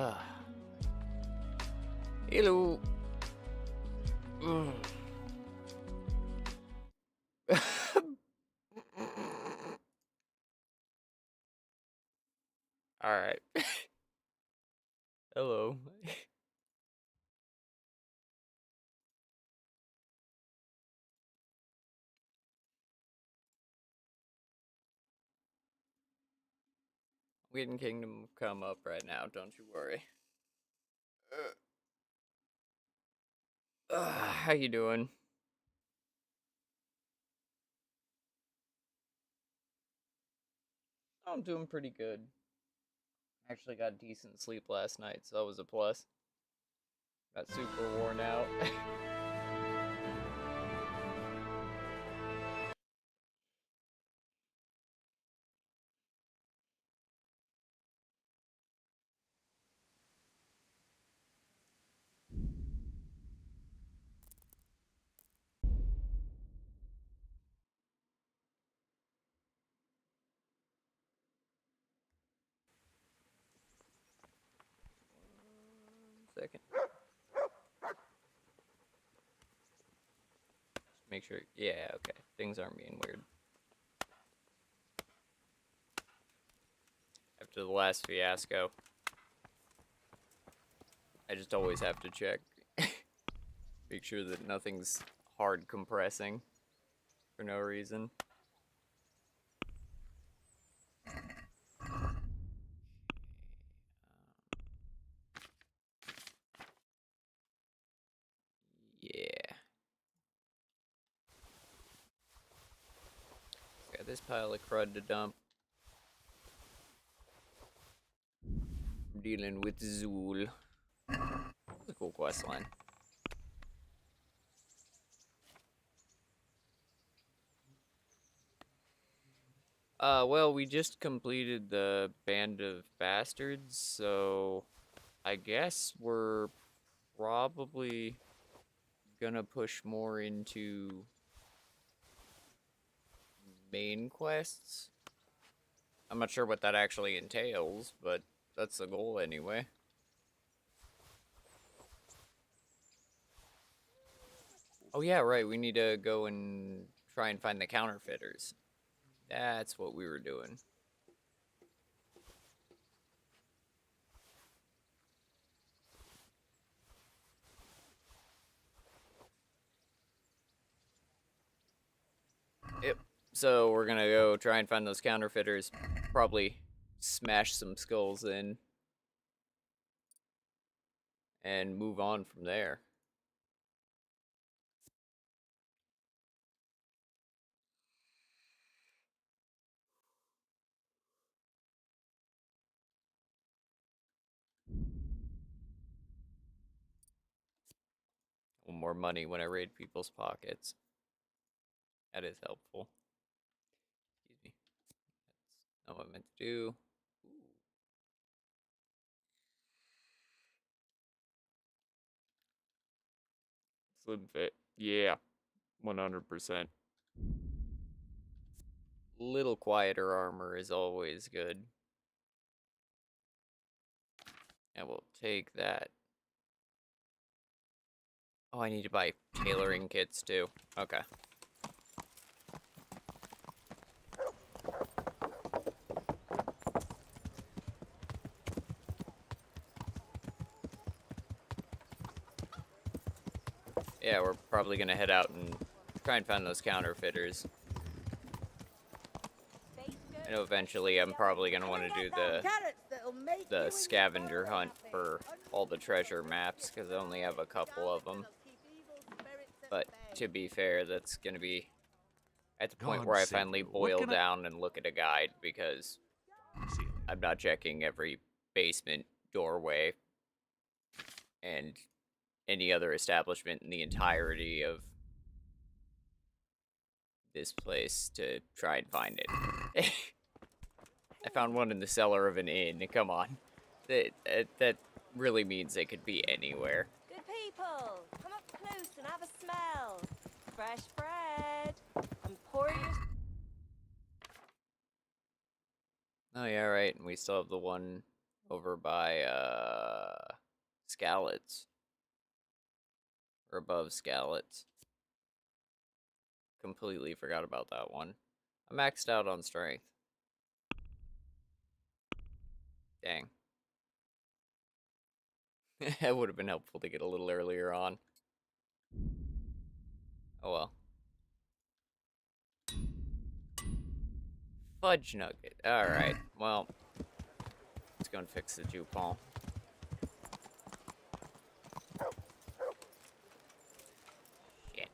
Ah. Hello. Mm. All right. Hello. Whedon Kingdom come up right now. Don't you worry. How you doing? I'm doing pretty good. Actually got decent sleep last night, so that was a plus. Got super worn out. Second. Make sure. Yeah, okay. Things aren't being weird. After the last fiasco, I just always have to check. Make sure that nothing's hard compressing for no reason. Yeah. Got this pile of crud to dump. I'm dealing with Zool. That's a cool quest line. Well, we just completed the Band of Bastards, so I guess we're probably gonna push more into main quests. I'm not sure what that actually entails, but that's the goal anyway. Oh yeah, right, we need to go and try and find the counterfeiters. That's what we were doing. Yep. So we're gonna go try and find those counterfeiters. Probably smash some skulls in. And move on from there. More money when I raid people's pockets. That is helpful. Excuse me. That's not what I meant to do. Ooh. Slim fit. Yeah. 100%. Little quieter armor is always good. And we'll take that. Oh, I need to buy tailoring kits too. Okay. Yeah, we're probably gonna head out and try and find those counterfeiters. I know eventually I'm probably gonna want to do the scavenger hunt for all the treasure maps because I only have a couple of them. But to be fair, that's gonna be at the point where I finally boil down and look at a guide because I'm not checking every basement doorway and any other establishment in the entirety of this place to try and find it. I found one in the cellar of an inn. Come on. That really means they could be anywhere. Good people, come up close and have a smell. Fresh bread. And pour your... Oh yeah, right. And we still have the one over by, Scallots. Or above Scallots. Completely forgot about that one. I maxed out on strength. Dang. It would have been helpful to get a little earlier on. Oh well. Fudge nugget. Alright, well. Let's go and fix the jupon. Shit.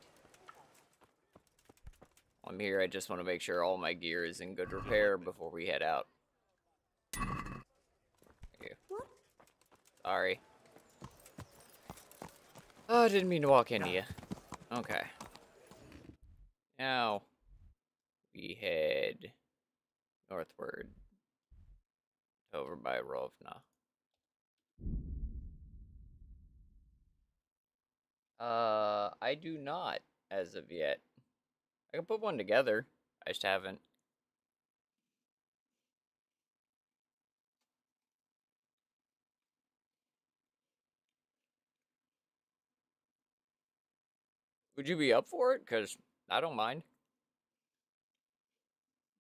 While I'm here, I just want to make sure all my gear is in good repair before we head out. Thank you. Sorry. Oh, I didn't mean to walk into you. Okay. Now, we head northward over by Rovna. I do not, as of yet. I can put one together. I just haven't. Would you be up for it? Because I don't mind.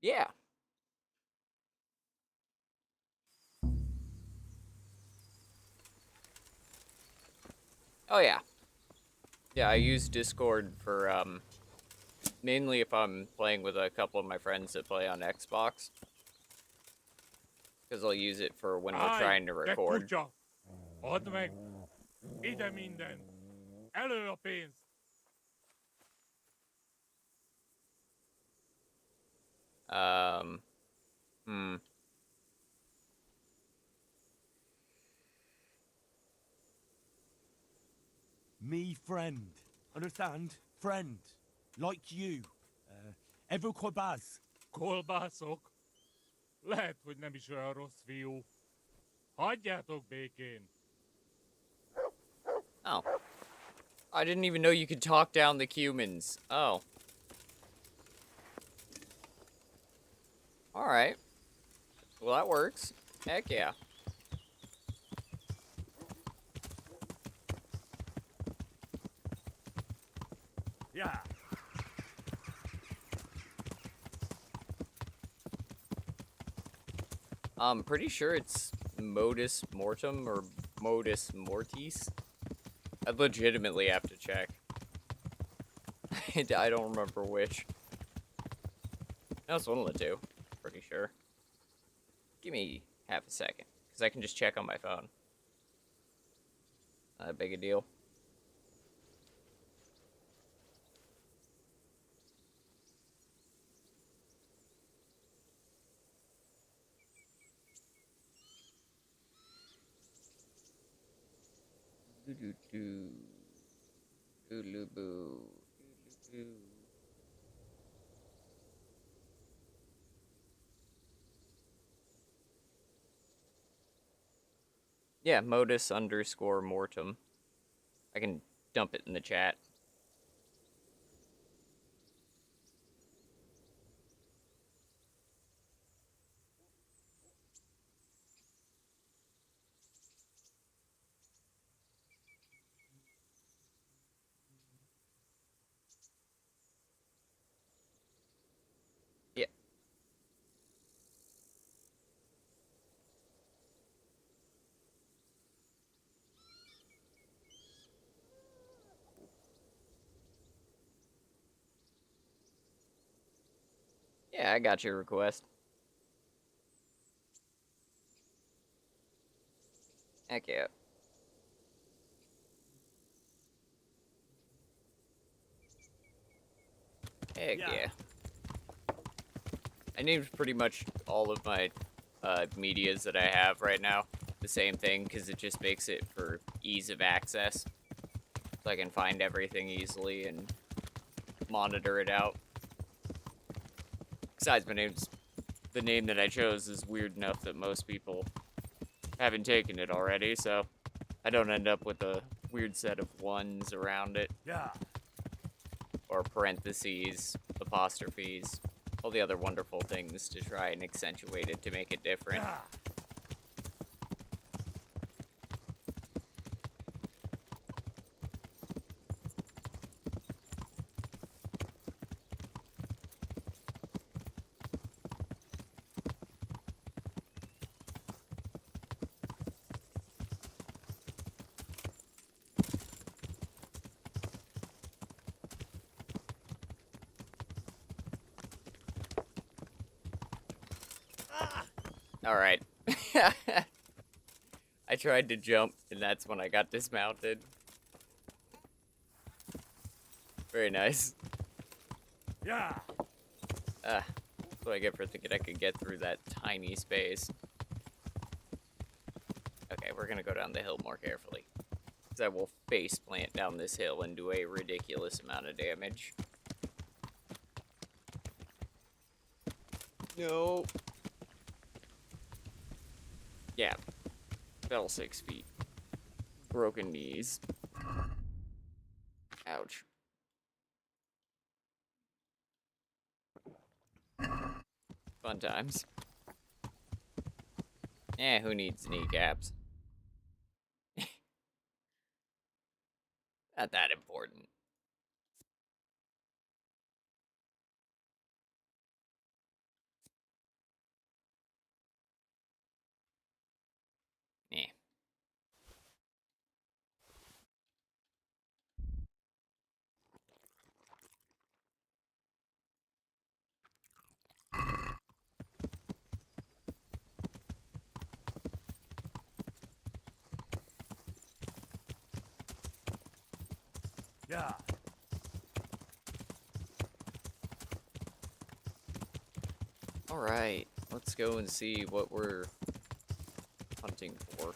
Yeah. Oh, yeah. Yeah, I use Discord for, mainly if I'm playing with a couple of my friends that play on Xbox. Because I'll use it for when we're trying to record. Add meg! Ide minden! Elő a pénz! Me friend. Understand? Friend. Like you. Ever Quabaz. Kolbászok? Lehet, hogy nem is olyan rossz fiú. Hagyjátok békén! Oh. I didn't even know you could talk down the humans. Oh. Alright. Well, that works. Heck yeah. Yeah. I'm pretty sure it's Modus Mortem or Modus Mortis. I legitimately have to check. I don't remember which. No, it's one of the two. Pretty sure. Give me half a second, because I can just check on my phone. Not that big a deal. Do-do-do. Doodle-boo. Doodle-boo. Yeah, Modus _ Mortem. I can dump it in the chat. Yeah. Yeah, I got your request. Heck yeah. Heck yeah. I named pretty much all of my medias that I have right now the same thing because it just makes it for ease of access. So I can find everything easily and monitor it out. Besides, the name that I chose is weird enough that most people haven't taken it already, so I don't end up with a weird set of ones around it. Yeah. Or parentheses, apostrophes, all the other wonderful things to try and accentuate it to make it different. Yeah. Alright. I tried to jump, and that's when I got dismounted. Very nice. Yeah. That's what I get for thinking I could get through that tiny space. Okay, we're gonna go down the hill more carefully. Because I will face plant down this hill and do a ridiculous amount of damage. No. Yeah. Fell 6 feet. Broken knees. Ouch. Fun times. Eh, who needs kneecaps? Not that important. Eh. Yeah. Alright, let's go and see what we're hunting for.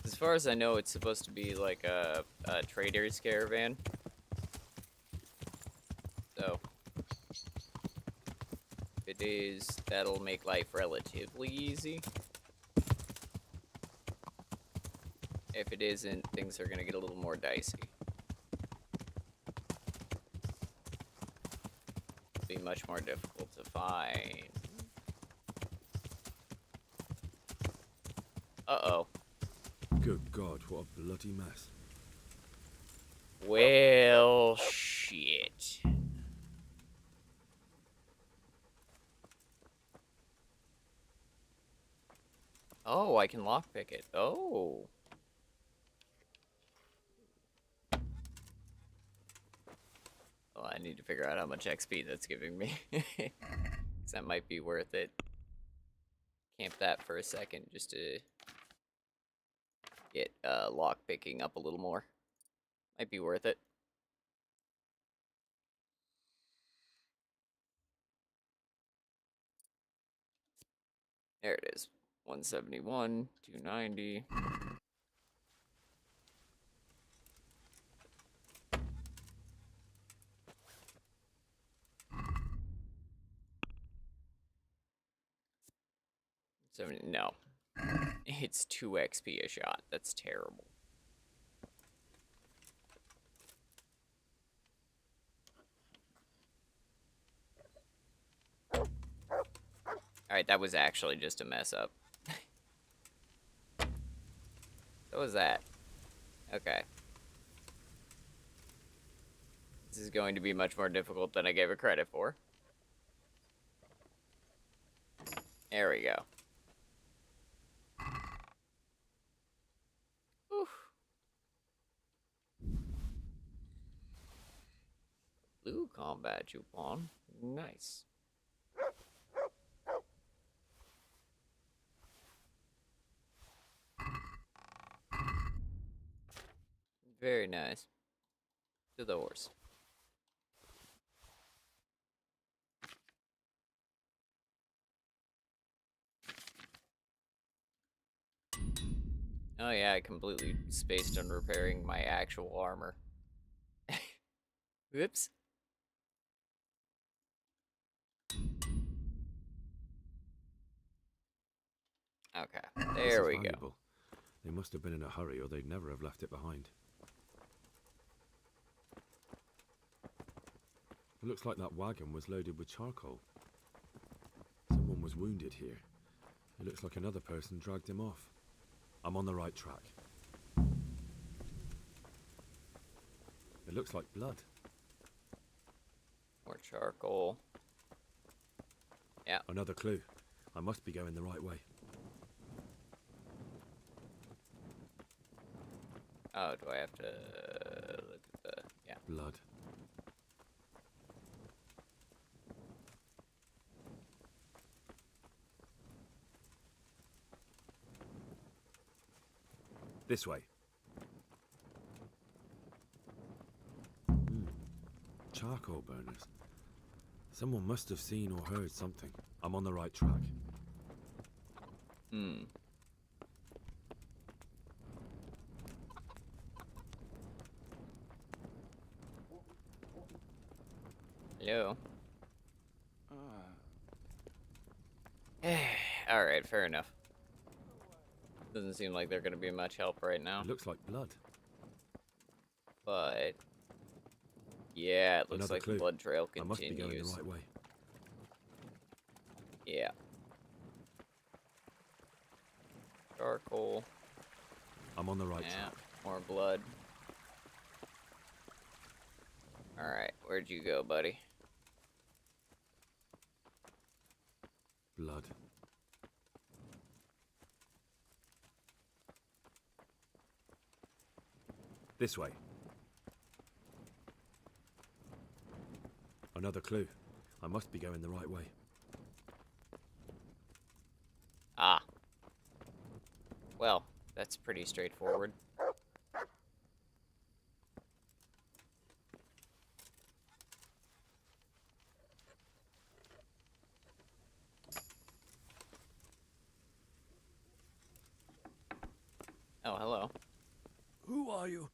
As far as I know, it's supposed to be like a trader's caravan. So, if it is, that'll make life relatively easy. If it isn't, things are gonna get a little more dicey. It'll be much more difficult to find. Uh-oh. Good God, what a bloody mess. Well, shit. Oh, I can lockpick it. Oh. Well, I need to figure out how much XP that's giving me. 'Cause that might be worth it. Camp that for a second just to get lockpicking up a little more. Might be worth it. There it is. 171, 290. No. It's 2 XP a shot. That's terrible. Alright, that was actually just a mess up. What was that? Okay. This is going to be much more difficult than I gave it credit for. There we go. Oof. Blue combat coupon. Nice. Very nice. To the horse. Oh yeah, I completely spaced on repairing my actual armor. Whoops. Okay, there we go. They must have been in a hurry or they'd never have left it behind. It looks like that wagon was loaded with charcoal. Someone was wounded here. It looks like another person dragged him off. I'm on the right track. It looks like blood. More charcoal. Yeah. Another clue. I must be going the right way. Oh, do I have to look at the... yeah. This way. Charcoal burners. Someone must have seen or heard something. I'm on the right track. Hello. Alright, fair enough. Doesn't seem like they're gonna be much help right now. It looks like blood. But yeah, it looks Another like clue. the blood trail I must be going continues. the right way. Yeah. Charcoal. I'm on the right Yeah, track. more blood. Alright, where'd you go, buddy? Blood. This way. Another clue. I must be going the right way. Ah. Well, that's pretty straightforward. Oh, hello. Who are you?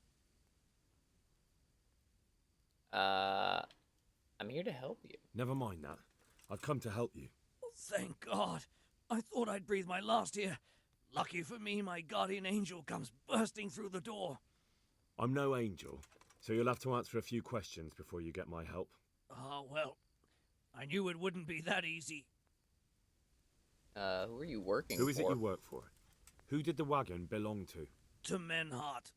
I'm here to help you. Never mind that. I've come to help you. Thank God. I thought I'd breathe my last here. Lucky for me, my guardian angel comes bursting through the door. I'm no angel, so you'll have to answer a few questions before you get my help. Oh, well. I knew it wouldn't be that easy. Who are you working Who for? is it you work for? Who did the wagon belong to? To Menhart.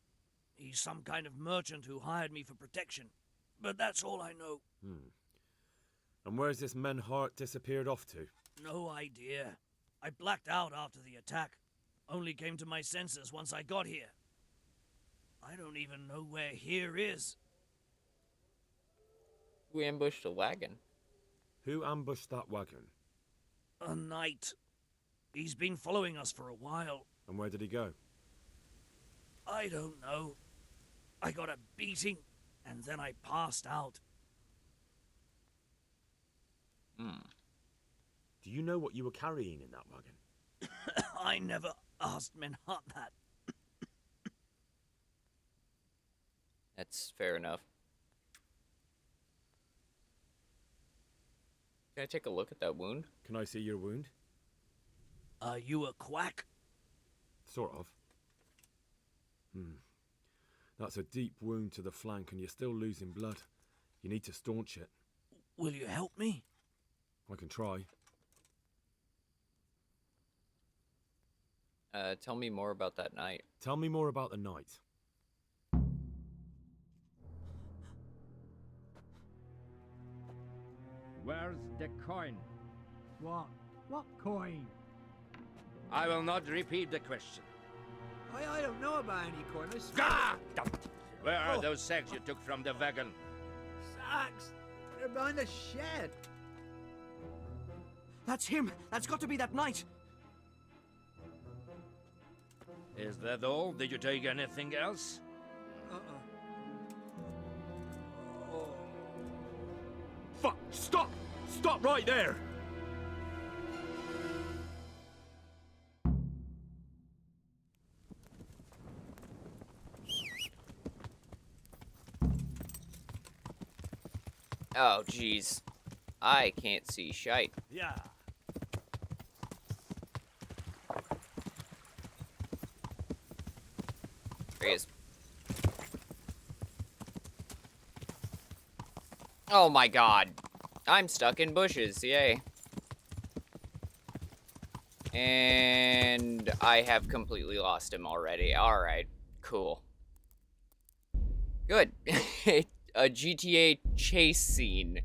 He's some kind of merchant who hired me for protection. But that's all I know. And where's this Menhart disappeared off to? No idea. I blacked out after the attack. Only came to my senses once I got here. I don't even know where here is. We ambushed a wagon. Who ambushed that wagon? A knight. He's been following us for a while. And where did he go? I don't know. I got a beating, and then I passed out. Do you know what you were carrying in that wagon? I never asked Menhart that. That's fair enough. Can I take a look at that wound? Can I see your wound? Are you a quack? Sort of. That's a deep wound to the flank and you're still losing blood. You need to staunch it. Will you help me? I can try. Tell me more about that night. Tell me more about the night. Where's the coin? What? What coin? I will not repeat the question. I don't know about any coin. I swear. Ah! Where are those sacks you took from the wagon? Sacks! They're behind the shed. That's him! That's got to be that knight! Is that all? Did you take anything else? Oh. Fuck! Stop! Stop right there! Oh, jeez. I can't see shite. Yeah. There he is. Oh my god. I'm stuck in bushes, yay. And I have completely lost him already. Alright, cool. Good. A GTA chase scene.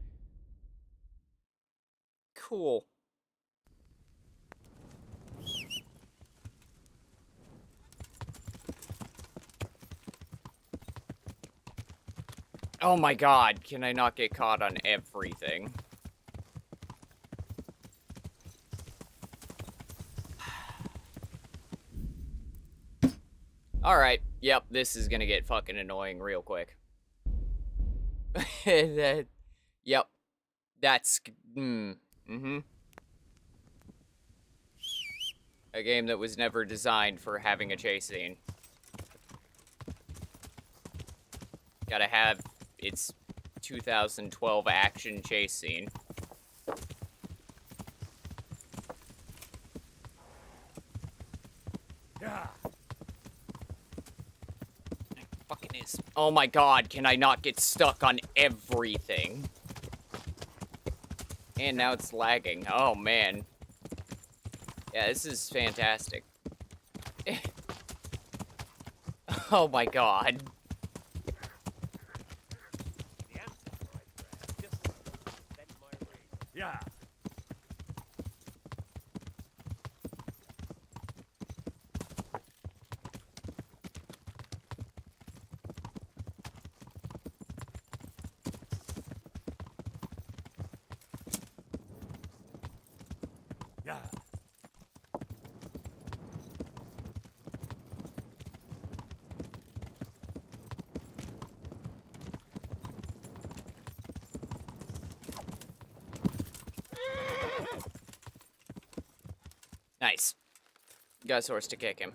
Cool. Oh my god, can I not get caught on everything? Alright, yep, this is gonna get fucking annoying real quick. Yep. That's... A game that was never designed for having a chase scene. Gotta have its 2012 action chase scene. Yeah. Fucking is. Oh my god, can I not get stuck on everything? And now it's lagging. Oh man. Yeah, this is fantastic. Oh my god. Yeah. Yeah. Nice. Got a source to kick him.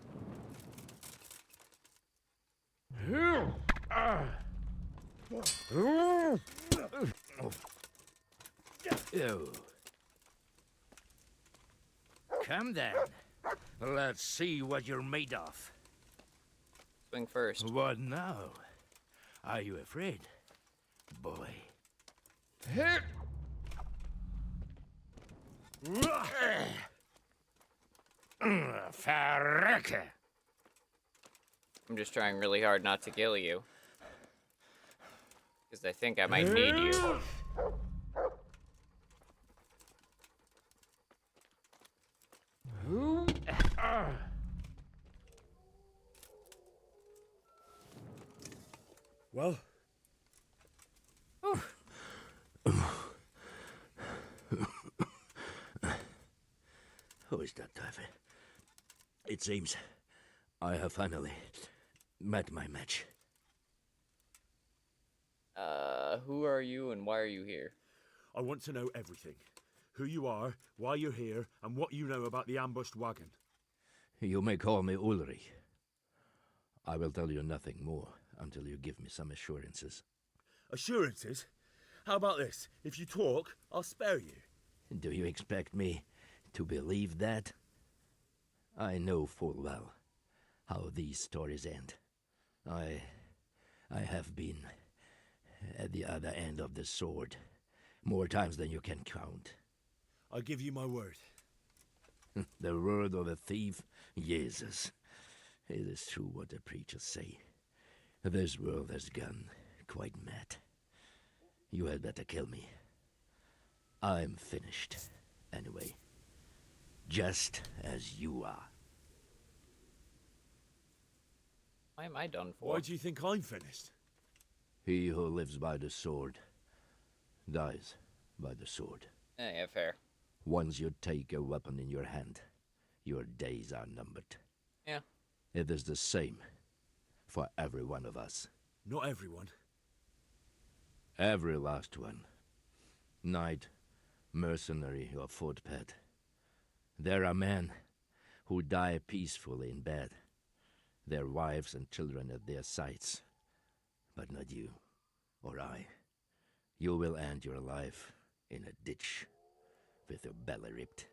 Ew. Come then. Let's see what you're made of. Swing first. What now? Are you afraid, boy? Verrecke. I'm just trying really hard not to kill you. Because I think I might need you. Well, Who is that, David? It seems I have finally met my match. Who are you and why are you here? I want to know everything. Who you are, why you're here, and what you know about the ambushed wagon. You may call me Ulrich. I will tell you nothing more until you give me some assurances. Assurances? How about this? If you talk, I'll spare you. Do you expect me to believe that? I know full well how these stories end. I have been at the other end of the sword more times than you can count. I give you my word. The word of a thief? Jesus. It is true what the preachers say. This world has gone quite mad. You had better kill me. I'm finished, anyway. Just as you are. Why am I done for? Why do you think I'm finished? He who lives by the sword dies by the sword. Yeah, fair. Once you take a weapon in your hand, your days are numbered. Yeah. It is the same for every one of us. Not everyone. Every last one. Knight, mercenary, or footpad. There are men who die peacefully in bed, their wives and children at their sides. But not you, or I. You will end your life in a ditch, with your belly ripped.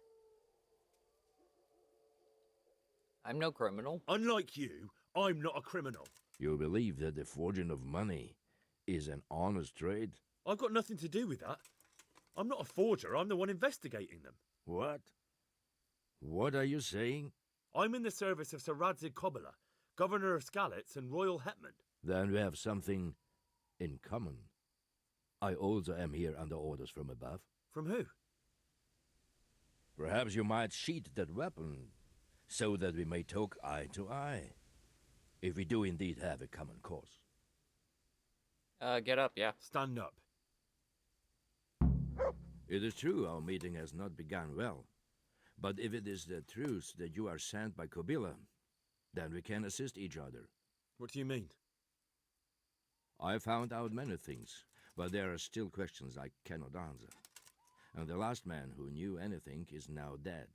I'm no criminal. Unlike you, I'm not a criminal. You believe that the forging of money is an honest trade? I've got nothing to do with that. I'm not a forger, I'm the one investigating them. What? What are you saying? I'm in the service of Sir Radzig Kobyla, Governor of Skalitz and Royal Hetman. Then we have something in common. I also am here under orders from above. From who? Perhaps you might sheath that weapon, so that we may talk eye to eye, if we do indeed have a common cause. Get up, yeah. Stand up. It is true our meeting has not begun well, but if it is the truth that you are sent by Kobyla, Then we can assist each other. What do you mean? I found out many things, but there are still questions I cannot answer. And the last man who knew anything is now dead.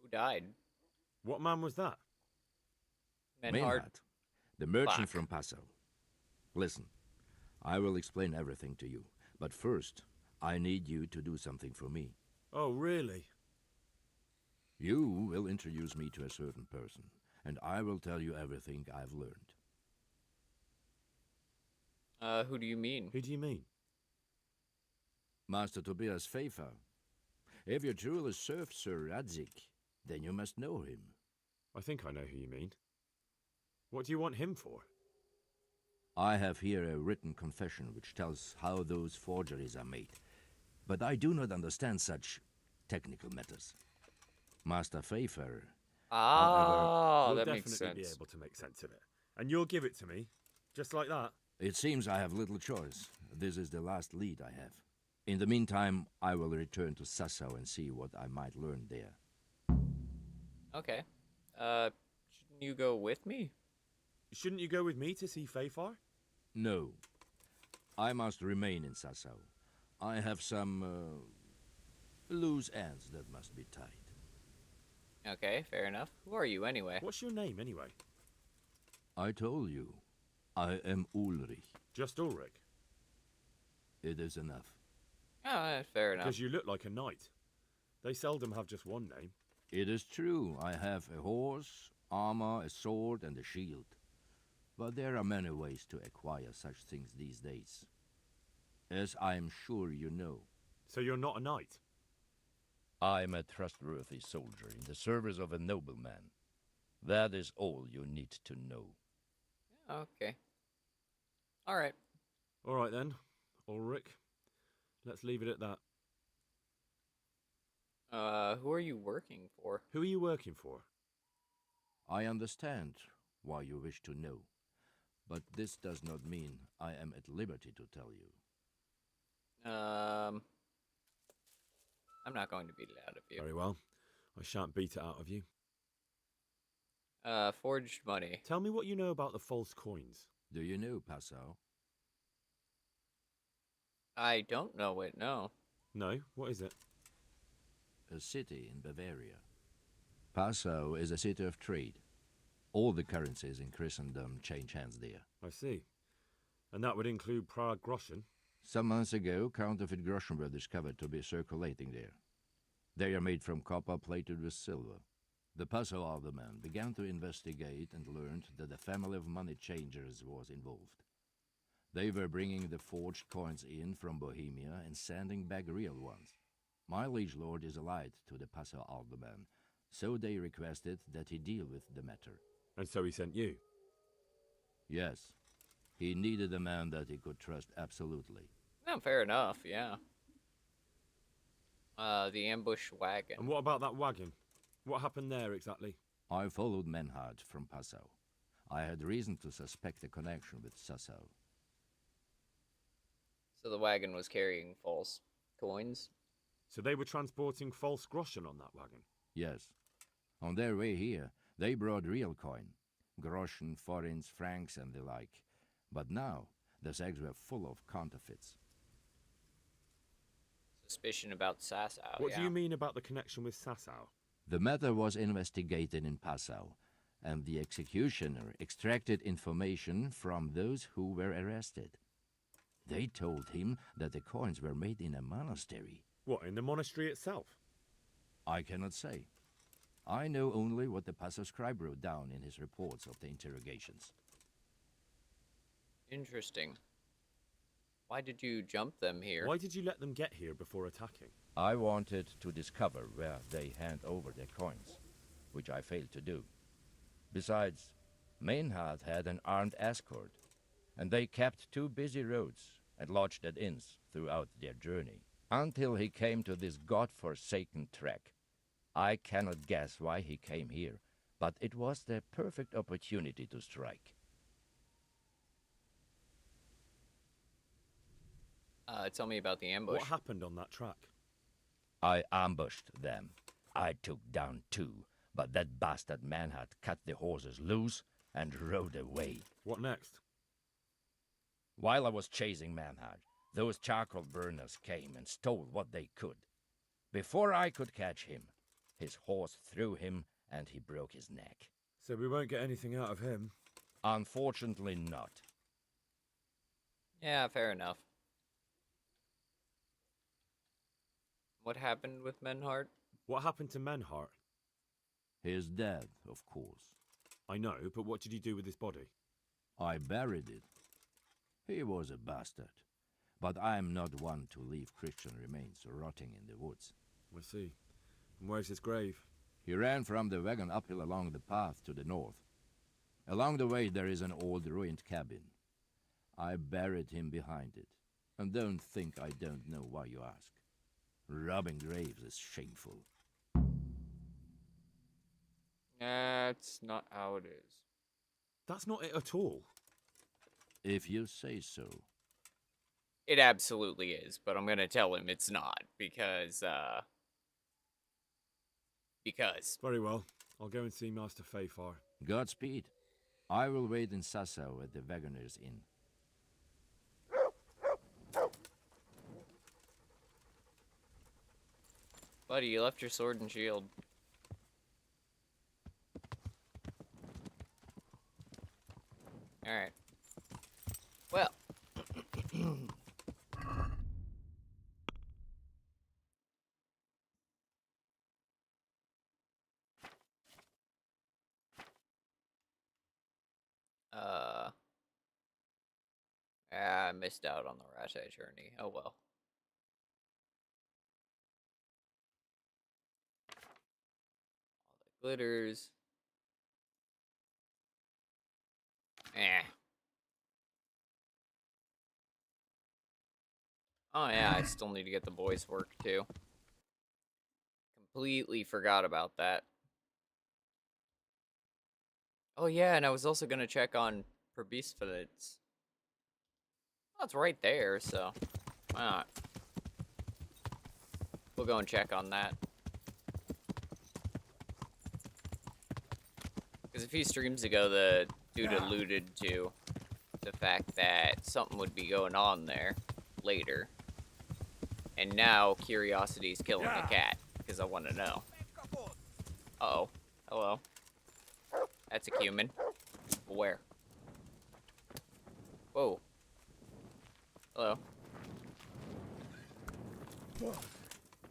Who died? What man was that? Menhard. Maynard, the merchant Fuck. from Passau. Listen, I will explain everything to you, but first, I need you to do something for me. Oh, really? You will introduce me to a certain person, and I will tell you everything I've learned. Who do you mean? Who do you mean? Master Tobias Pfeiffer. If you truly serve Sir Radzik, then you must know him. I think I know who you mean. What do you want him for? I have here a written confession which tells how those forgeries are made, but I do not understand such technical matters. Master Pfeiffer. Ah, You'll that definitely makes sense. be able to make sense of it. And you'll give it to me, just like that. It seems I have little choice. This is the last lead I have. In the meantime, I will return to Sassau and see what I might learn there. Okay. Shouldn't you go with me? Shouldn't you go with me to see Pfeiffer? No. I must remain in Sassau. I have some loose ends that must be tied. Okay, fair enough. Who are you anyway? What's your name, anyway? I told you, I am Ulrich. Just Ulrich? It is enough. Oh, fair enough. Because you look like a knight. They seldom have just one name. It is true, I have a horse, armor, a sword, and a shield. But there are many ways to acquire such things these days. As I am sure you know. So you're not a knight? I am a trustworthy soldier in the service of a nobleman. That is all you need to know. Okay. All right. All right then, Ulrich. Let's leave it at that. Who are you working for? Who are you working for? I understand why you wish to know, but this does not mean I am at liberty to tell you. I'm not going to beat it out of you. Very well. I shan't beat it out of you. Forged money. Tell me what you know about the false coins. Do you know Passau? I don't know it, no. No? What is it? A city in Bavaria. Passau is a city of trade. All the currencies in Christendom change hands there. I see. And that would include Prague groschen? Some months ago, counterfeit groschen were discovered to be circulating there. They are made from copper plated with silver. The Passau alderman began to investigate and learned that a family of money changers was involved. They were bringing the forged coins in from Bohemia and sending back real ones. My liege lord is allied to the Passau alderman, so they requested that he deal with the matter. And so he sent you? Yes. He needed a man that he could trust absolutely. No, fair enough, yeah. The ambush wagon. And what about that wagon? What happened there exactly? I followed Menhard from Passau. I had reason to suspect a connection with Sassau. So the wagon was carrying false coins? So they were transporting false groschen on that wagon? Yes. On their way here, they brought real coin. Groschen, forints, francs, and the like. But now, the sacks were full of counterfeits. Suspicion about Sassau, What yeah. do you mean about the connection with Sassau? The matter was investigated in Passau, and the executioner extracted information from those who were arrested. They told him that the coins were made in a monastery. What, in the monastery itself? I cannot say. I know only what the Passau scribe wrote down in his reports of the interrogations. Interesting. Why did you jump them here? Why did you let them get here before attacking? I wanted to discover where they hand over their coins, which I failed to do. Besides, Maynard had an armed escort, and they kept 2 busy roads and lodged at inns throughout their journey, until he came to this god-forsaken track. I cannot guess why he came here, but it was the perfect opportunity to strike. Tell me about the ambush. What happened on that track? I ambushed them. I took down 2, but that bastard Manhart cut the horses loose and rode away. What next? While I was chasing Manhart, those charcoal burners came and stole what they could. Before I could catch him, his horse threw him and he broke his neck. So we won't get anything out of him. Unfortunately not. Yeah, fair enough. What happened with Menhart? What happened to Menhart? He's dead, of course. I know, but what did you do with his body? I buried it. He was a bastard. But I'm not one to leave Christian remains rotting in the woods. I see. And where's his grave? He ran from the wagon uphill along the path to the north. Along the way there is an old ruined cabin. I buried him behind it. And don't think I don't know why you ask. Robbing graves is shameful. That's not how it is. That's not it at all. If you say so. It absolutely is, but I'm gonna tell him it's not, because... Very well. I'll go and see Master Fayfar. Godspeed. I will wait in Sasau at the Wagoner's Inn. Buddy, you left your sword and shield. Alright. Well. I missed out on the Rashai journey. Oh well. All the glitters. Oh yeah, I still need to get the boys' work too. Completely forgot about that. Oh yeah, and I was also gonna check on Probisfidets. Well, it's right there, so why not? We'll go and check on that. Because a few streams ago, the dude alluded to the fact that something would be going on there later. And now curiosity's killing the cat, because I want to know. Uh-oh. Hello. That's a human. Where? Whoa. Hello.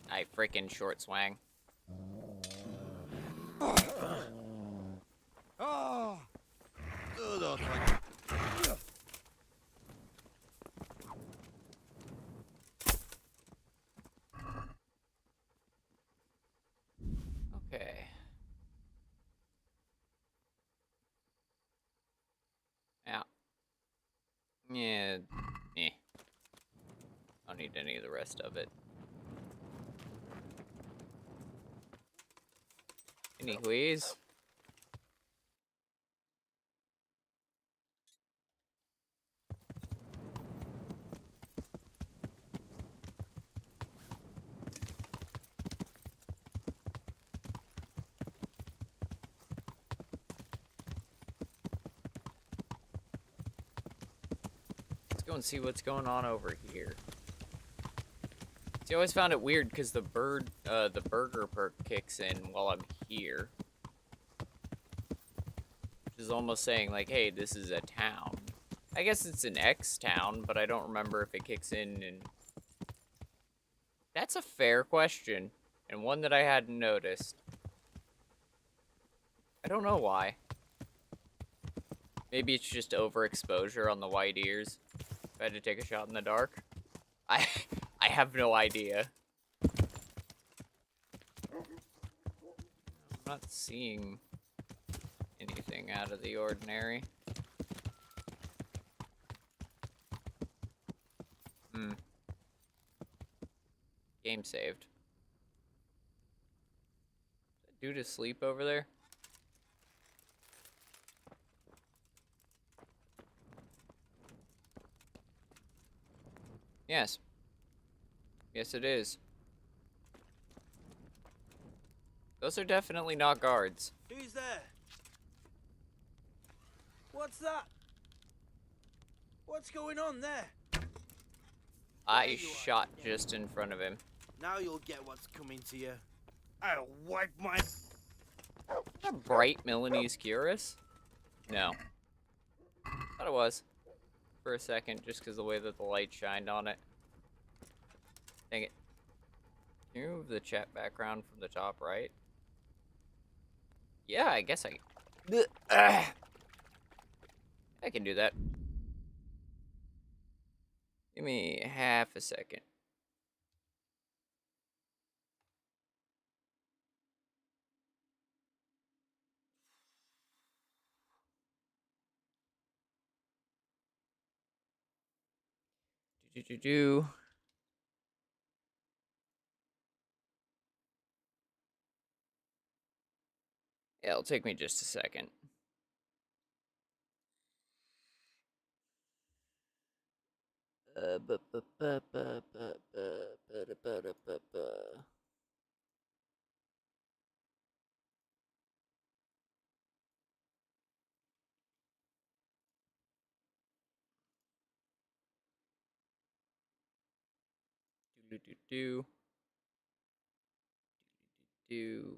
I freaking short swang. Okay. Yeah. Yeah. Eh. Don't need any of the rest of it. Anyways. Let's go and see what's going on over here. See, I always found it weird because the burger perk kicks in while I'm here. Which is almost saying, like, hey, this is a town. I guess it's an X town, but I don't remember if it kicks in and... That's a fair question, and one that I hadn't noticed. I don't know why. Maybe it's just overexposure on the white ears. If I had to take a shot in the dark. I have no idea. I'm not seeing anything out of the ordinary. Game saved. Is that dude asleep over there? Yes. Yes, it is. Those are definitely not guards. Who's there? What's that? What's going on there? I shot just in front of him. Now you'll get what's coming to you. I'll wipe my... A bright Milanese Curus? No. Thought it was. For a second, just because the way that the light shined on it. Dang it. Can you move the chat background from the top right? Yeah, I guess I can do that. Give me half a second. Do. Yeah, it'll take me just a second. Do.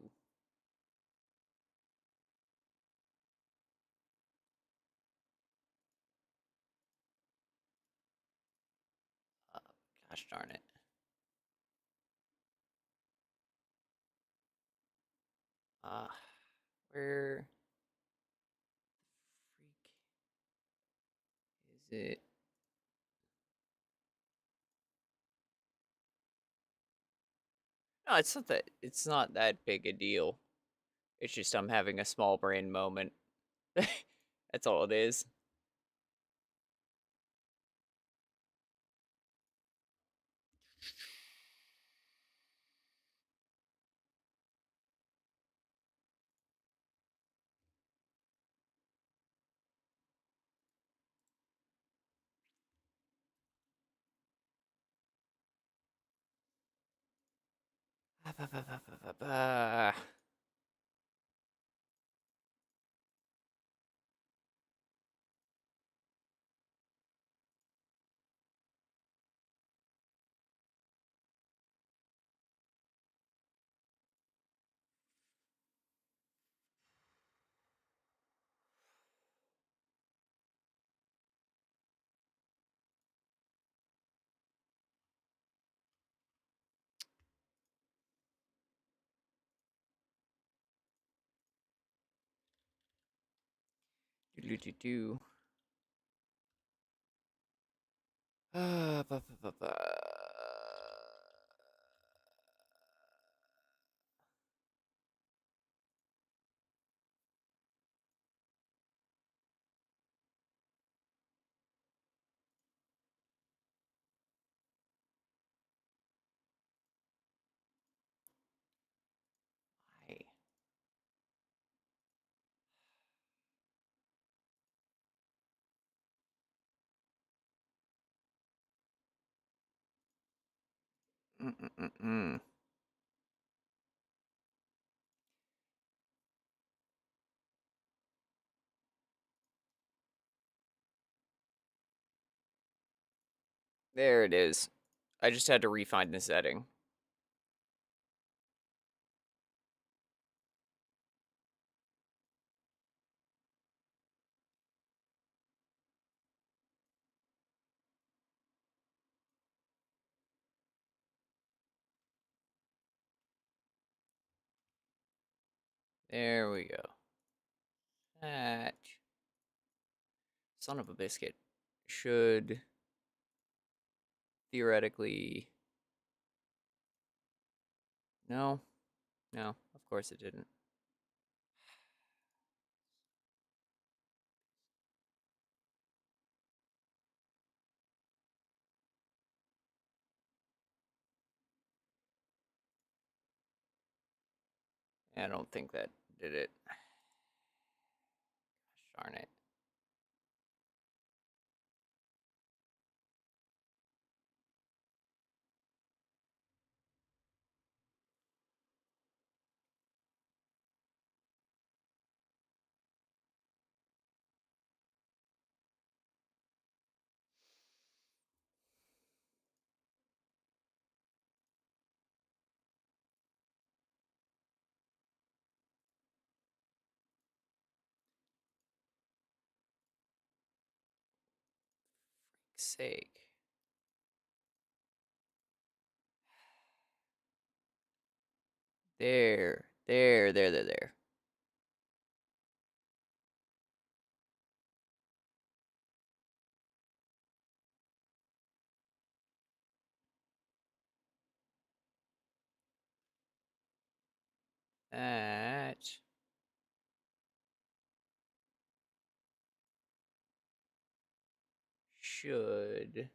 Gosh darn it. Where freak is it? No, it's not that big a deal. It's just I'm having a small brain moment. That's all it is. Do. Mm-mm-mm-mm. There it is. I just had to refine the setting. There we go. Hatch. Son of a biscuit. Should theoretically... No. No, of course it didn't. I don't think that did it. Gosh darn it. sake. There. That should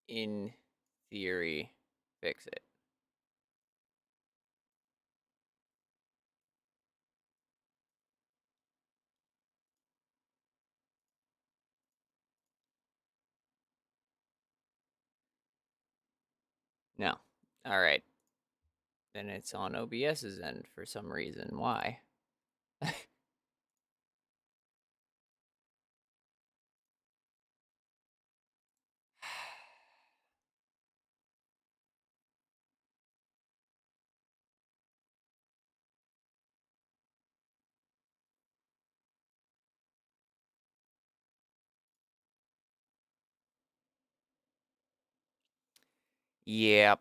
in theory fix it. No. Alright. Then it's on OBS's end for some reason. Why? Yep.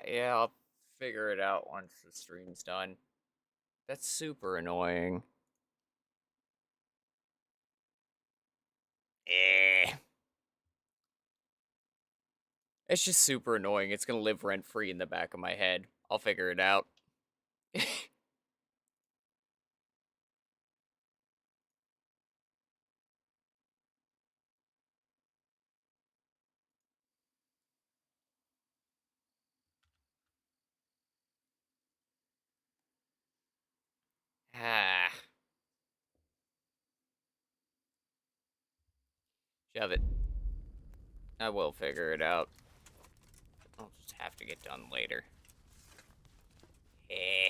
Yeah, I'll figure it out once the stream's done. That's super annoying. It's just super annoying. It's gonna live rent-free in the back of my head. I'll figure it out. Ah. Shove it. I will figure it out. I'll just have to get done later. Eh.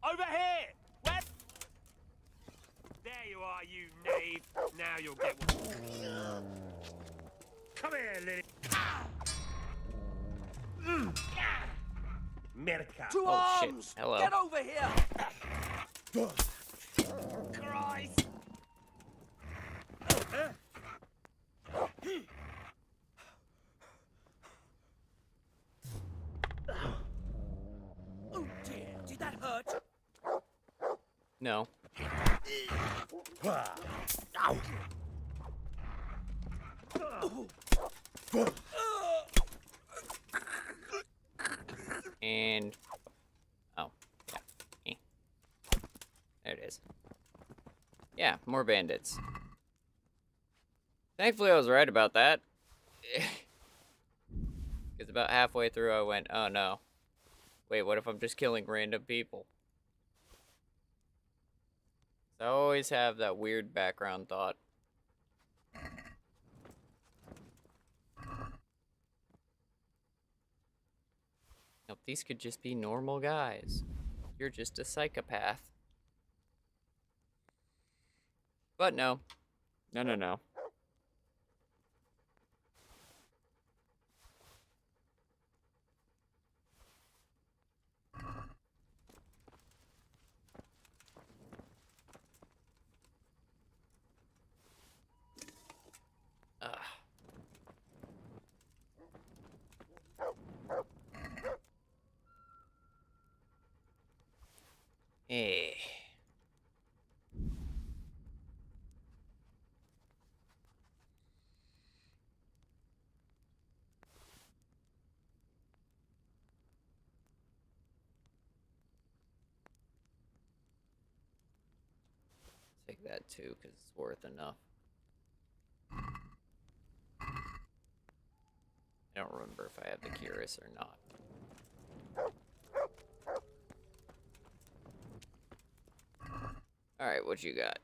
Over here! Where? There you are, you knave. Now you'll get one. Come here, Lily. Merca. To Oh, shit. arms! Hello. Get over here! Christ! Oh dear, did that hurt? No. And... oh, yeah. Eh. There it is. Yeah, more bandits. Thankfully I was right about that. Because about halfway through I went, oh no. Wait, what if I'm just killing random people? I always have that weird background thought. Nope, These could just be normal guys. You're just a psychopath. But no. No, no, no. Eh. Take that too, because it's worth enough. I don't remember if I have the Curious or not. Alright, what you got?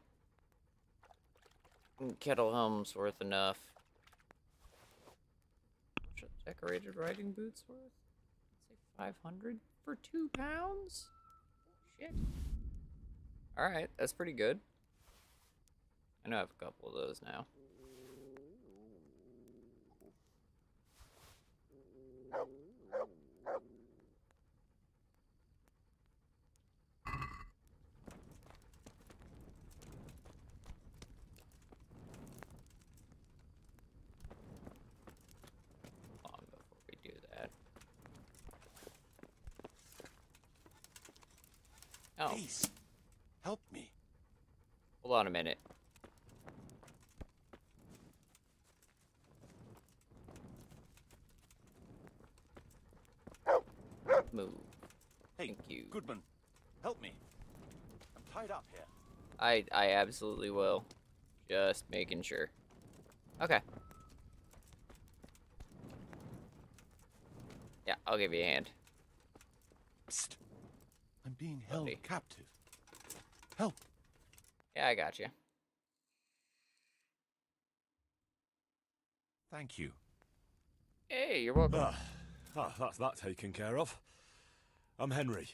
Kettle helm's worth enough. What's a decorated riding boots worth? Let's say 500 for 2 pounds? Shit. Alright, that's pretty good. I know I have a couple of those now. Hold on before we do that. Oh. Please, help me. Hold on a minute. Move. Hey, Thank you. Goodman, help me. I'm tied up here. I absolutely will. Just making sure. Okay. Yeah, I'll give you a hand. Psst. I'm being held Buddy. captive. Help. Yeah, I got you. Thank you. Hey, you're welcome. That's that taken care of. I'm Henry.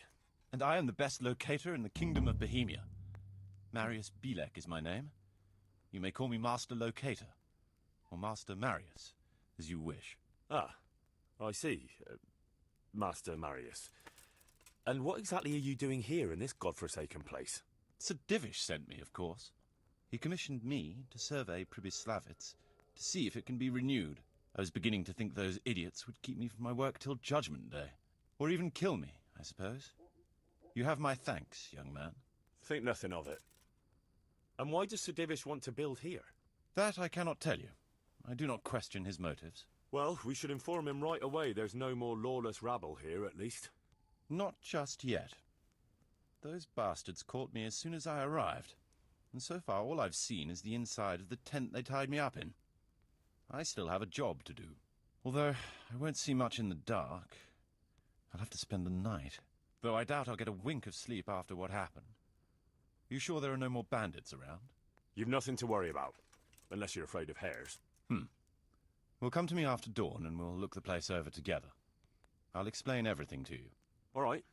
And I am the best locator in the Kingdom of Bohemia. Marius Bilek is my name. You may call me Master Locator, or Master Marius, as you wish. Ah, I see. Master Marius. And what exactly are you doing here in this godforsaken place? Sir Divish sent me, of course. He commissioned me to survey Pribyslavitz to see if it can be renewed. I was beginning to think those idiots would keep me from my work till Judgment Day. Or even kill me, I suppose. You have my thanks, young man. Think nothing of it. And why does Sir Divish want to build here? That I cannot tell you. I do not question his motives. Well, we should inform him right away there's no more lawless rabble here, at least. Not just yet. Those bastards caught me as soon as I arrived. And so far all I've seen is the inside of the tent they tied me up in. I still have a job to do. Although I won't see much in the dark. I'll have to spend the night. Though I doubt I'll get a wink of sleep after what happened. You sure there are no more bandits around? You've nothing to worry about. Unless you're afraid of hares. Well, come to me after dawn and we'll look the place over together. I'll explain everything to you. All right.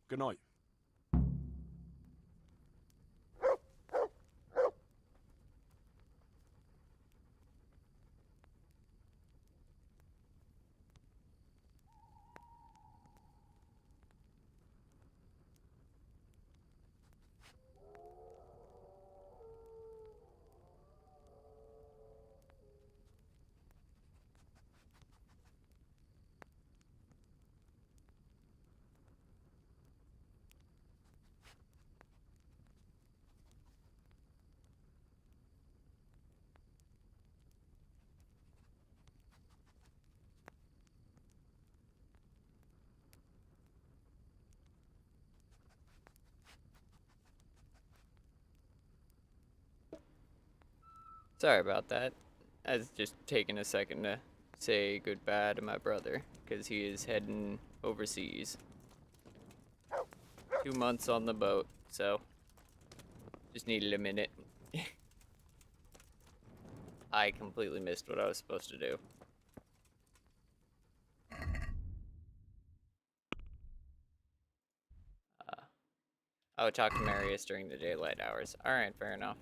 Good night. Sorry about that. I was just taking a second to say goodbye to my brother, because he is heading overseas. 2 months on the boat, so just needed a minute. I completely missed what I was supposed to do. Oh, talk to Marius during the daylight hours. Alright, fair enough.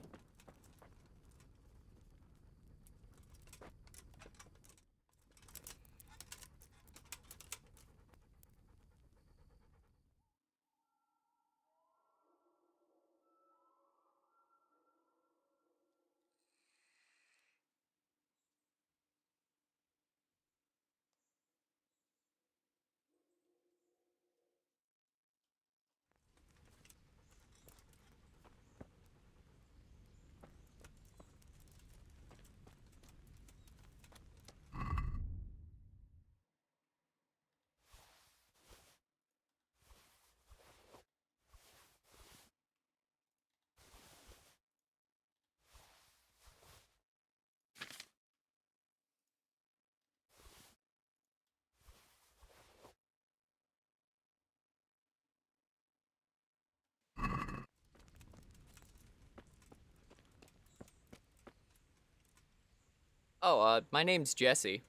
Oh, my name's Jesse.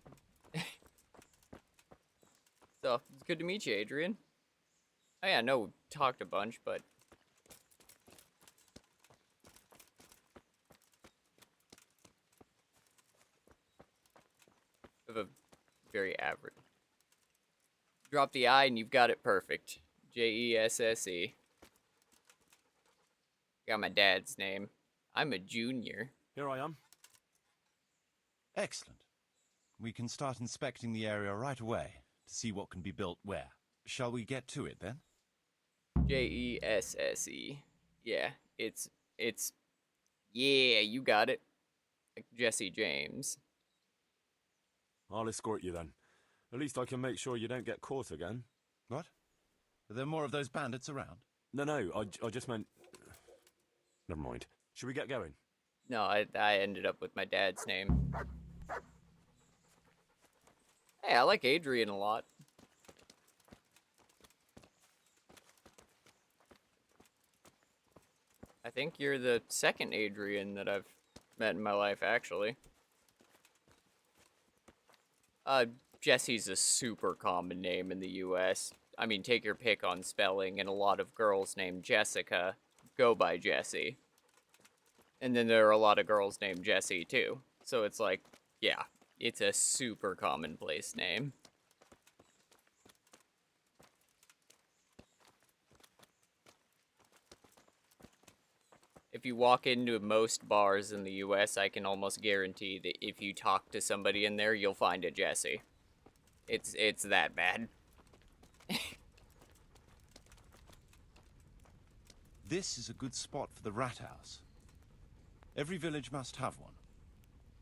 So, it's good to meet you, Adrian. Oh yeah, no, we talked a bunch, but... of a very average. Drop the I and you've got it perfect. Jesse. Got my dad's name. I'm a junior. Here I am. Excellent. We can start inspecting the area right away to see what can be built where. Shall we get to it then? Jesse. Yeah, it's, yeah, you got it. Like Jesse James. I'll escort you then. At least I can make sure you don't get caught again. What? Are there more of those bandits around? No, I just meant... Never mind. Should we get going? No, I ended up with my dad's name. Hey, I like Adrian a lot. I think you're the second Adrian that I've met in my life, actually. Jesse's a super common name in the US. I mean, take your pick on spelling, and a lot of girls named Jessica go by Jesse. And then there are a lot of girls named Jessie, too. So it's like, yeah, it's a super commonplace name. If you walk into most bars in the US, I can almost guarantee that if you talk to somebody in there, you'll find a Jesse. It's that bad. This is a good spot for the rat house. Every village must have one.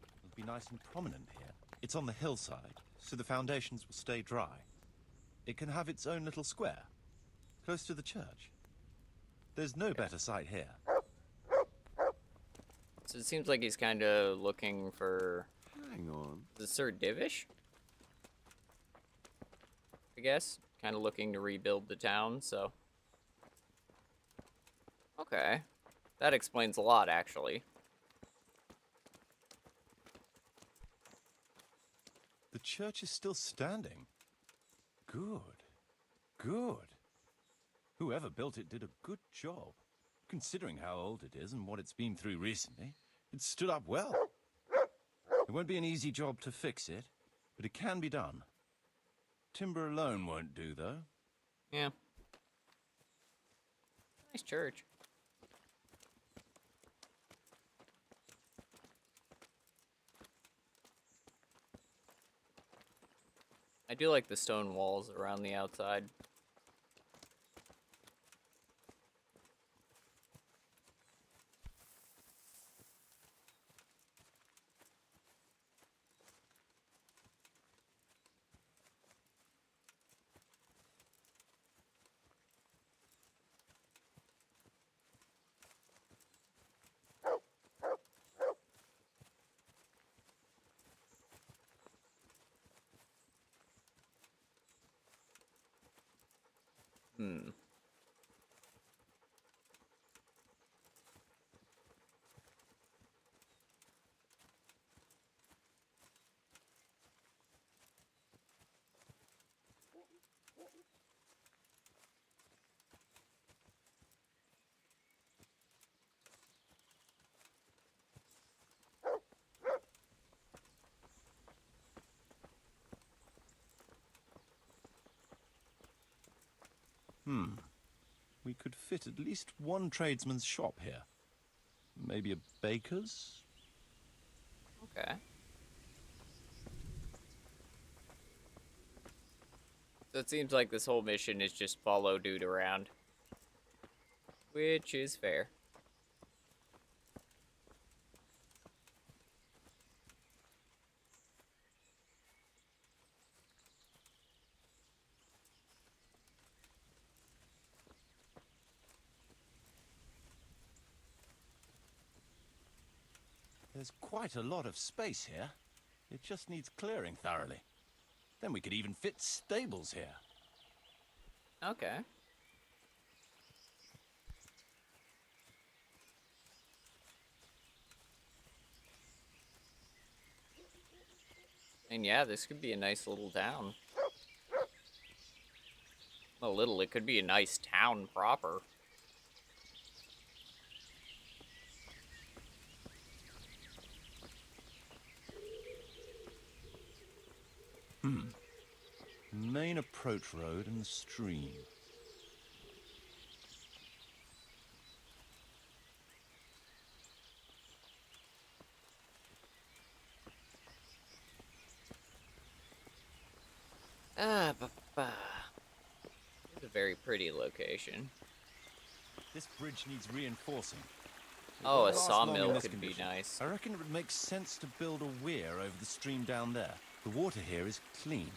It'll be nice and prominent here. It's on the hillside, so the foundations will stay dry. It can have its own little square, close to the church. There's no better site here. So it seems like he's kind of looking for... Hang on. The Sir Divish? I guess. Kind of looking to rebuild the town, so... Okay. That explains a lot, actually. The church is still standing. Good. Whoever built it did a good job. Considering how old it is and what it's been through recently, it stood up well. It won't be an easy job to fix it, but it can be done. Timber alone won't do, though. Yeah. Nice church. I do like the stone walls around the outside. We could fit at least one tradesman's shop here. Maybe a baker's? Okay. So it seems like this whole mission is just follow dude around. Which is fair. There's quite a lot of space here. It just needs clearing thoroughly. Then we could even fit stables here. Okay. And yeah, this could be a nice little town. It could be a nice town proper. Main approach road and the stream. It's a very pretty location. This bridge needs reinforcing. It Oh, won't a last long in sawmill this could be condition. nice. I reckon it would make sense to build a weir over the stream down there. The water here is clean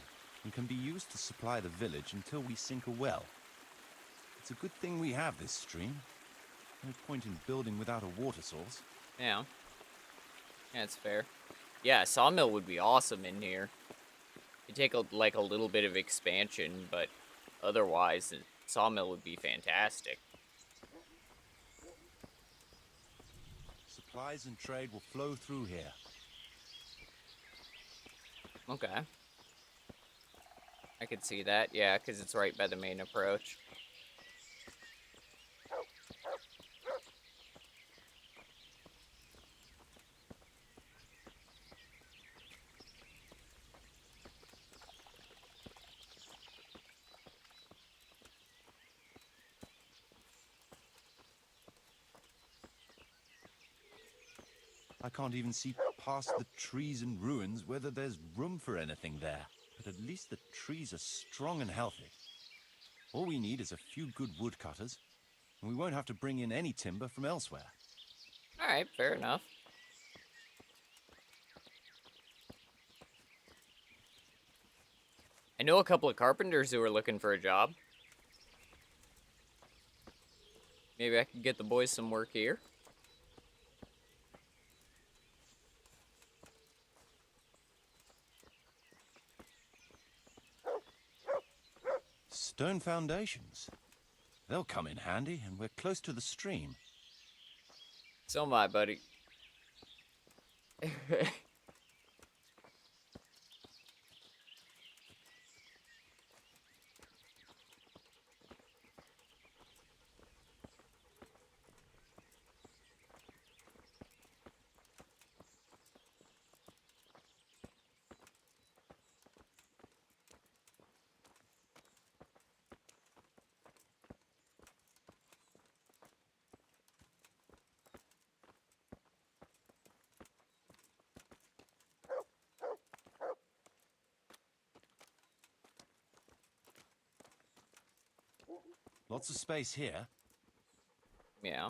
and can be used to supply the village until we sink a well. It's a good thing we have this stream. No point in building without a water source. Yeah. Yeah, it's fair. Yeah, a sawmill would be awesome in here. It'd take a little bit of expansion, but otherwise, a sawmill would be fantastic. Supplies and trade will flow through here. Okay. I could see that, yeah, because it's right by the main approach. I can't even see past the trees and ruins whether there's room for anything there. But at least the trees are strong and healthy. All we need is a few good woodcutters, and we won't have to bring in any timber from elsewhere. Alright, fair enough. I know a couple of carpenters who are looking for a job. Maybe I could get the boys some work here. Stone foundations. They'll come in handy, and we're close to the stream. So am I, buddy. Lots of space here. Yeah.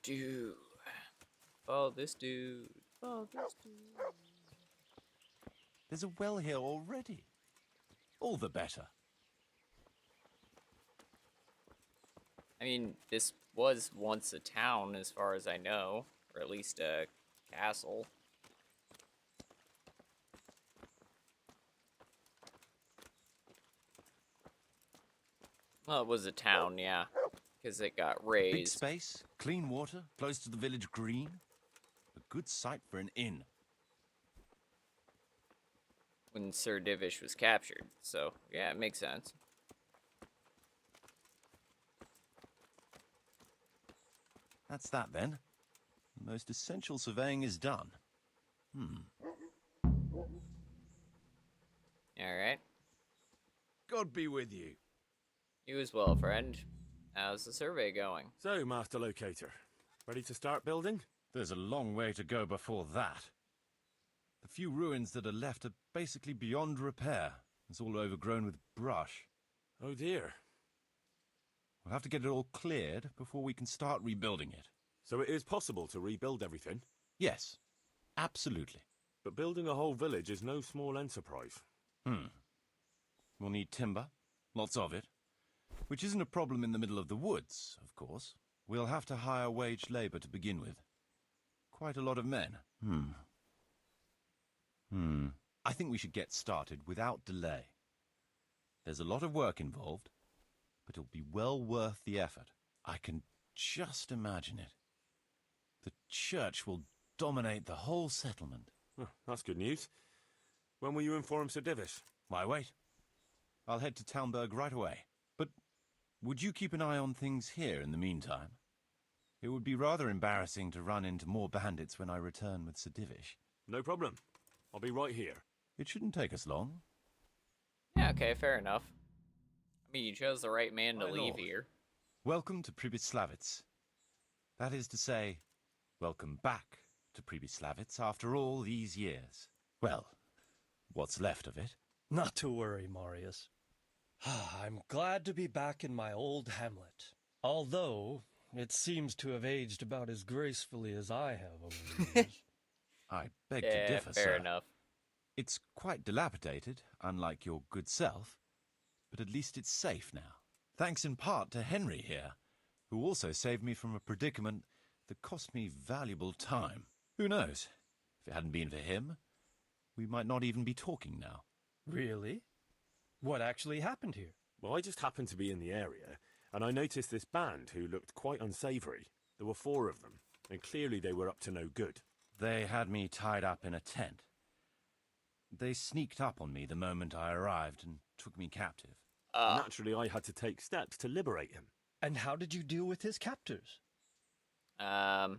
Do. Oh, this dude. Oh, this dude. There's a well here already. All the better. I mean, this was once a town, as far as I know, or at least a castle. Well, it was a town, yeah, because it got Big raised. space, clean water, close to the village green. A good site for an inn. When Sir Divish was captured, so yeah, it makes sense. That's that then. The most essential surveying is done. Alright. God be with you. You as well, friend. How's the survey going? So, Master Locator, ready to start building? There's a long way to go before that. The few ruins that are left are basically beyond repair. It's all overgrown with brush. Oh dear. We'll have to get it all cleared before we can start rebuilding it. So it is possible to rebuild everything? Yes, absolutely. But building a whole village is no small enterprise. We'll need timber, lots of it. Which isn't a problem in the middle of the woods, of course. We'll have to hire wage labor to begin with. Quite a lot of men. I think we should get started without delay. There's a lot of work involved, but it'll be well worth the effort. I can just imagine it. The church will dominate the whole settlement. Oh, that's good news. When will you inform Sir Divish? Why wait? I'll head to Townburg right away. But would you keep an eye on things here in the meantime? It would be rather embarrassing to run into more bandits when I return with Sir Divish. No problem. I'll be right here. It shouldn't take us long. Yeah, okay, fair enough. I mean, you chose the right man to My leave lord. here. Welcome to Pribyslavitz. That is to say, welcome back to Pribyslavitz after all these years. Well, what's left of it. Not to worry, Marius. I'm glad to be back in my old hamlet. Although, it seems to have aged about as gracefully as I have over the years. I beg Yeah, to differ, fair sir. enough. It's quite dilapidated, unlike your good self, but at least it's safe now. Thanks in part to Henry here, who also saved me from a predicament that cost me valuable time. Who knows? If it hadn't been for him, we might not even be talking now. Really? What actually happened here? Well, I just happened to be in the area, and I noticed this band who looked quite unsavoury. There were 4 of them, and clearly they were up to no good. They had me tied up in a tent. They sneaked up on me the moment I arrived and took me captive. Naturally, I had to take steps to liberate him. And how did you deal with his captors? I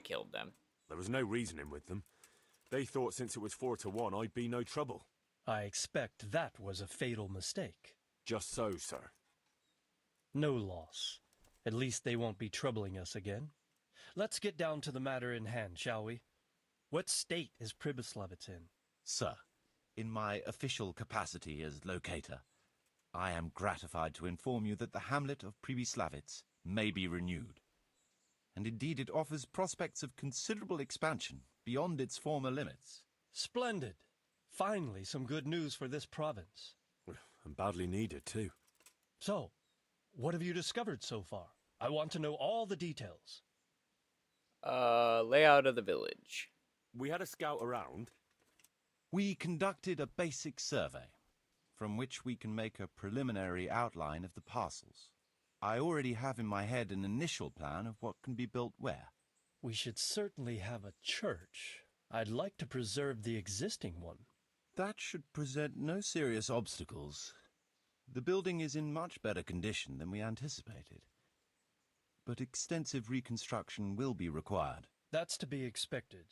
killed them. There was no reasoning with them. They thought since it was 4 to 1, I'd be no trouble. I expect that was a fatal mistake. Just so, sir. No loss. At least they won't be troubling us again. Let's get down to the matter in hand, shall we? What state is Pribyslavitz in? Sir, in my official capacity as locator, I am gratified to inform you that the hamlet of Pribyslavitz may be renewed. And indeed it offers prospects of considerable expansion beyond its former limits. Splendid. Finally, some good news for this province. And badly needed, too. So, what have you discovered so far? I want to know all the details. Layout of the village. We had a scout around. We conducted a basic survey, from which we can make a preliminary outline of the parcels. I already have in my head an initial plan of what can be built where. We should certainly have a church. I'd like to preserve the existing one. That should present no serious obstacles. The building is in much better condition than we anticipated. But extensive reconstruction will be required. That's to be expected.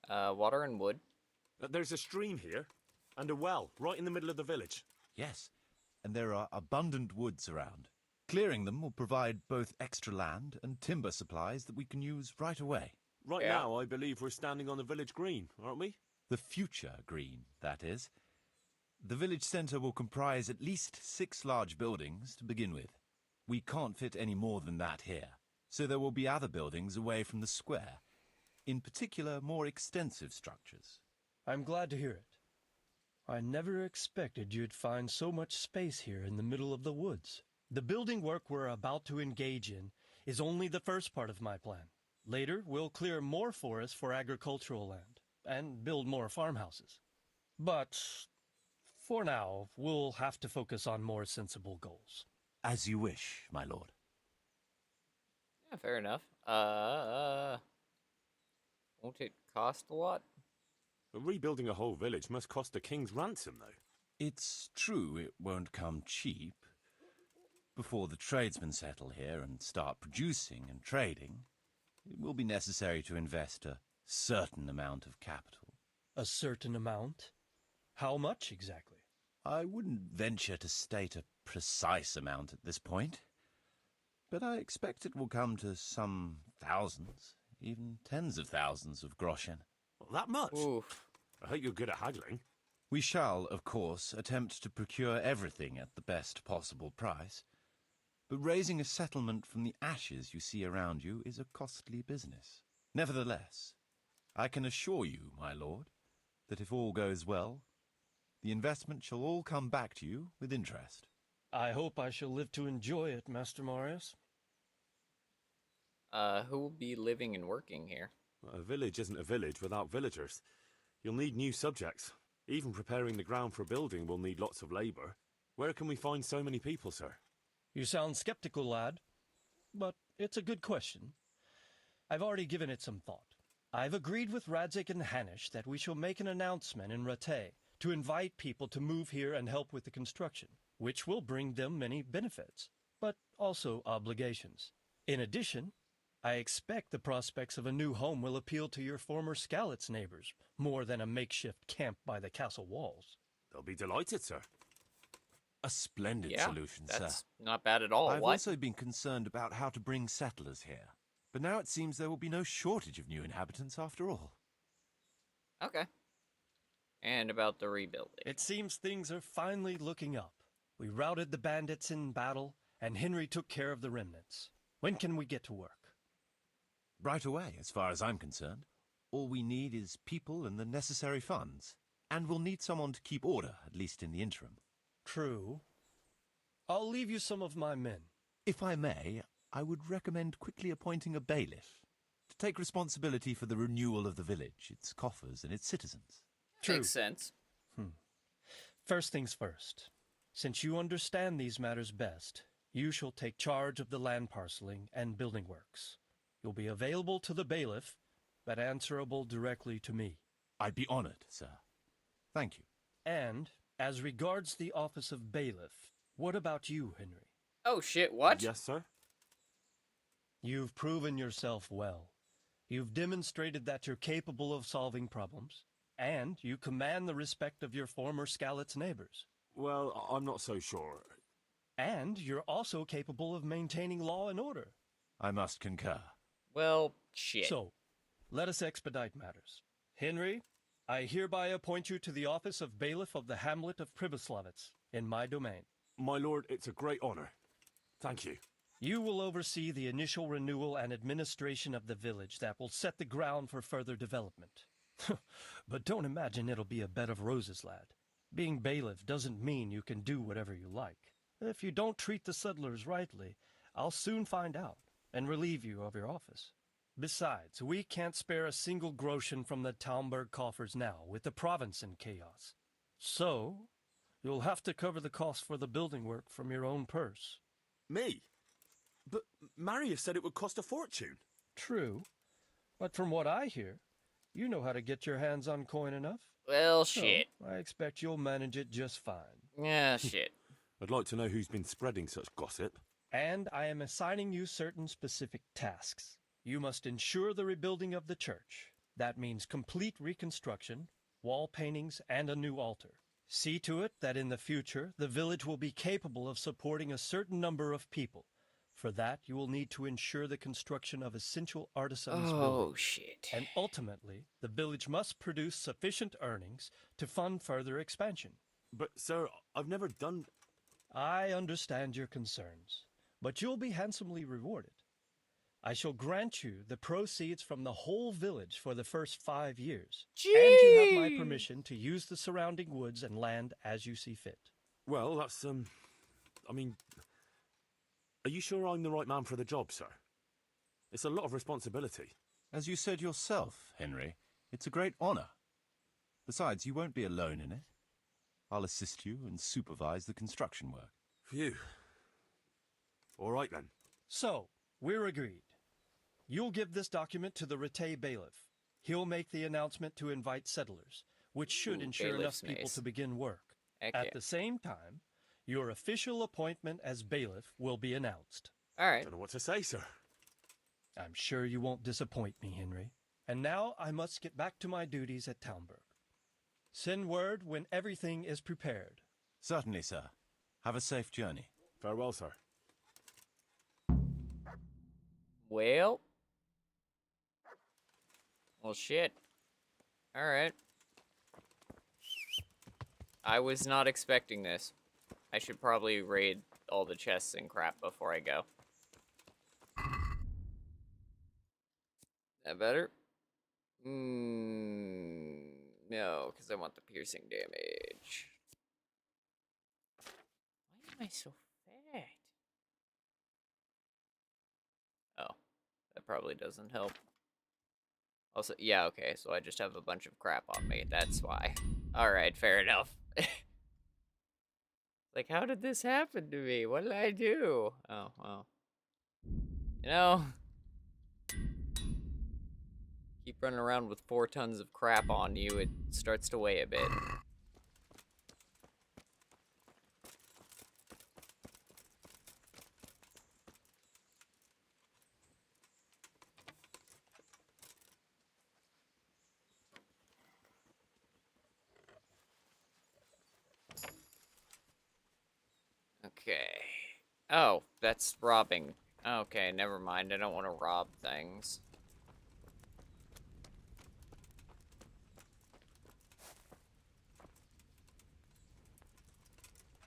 Water and wood. There's a stream here, and a well, right in the middle of the village. Yes, and there are abundant woods around. Clearing them will provide both extra land and timber supplies that we can use right away. Right now, I believe we're standing on the village green, aren't we? The future green, that is. The village centre will comprise at least 6 large buildings to begin with. We can't fit any more than that here, so there will be other buildings away from the square. In particular, more extensive structures. I'm glad to hear it. I never expected you'd find so much space here in the middle of the woods. The building work we're about to engage in is only the first part of my plan. Later, we'll clear more forest for agricultural land and build more farmhouses. But for now, we'll have to focus on more sensible goals. As you wish, my lord. Yeah, fair enough. Won't it cost a lot? Rebuilding a whole village must cost a king's ransom, though. It's true it won't come cheap. Before the tradesmen settle here and start producing and trading, it will be necessary to invest a certain amount of capital. A certain amount? How much exactly? I wouldn't venture to state a precise amount at this point, but I expect it will come to some thousands, even tens of thousands of groschen. Well, that much? Oof. I hope you're good at haggling. We shall, of course, attempt to procure everything at the best possible price, but raising a settlement from the ashes you see around you is a costly business. Nevertheless, I can assure you, my lord, that if all goes well, the investment shall all come back to you with interest. I hope I shall live to enjoy it, Master Marius. Who will be living and working here? A village isn't a village without villagers. You'll need new subjects. Even preparing the ground for building will need lots of labour. Where can we find so many people, sir? You sound skeptical, lad, but it's a good question. I've already given it some thought. I've agreed with Radzik and Hanish that we shall make an announcement in Rattay to invite people to move here and help with the construction, which will bring them many benefits, but also obligations. In addition, I expect the prospects of a new home will appeal to your former Skalitz neighbors, more than a makeshift camp by the castle walls. They'll be delighted, sir. A splendid Yeah, solution, that's sir. not bad at all. I've What? also been concerned about how to bring settlers here, but now it seems there will be no shortage of new inhabitants after all. Okay. And about the rebuilding. It seems things are finally looking up. We routed the bandits in battle, and Henry took care of the remnants. When can we get to work? Right away, as far as I'm concerned. All we need is people and the necessary funds. And we'll need someone to keep order, at least in the interim. True. I'll leave you some of my men. If I may, I would recommend quickly appointing a bailiff to take responsibility for the renewal of the village, its coffers and its citizens. True. Makes sense. First things first. Since you understand these matters best, you shall take charge of the land parceling and building works. You'll be available to the bailiff, but answerable directly to me. I'd be honored, sir. Thank you. And, as regards the office of bailiff, what about you, Henry? Oh shit, what? Yes, sir? You've proven yourself well. You've demonstrated that you're capable of solving problems, and you command the respect of your former Skalitz neighbors. Well, I'm not so sure. And you're also capable of maintaining law and order. I must concur. Well, shit. So, let us expedite matters. Henry, I hereby appoint you to the office of bailiff of the hamlet of Pribyslavitz, in my domain. My lord, it's a great honour. Thank you. You will oversee the initial renewal and administration of the village that will set the ground for further development. But don't imagine it'll be a bed of roses, lad. Being bailiff doesn't mean you can do whatever you like. If you don't treat the settlers rightly, I'll soon find out and relieve you of your office. Besides, we can't spare a single groschen from the Talmberg coffers now, with the province in chaos. So, you'll have to cover the cost for the building work from your own purse. Me? But Marius said it would cost a fortune. True, but from what I hear, you know how to get your hands on coin enough. Well, So, shit. I expect you'll manage it just fine. Yeah, shit. I'd like to know who's been spreading such gossip. And I am assigning you certain specific tasks. You must ensure the rebuilding of the church. That means complete reconstruction, wall paintings, and a new altar. See to it that in the future, the village will be capable of supporting a certain number of people. For that, you will need to ensure the construction of essential artisans' Oh, buildings. shit. And ultimately, the village must produce sufficient earnings to fund further expansion. But, sir, I've never done... I understand your concerns, but you'll be handsomely rewarded. I shall grant you the proceeds from the whole village for the first 5 years. Gee! And you have my permission to use the surrounding woods and land as you see fit. Well, that's, I mean... Are you sure I'm the right man for the job, sir? It's a lot of responsibility. As you said yourself, Henry, it's a great honour. Besides, you won't be alone in it. I'll assist you and supervise the construction work. Phew. All right, then. So, we're agreed. You'll give this document to the Rattay bailiff. He'll make the announcement to invite settlers, which should Ooh, ensure enough bailiff's people nice. to begin work. Heck At yeah. the same time, your official appointment as bailiff will be announced. All right. Don't know what to say, sir. I'm sure you won't disappoint me, Henry. And now I must get back to my duties at Townburg. Send word when everything is prepared. Certainly, sir. Have a safe journey. Farewell, sir. Well, shit. All right. I was not expecting this. I should probably raid all the chests and crap before I go. That better? No, because I want the piercing damage. Why am I so fat? Oh, that probably doesn't help. Also, yeah, okay, so I just have a bunch of crap on me. That's why. Alright, fair enough. Like, how did this happen to me? What did I do? Oh, well. You know, keep running around with 4 tons of crap on you, it starts to weigh a bit. Okay. Oh, that's robbing. Okay, never mind. I don't want to rob things.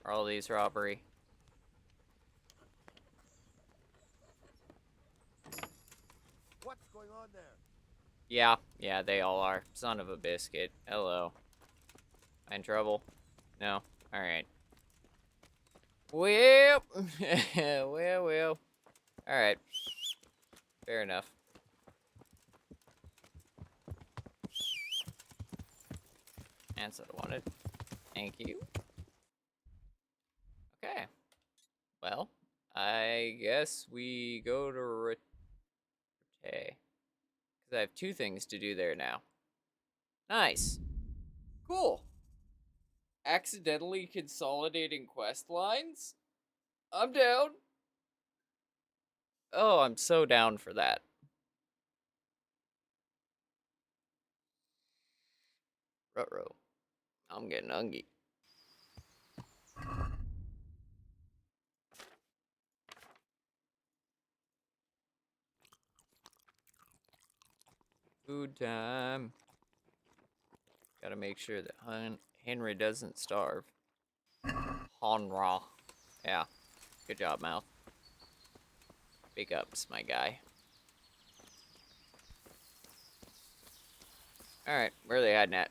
Are all these robbery? What's going on there? Yeah, they all are. Son of a biscuit. Hello. I in trouble? No? Alright. Well, well. Alright. Fair enough. That's what I wanted. Thank you. Okay. Well, I guess we go to Rete. Because I have 2 things to do there now. Nice. Cool. Accidentally consolidating quest lines? I'm down. Oh, I'm so down for that. Ruh-roh. I'm getting hungry. Food time. Gotta make sure that Henry doesn't starve. Honra. Yeah. Good job, Mouth. Big ups, my guy. Alright, where are they hiding at?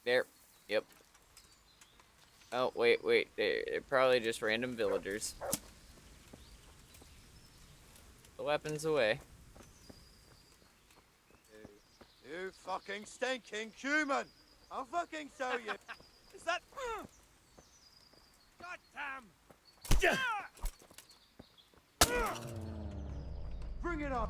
There. Yep. Oh, wait. They're probably just random villagers. The weapons away. You fucking stinking human! I'll fucking show you! Is that... God damn! Bring it on!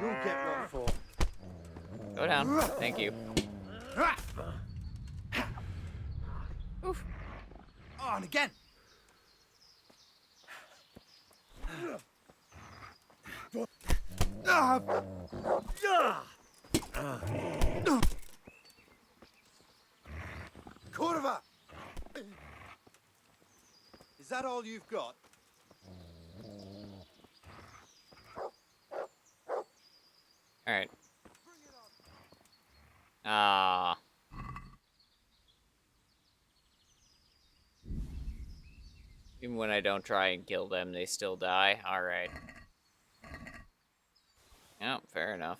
You'll get what for. Go down. Thank you. Oof. Oh, and again! Corva! Is that all you've got? Alright. Ah. Even when I don't try and kill them, they still die? Alright. Yeah, fair enough.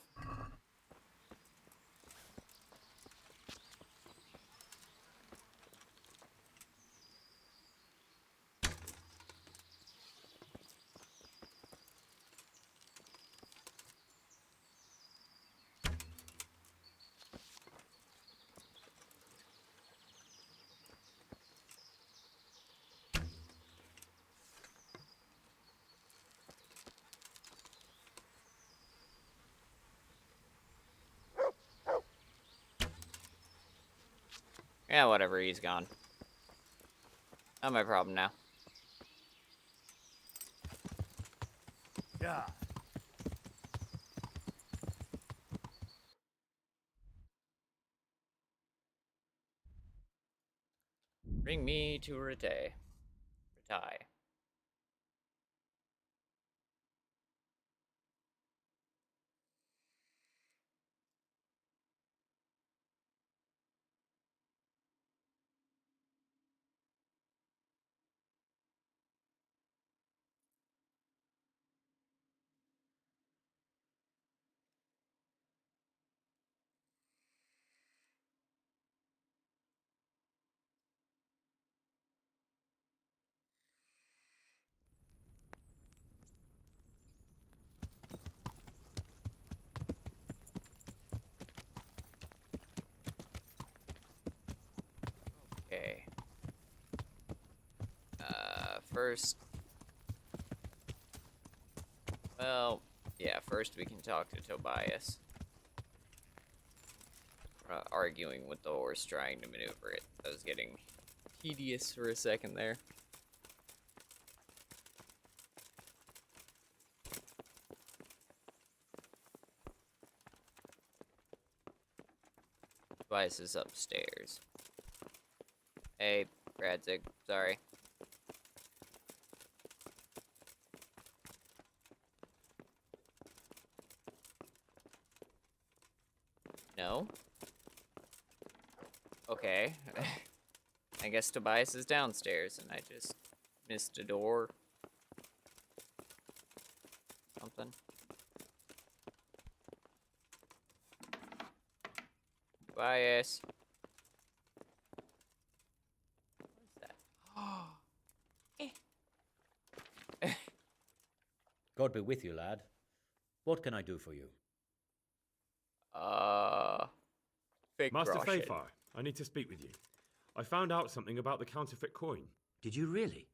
Yeah, whatever, he's gone. Not my problem now. Yeah. Bring me to Rete. Rete. Okay. First... Well, yeah, first we can talk to Tobias. Arguing with the horse, trying to maneuver it. That was getting tedious for a second there. Tobias is upstairs. Hey, Radzig, sorry. No? Okay. I guess Tobias is downstairs and I just missed a door. Something. Tobias. God be with you, lad. What can I do for you? Fake Master Russian. Fafar, I need to speak with you. I found out something about the counterfeit coin. Did you really?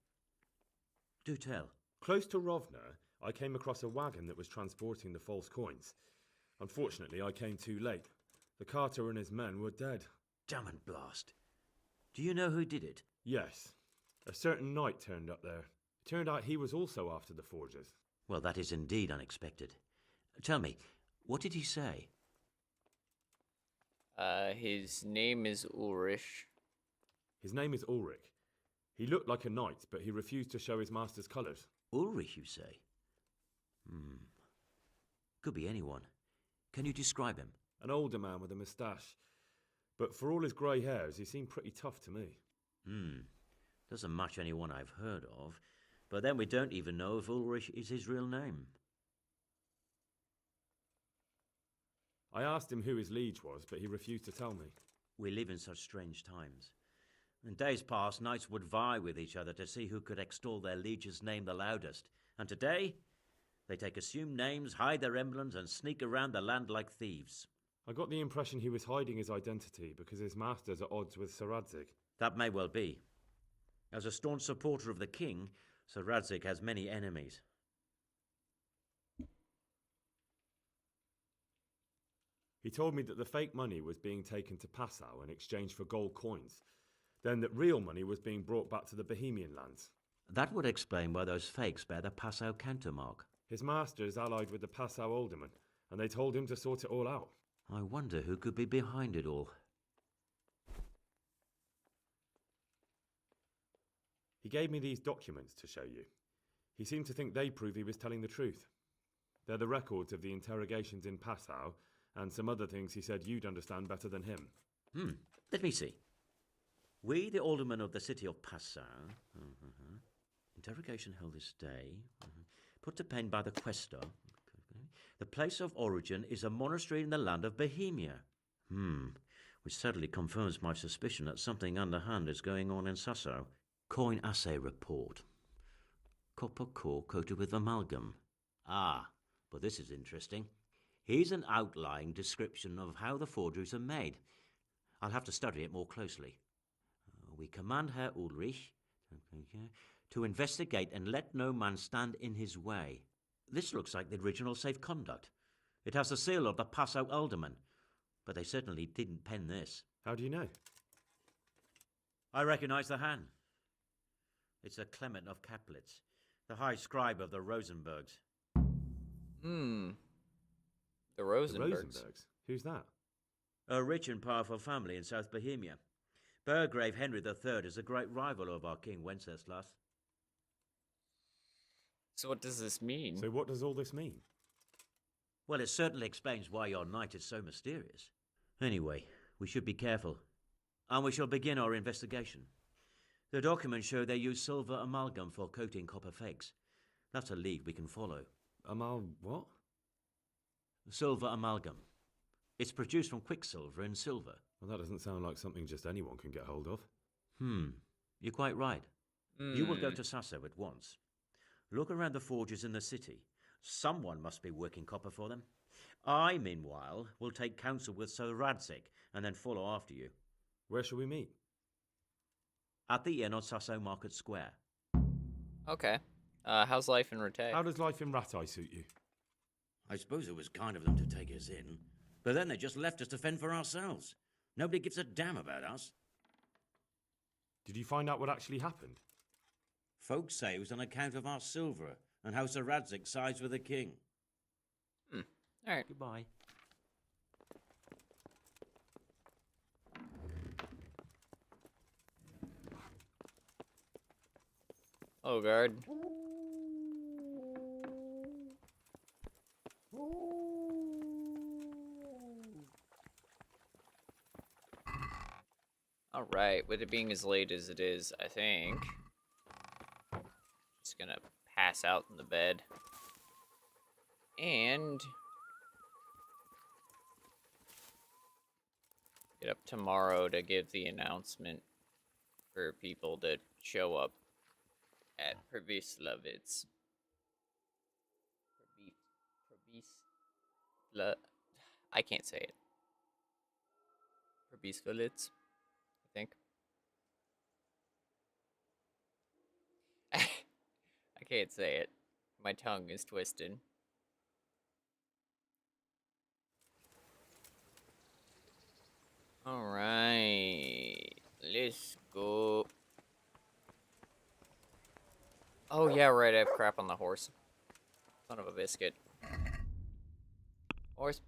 Do tell. Close to Rovna, I came across a wagon that was transporting the false coins. Unfortunately, I came too late. The carter and his men were dead. Damn and blast. Do you know who did it? Yes. A certain knight turned up there. It turned out he was also after the forgers. Well, that is indeed unexpected. Tell me, what did he say? His name is Ulrich. His name is Ulrich. He looked like a knight, but he refused to show his master's colours. Ulrich, you say? Could be anyone. Can you describe him? An older man with a moustache. But for all his grey hairs, he seemed pretty tough to me. Doesn't match anyone I've heard of. But then we don't even know if Ulrich is his real name. I asked him who his liege was, but he refused to tell me. We live in such strange times. In days past, knights would vie with each other to see who could extol their liege's name the loudest. And today, they take assumed names, hide their emblems, and sneak around the land like thieves. I got the impression he was hiding his identity because his master's at odds with Sir Radzig. That may well be. As a staunch supporter of the king, Sir Radzig has many enemies. He told me that the fake money was being taken to Passau in exchange for gold coins. Then that real money was being brought back to the Bohemian lands. That would explain why those fakes bear the Passau countermark. His master is allied with the Passau alderman, and they told him to sort it all out. I wonder who could be behind it all. He gave me these documents to show you. He seemed to think they prove he was telling the truth. They're the records of the interrogations in Passau, and some other things he said you'd understand better than him. Let me see. We, the aldermen of the city of Passau, interrogation held this day, put to pen by the questor. The place of origin is a monastery in the land of Bohemia. Which certainly confirms my suspicion that something underhand is going on in Sasso. Coin assay report. Copper core coated with amalgam. But this is interesting. Here's an outline description of how the forgeries are made. I'll have to study it more closely. We command Herr Ulrich to investigate and let no man stand in his way. This looks like the original safe conduct. It has the seal of the Passau alderman, but they certainly didn't pen this. How do you know? I recognize the hand. It's a Clement of Caplitz, the high scribe of the Rosenbergs. Hmm. The The Rosenbergs. Rosenbergs? Who's that? A rich and powerful family in South Bohemia. Burgrave Henry III is a great rival of our King Wenceslas. So what does this mean? So what does all this mean? Well, it certainly explains why your knight is so mysterious. Anyway, we should be careful. And we shall begin our investigation. The documents show they use silver amalgam for coating copper fakes. That's a lead we can follow. What? Silver amalgam. It's produced from quicksilver and silver. Well, that doesn't sound like something just anyone can get hold of. You're quite right. You will go to Sasso at once. Look around the forges in the city. Someone must be working copper for them. I, meanwhile, will take counsel with Sir Radzik and then follow after you. Where shall we meet? At the inn on Sasso Market Square. Okay. How's life in Rate? How does life in Ratai suit you? I suppose it was kind of them to take us in, but then they just left us to fend for ourselves. Nobody gives a damn about us. Did you find out what actually happened? Folks say it was on account of our silver and how Sir Radzik sides with the king. All right. Goodbye. Oh, guard. Alright, with it being as late as it is, I think just gonna pass out in the bed. And get up tomorrow to give the announcement for people to show up at Prvislavitz. I can't say it. Prvislavitz, I think. I can't say it. My tongue is twisted. Alright. Let's go. Oh, yeah, right. I have crap on the horse. Son of a biscuit. Horse.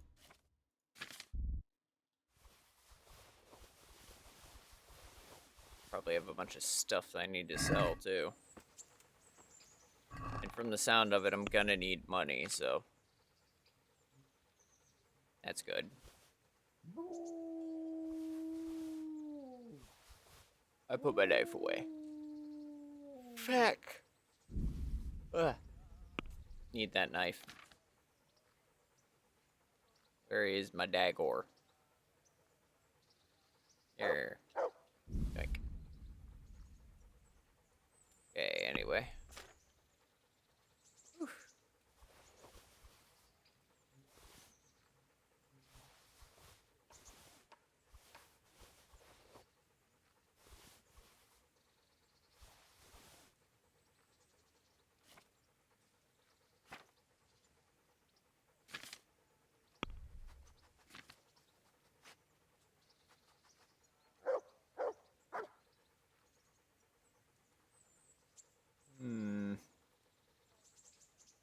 Probably have a bunch of stuff that I need to sell, too. And from the sound of it, I'm gonna need money, so that's good. I put my knife away. Feck! Ugh. Need that knife. Where is my dagger? There. Yoink. Okay, anyway.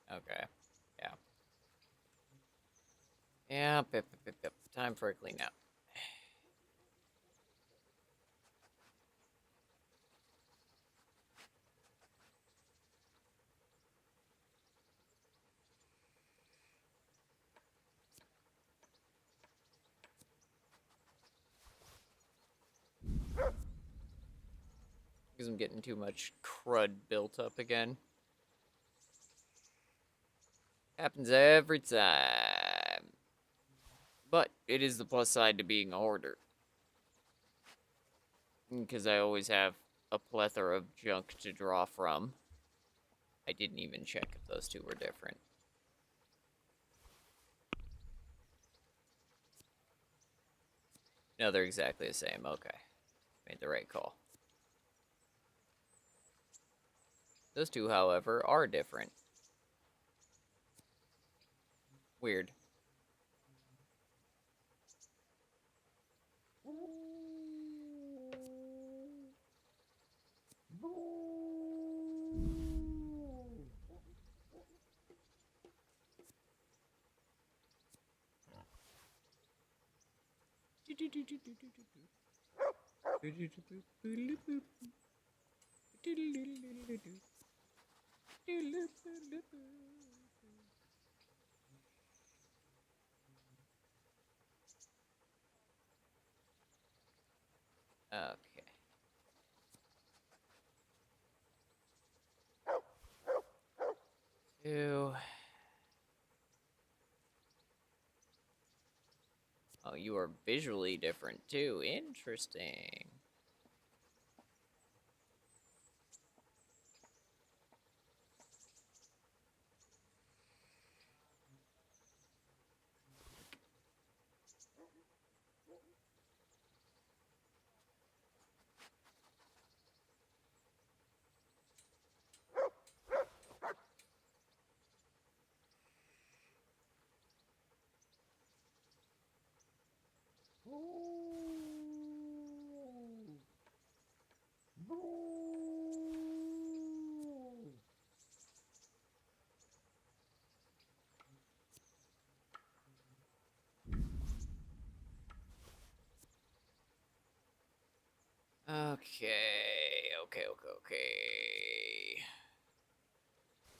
Okay. Yeah. Yeah, yep. Time for a clean up. Because I'm getting too much crud built up again. Happens every time. But it is the plus side to being a hoarder. Because I always have a plethora of junk to draw from. I didn't even check if those two were different. No, they're exactly the same. Okay. Made the right call. Those two, however, are different. Weird. Okay. Two. Oh, you are visually different too. Interesting. Okay.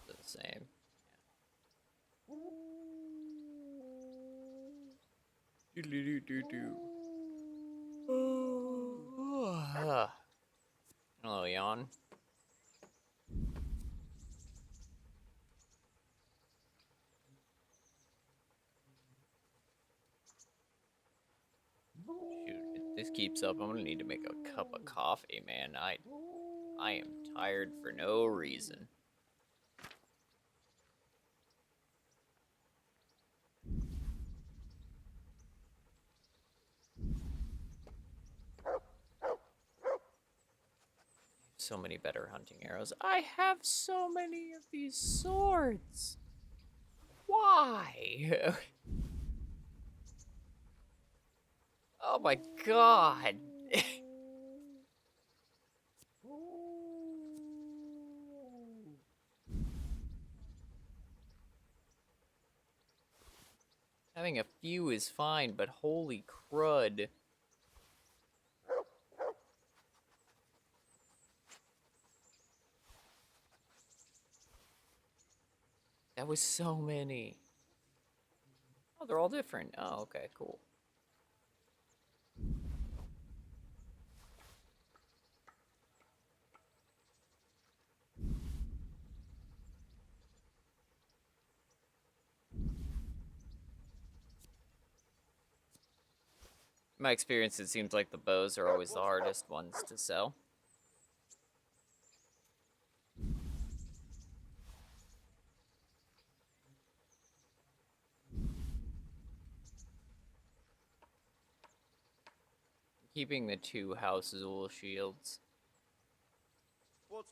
The same. Hello, yawn. Shoot, if this keeps up, I'm gonna need to make a cup of coffee, man. I am tired for no reason. So many better hunting arrows. I have so many of these swords. Why? Oh my god. Having a few is fine, but holy crud. That was so many. Oh, they're all different. Oh, okay, cool. In my experience, it seems like the bows are always the hardest ones to sell. Keeping the 2 houses wool shields. What?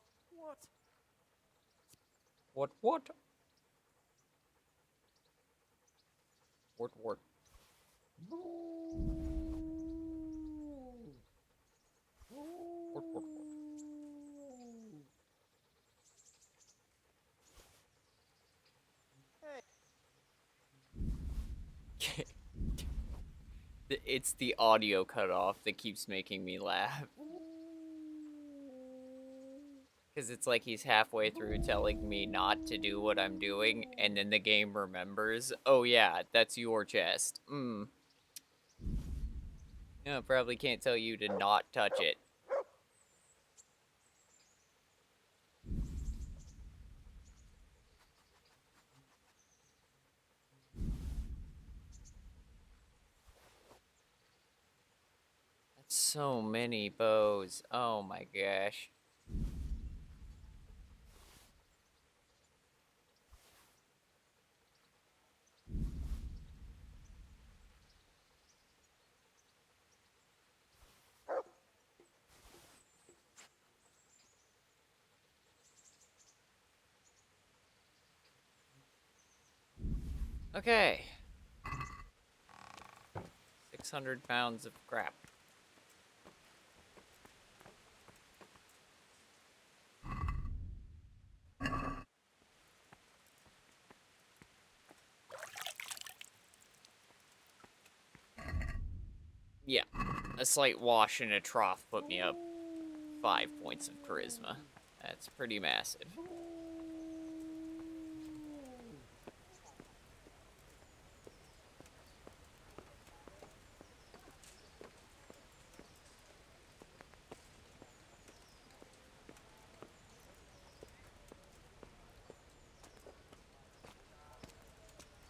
What? What? It's the audio cutoff that keeps making me laugh. Because it's like he's halfway through telling me not to do what I'm doing, and then the game remembers, oh yeah, that's your chest. Yeah, probably can't tell you to not touch it. That's so many bows. Oh my gosh. Okay. 600 pounds of crap. Yeah, a slight wash in a trough put me up 5 points of charisma. That's pretty massive.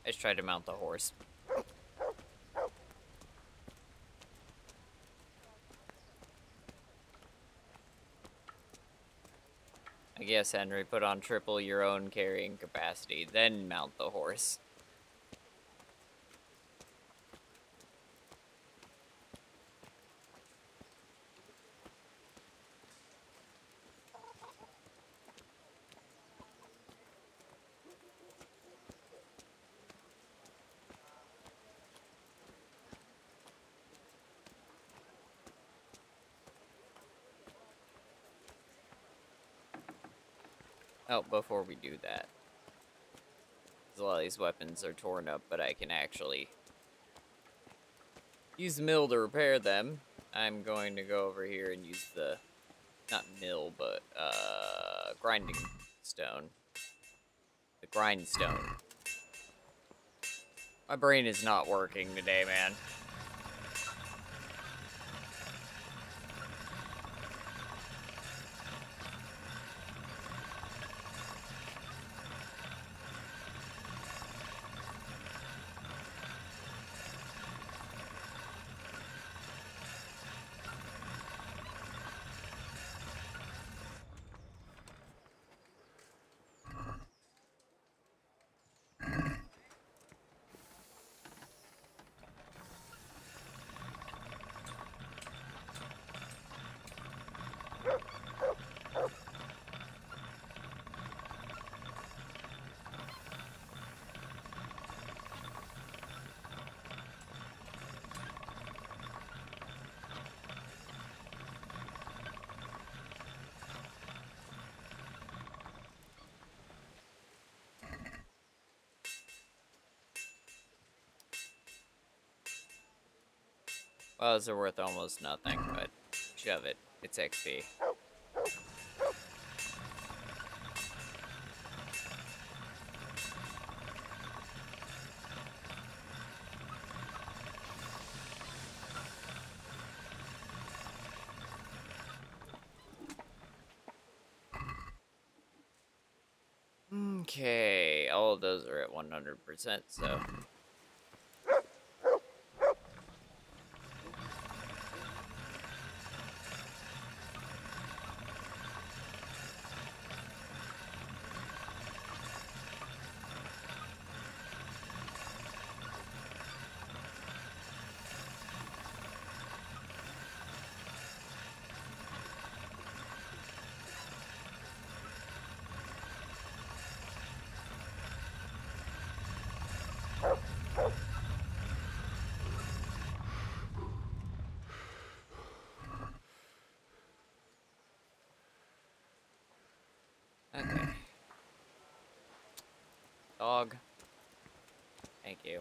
I just tried to mount the horse. I guess, Henry, put on triple your own carrying capacity, then mount the horse. Oh, before we do that. A lot of these weapons are torn up, but I can actually use the mill to repair them. I'm going to go over here and use the, not mill, but, grinding stone. The grindstone. My brain is not working today, man. Well, those are worth almost nothing, but shove it. It's XP. Okay, all of those are at 100%, so... Okay. Dog. Thank you.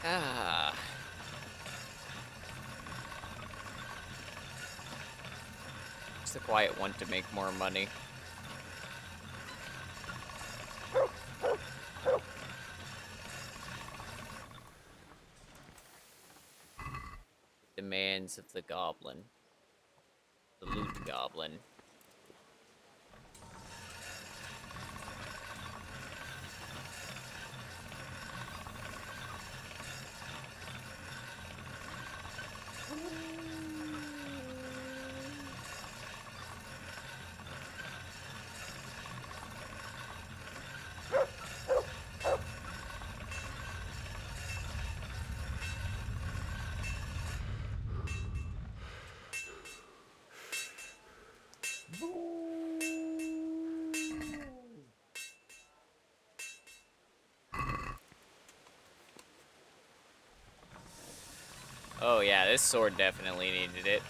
Ah. It's the quiet one to make more money. Demands of the goblin. The loot goblin. Oh yeah, this sword definitely needed it.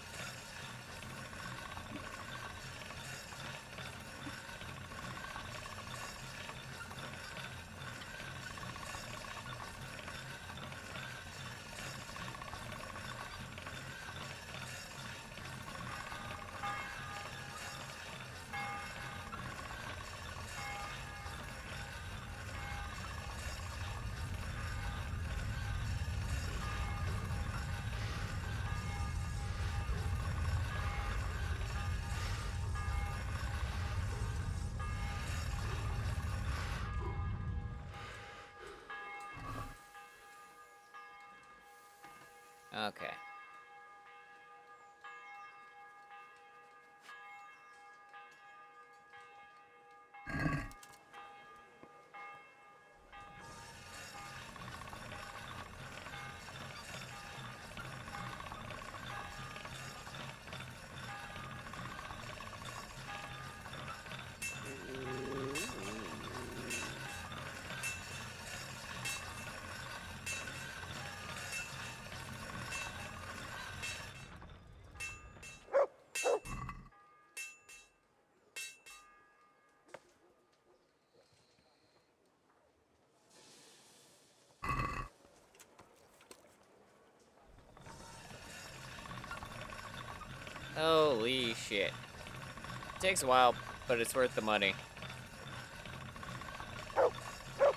Okay. Holy shit. Takes a while, but it's worth the money.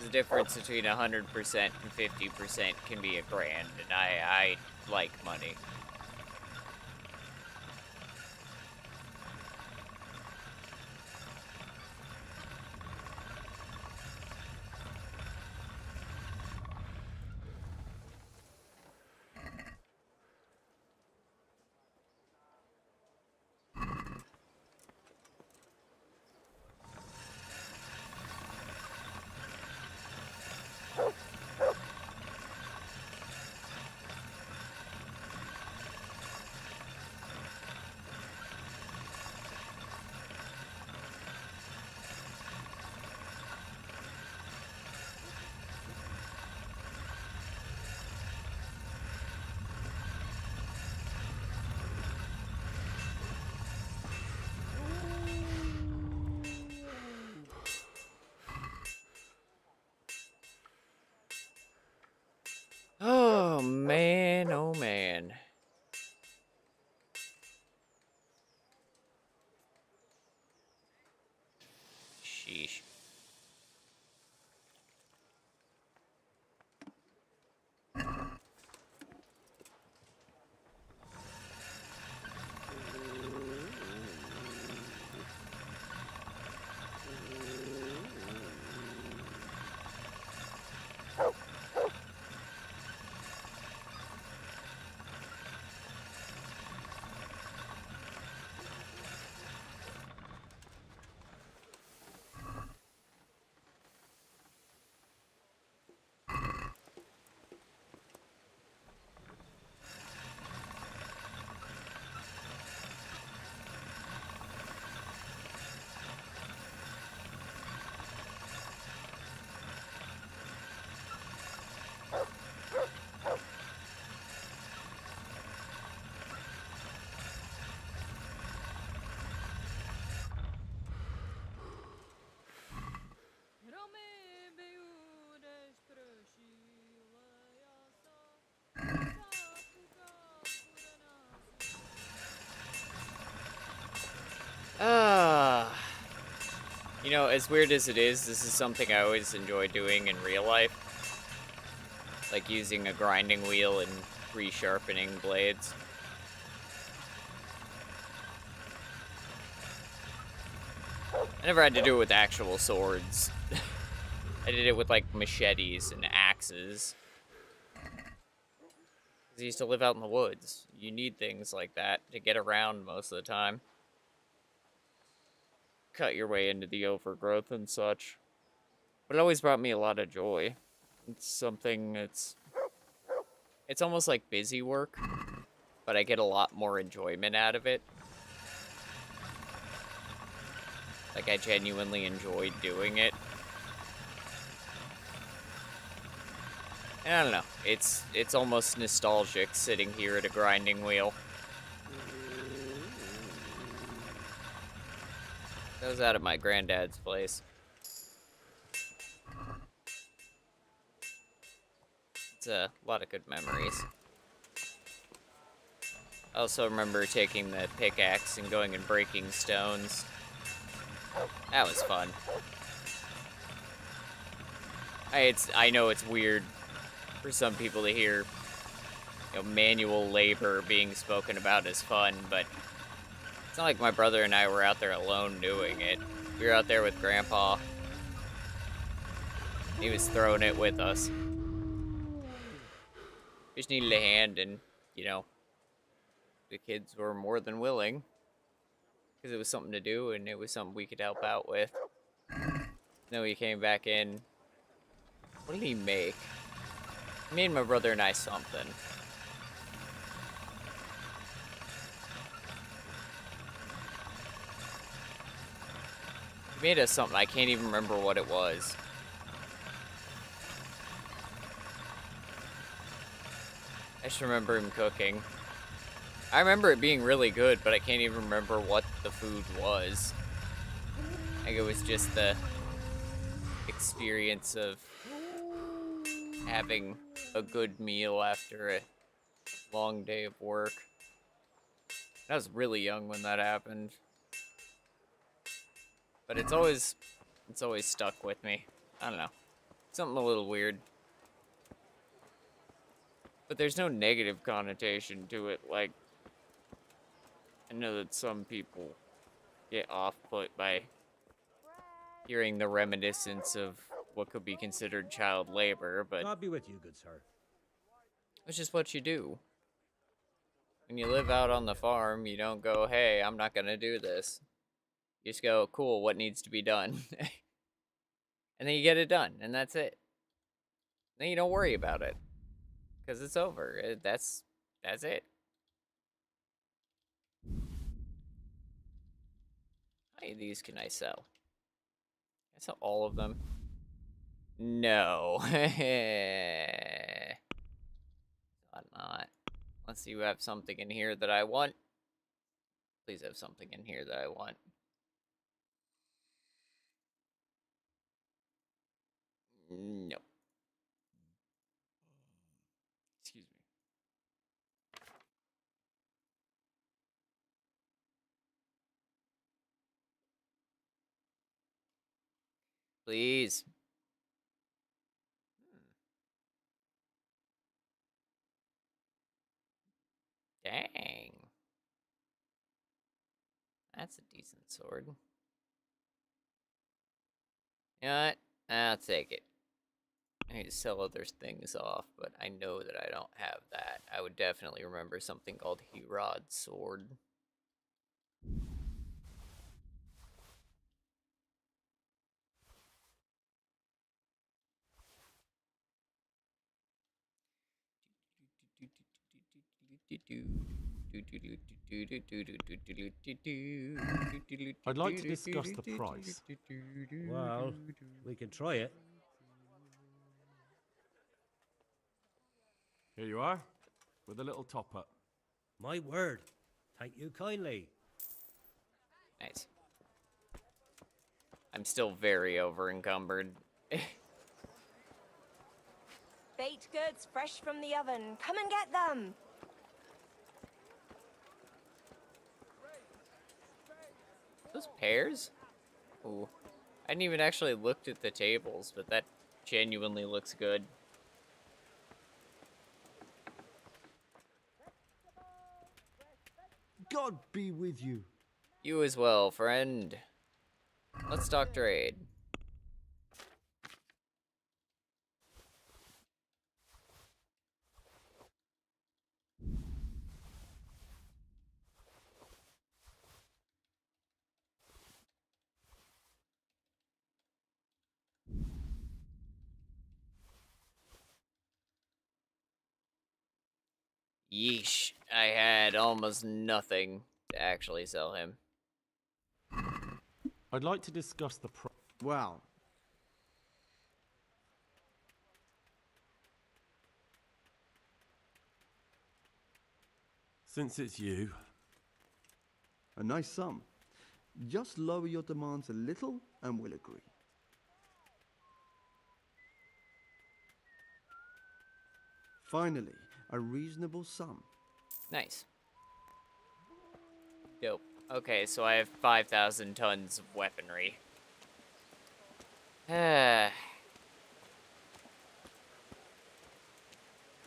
The difference between 100% and 50% can be $1,000, and I like money. Oh man, oh man. Sheesh. You know, as weird as it is, this is something I always enjoy doing in real life. Like using a grinding wheel and resharpening blades. I never had to do it with actual swords. I did it with, like, machetes and axes. 'Cause I used to live out in the woods. You need things like that to get around most of the time. Cut your way into the overgrowth and such. But it always brought me a lot of joy. It's something that's... It's almost like busy work, but I get a lot more enjoyment out of it. Like, I genuinely enjoyed doing it. And I don't know. It's almost nostalgic sitting here at a grinding wheel. I was out at my granddad's place. It's a lot of good memories. I also remember taking the pickaxe and going and breaking stones. That was fun. I know it's weird for some people to hear, you know, manual labor being spoken about as fun, but it's not like my brother and I were out there alone doing it. We were out there with Grandpa. He was throwing it with us. We just needed a hand, and, you know, the kids were more than willing. Because it was something to do, and it was something we could help out with. Then we came back in. What did he make? He made my brother and I something. He made us something. I can't even remember what it was. I just remember him cooking. I remember it being really good, but I can't even remember what the food was. I think it was just the experience of having a good meal after a long day of work. I was really young when that happened. But it's always stuck with me. I don't know. Something a little weird. But there's no negative connotation to it, like, I know that some people get off-put by hearing the reminiscence of what could be considered child labor, but God be with you, good sir. it's just what you do. When you live out on the farm, you don't go, hey, I'm not gonna do this. You just go, cool, what needs to be done? And then you get it done, and that's it. Then you don't worry about it, because it's over. That's it. How many of these can I sell? Can I sell all of them? No. I'm not. Let's see, you have something in here that I want. Please have something in here that I want. No. Excuse me. Please. Dang. That's a decent sword. You know what? I'll take it. I need to sell other things off, but I know that I don't have that. I would definitely remember something called Herod's sword. I'd like to discuss the price. Well, we can try it. Here you are, with a little top-up. My word. Thank you kindly. Nice. I'm still very over-encumbered. Baked goods fresh from the oven. Come and get them. Those pears? Ooh. I hadn't even actually looked at the tables, but that genuinely looks good. God be with you. You as well, friend. Let's talk trade. Yeesh. I had almost nothing to actually sell him. I'd like to discuss the price. Well, Since it's you. A nice sum. Just lower your demands a little and we'll agree. Finally, a reasonable sum. Nice. Dope. Okay, so I have 5,000 tons of weaponry.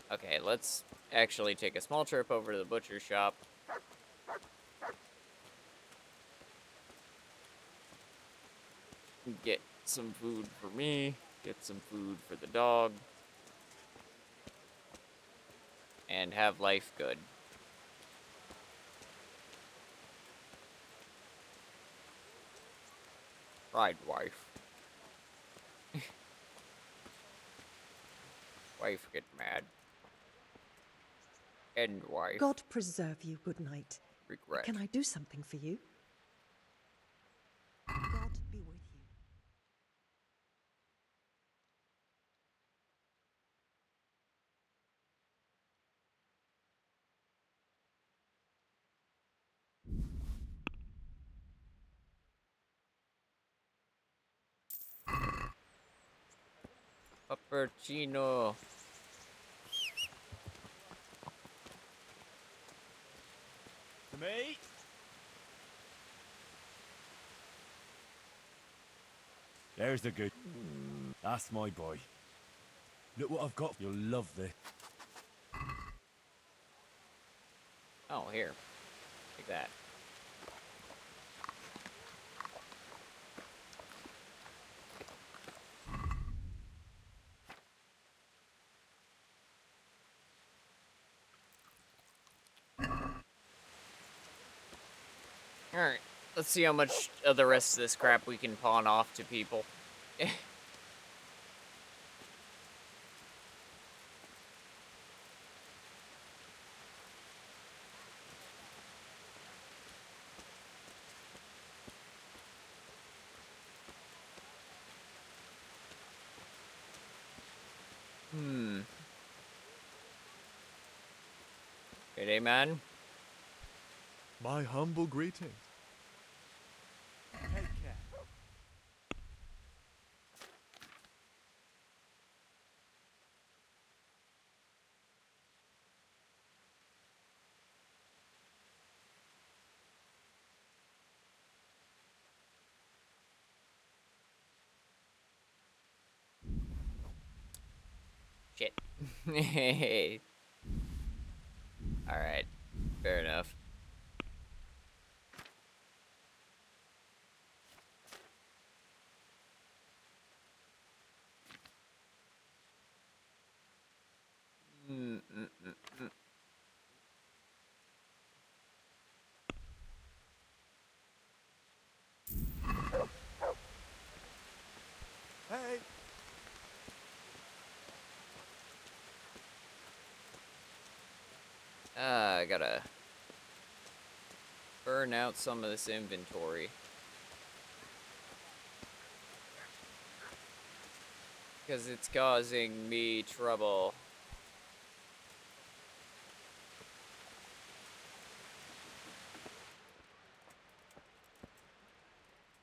Okay, let's actually take a small trip over to the butcher shop. Get some food for me, get some food for the dog, and have life good. Right, wife. Wife get mad. End wife. God preserve you, good night. Regret. Can I do something for you? God be with you. Puppuccino. To me? There's the good. That's my boy. Look what I've got. You'll love this. Oh, here. Take that. Alright, let's see how much of the rest of this crap we can pawn off to people. Good day, man. My humble greeting. Take care. Shit. Alright, fair enough. Hey. I gotta burn out some of this inventory. Because it's causing me trouble.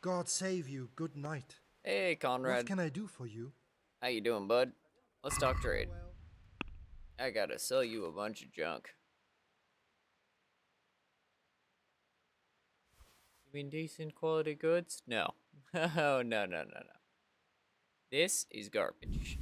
God save you. Good night. Hey, Conrad. What can I do for you? How you doing, bud? Let's talk trade. I gotta sell you a bunch of junk. You mean decent quality goods? No. Oh, no. This is garbage.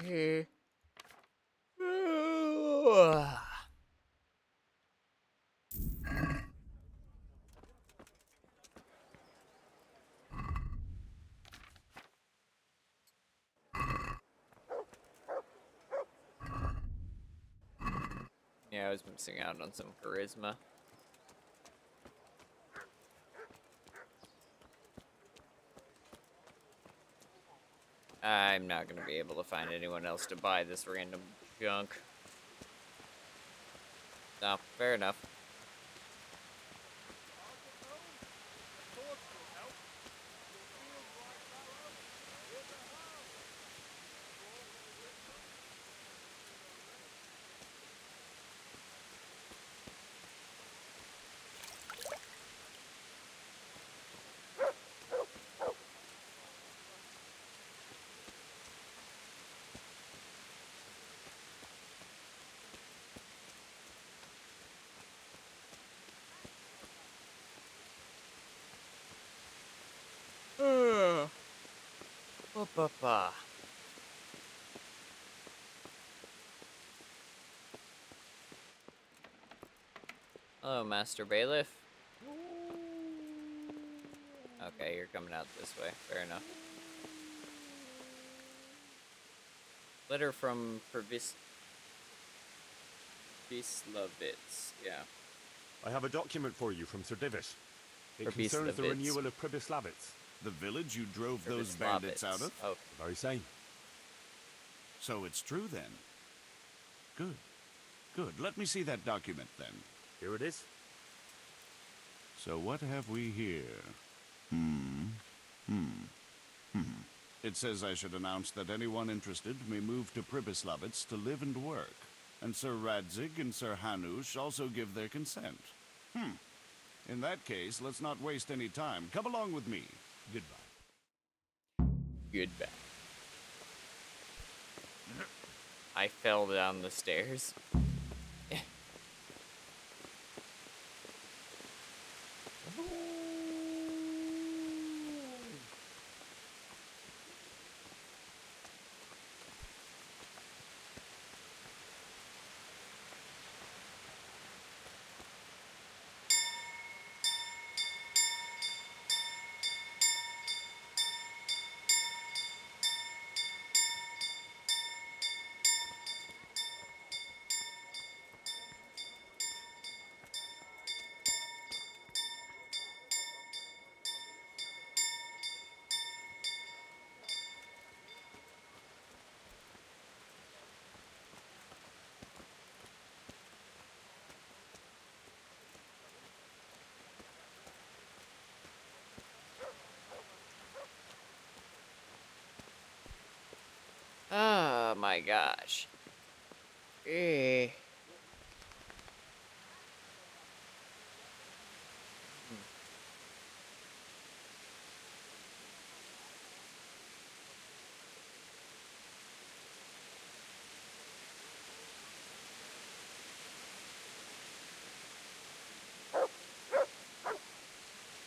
Yeah, I was missing out on some charisma. I'm not gonna be able to find anyone else to buy this random junk. No, fair enough. Ba-ba-ba. Hello, Master Bailiff. Okay, you're coming out this way. Fair enough. Letter from Vislovitz. Yeah. I have a document for you from Sir Divish. It For concerns the Vislovitz. renewal of Pribyslavitz. The village you drove those bandits out of? Oh. The very same. So it's true then? Good. Good. Let me see that document then. Here it is. So what have we here? It says I should announce that anyone interested may move to Pribyslavitz to live and work. And Sir Radzig and Sir Hanush also give their consent. In that case, let's not waste any time. Come along with me. Goodbye. Goodbye. I fell down the stairs. Oh my gosh. Eh.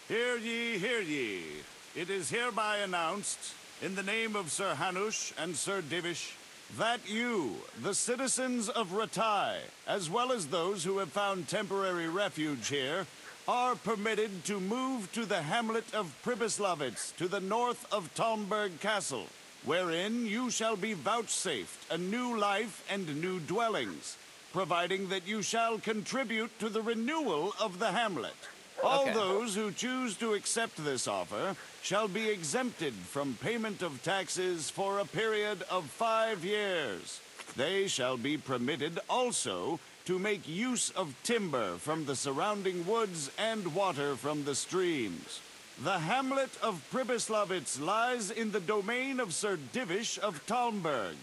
Hear ye, hear ye. It is hereby announced, in the name of Sir Hanush and Sir Divish, that you, the citizens of Ratai, as well as those who have found temporary refuge here, are permitted to move to the hamlet of Pribyslavitz to the north of Talmberg Castle, wherein you shall be vouchsafed a new life and new dwellings, providing that you shall contribute to the renewal of the hamlet. All those who choose to accept this offer shall be exempted from payment of taxes for a period of 5 years. They shall be permitted also to make use of timber from the surrounding woods and water from the streams. The hamlet of Pribyslavitz lies in the domain of Sir Divish of Talmberg,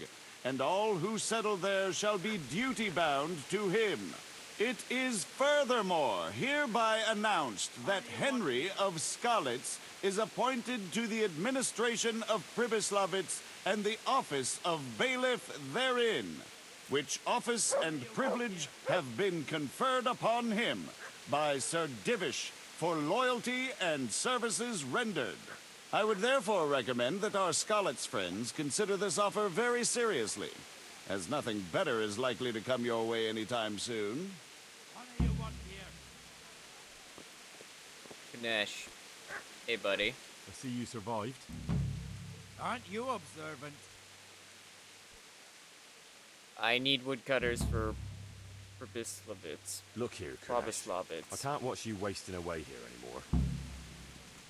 and all who settle there shall be duty-bound to him. It is furthermore hereby announced that Henry of Skalitz is appointed to the administration of Pribyslavitz and the office of bailiff therein, which office and privilege have been conferred upon him by Sir Divish for loyalty and services rendered. I would therefore recommend that our Scarlet's friends consider this offer very seriously, as nothing better is likely to come your way anytime soon. What do you want here? Ganesh. Hey, buddy. I see you survived. Aren't you observant? I need woodcutters for Probislavitz. Look here, Ganesh. I Probislavitz. can't watch you wasting away here anymore.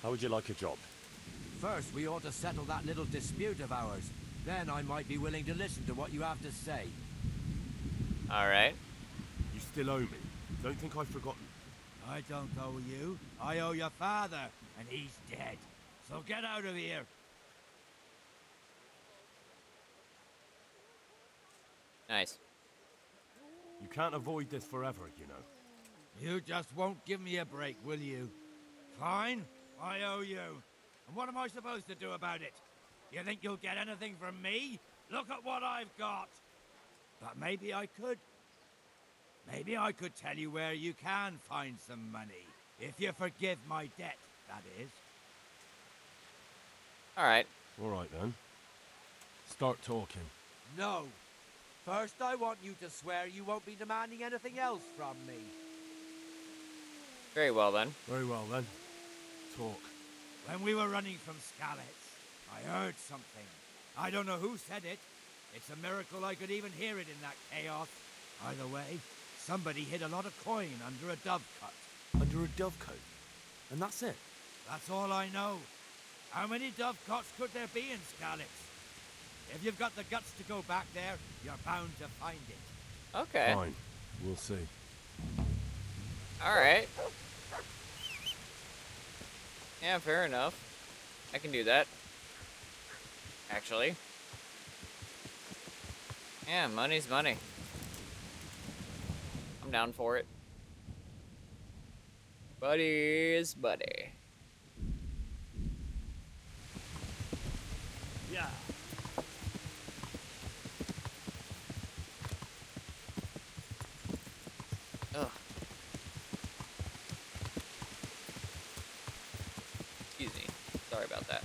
How would you like a job? First, we ought to settle that little dispute of ours. Then I might be willing to listen to what you have to say. Alright. You still owe me. Don't think I've forgotten. I don't owe you. I owe your father, and he's dead. So get out of here. Nice. You can't avoid this forever, you know. You just won't give me a break, will you? Fine, I owe you. And what am I supposed to do about it? You think you'll get anything from me? Look at what I've got. But maybe I could. Maybe I could tell you where you can find some money. If you forgive my debt, that is. Alright. Alright then. Start talking. No. First, I want you to swear you won't be demanding anything else from me. Very well then. Very well then. Talk. When we were running from Skalitz, I heard something. I don't know who said it. It's a miracle I could even hear it in that chaos. Either way, somebody hid a lot of coin under a dovecote. Under a dovecote? And that's it? That's all I know. How many dovecotes could there be in Skalitz? If you've got the guts to go back there, you're bound to find it. Okay. Fine. We'll see. Alright. Yeah, fair enough. I can do that. Actually. Yeah, money's money. I'm down for it. Buddy's buddy. Yeah. Ugh. Excuse me. Sorry about that.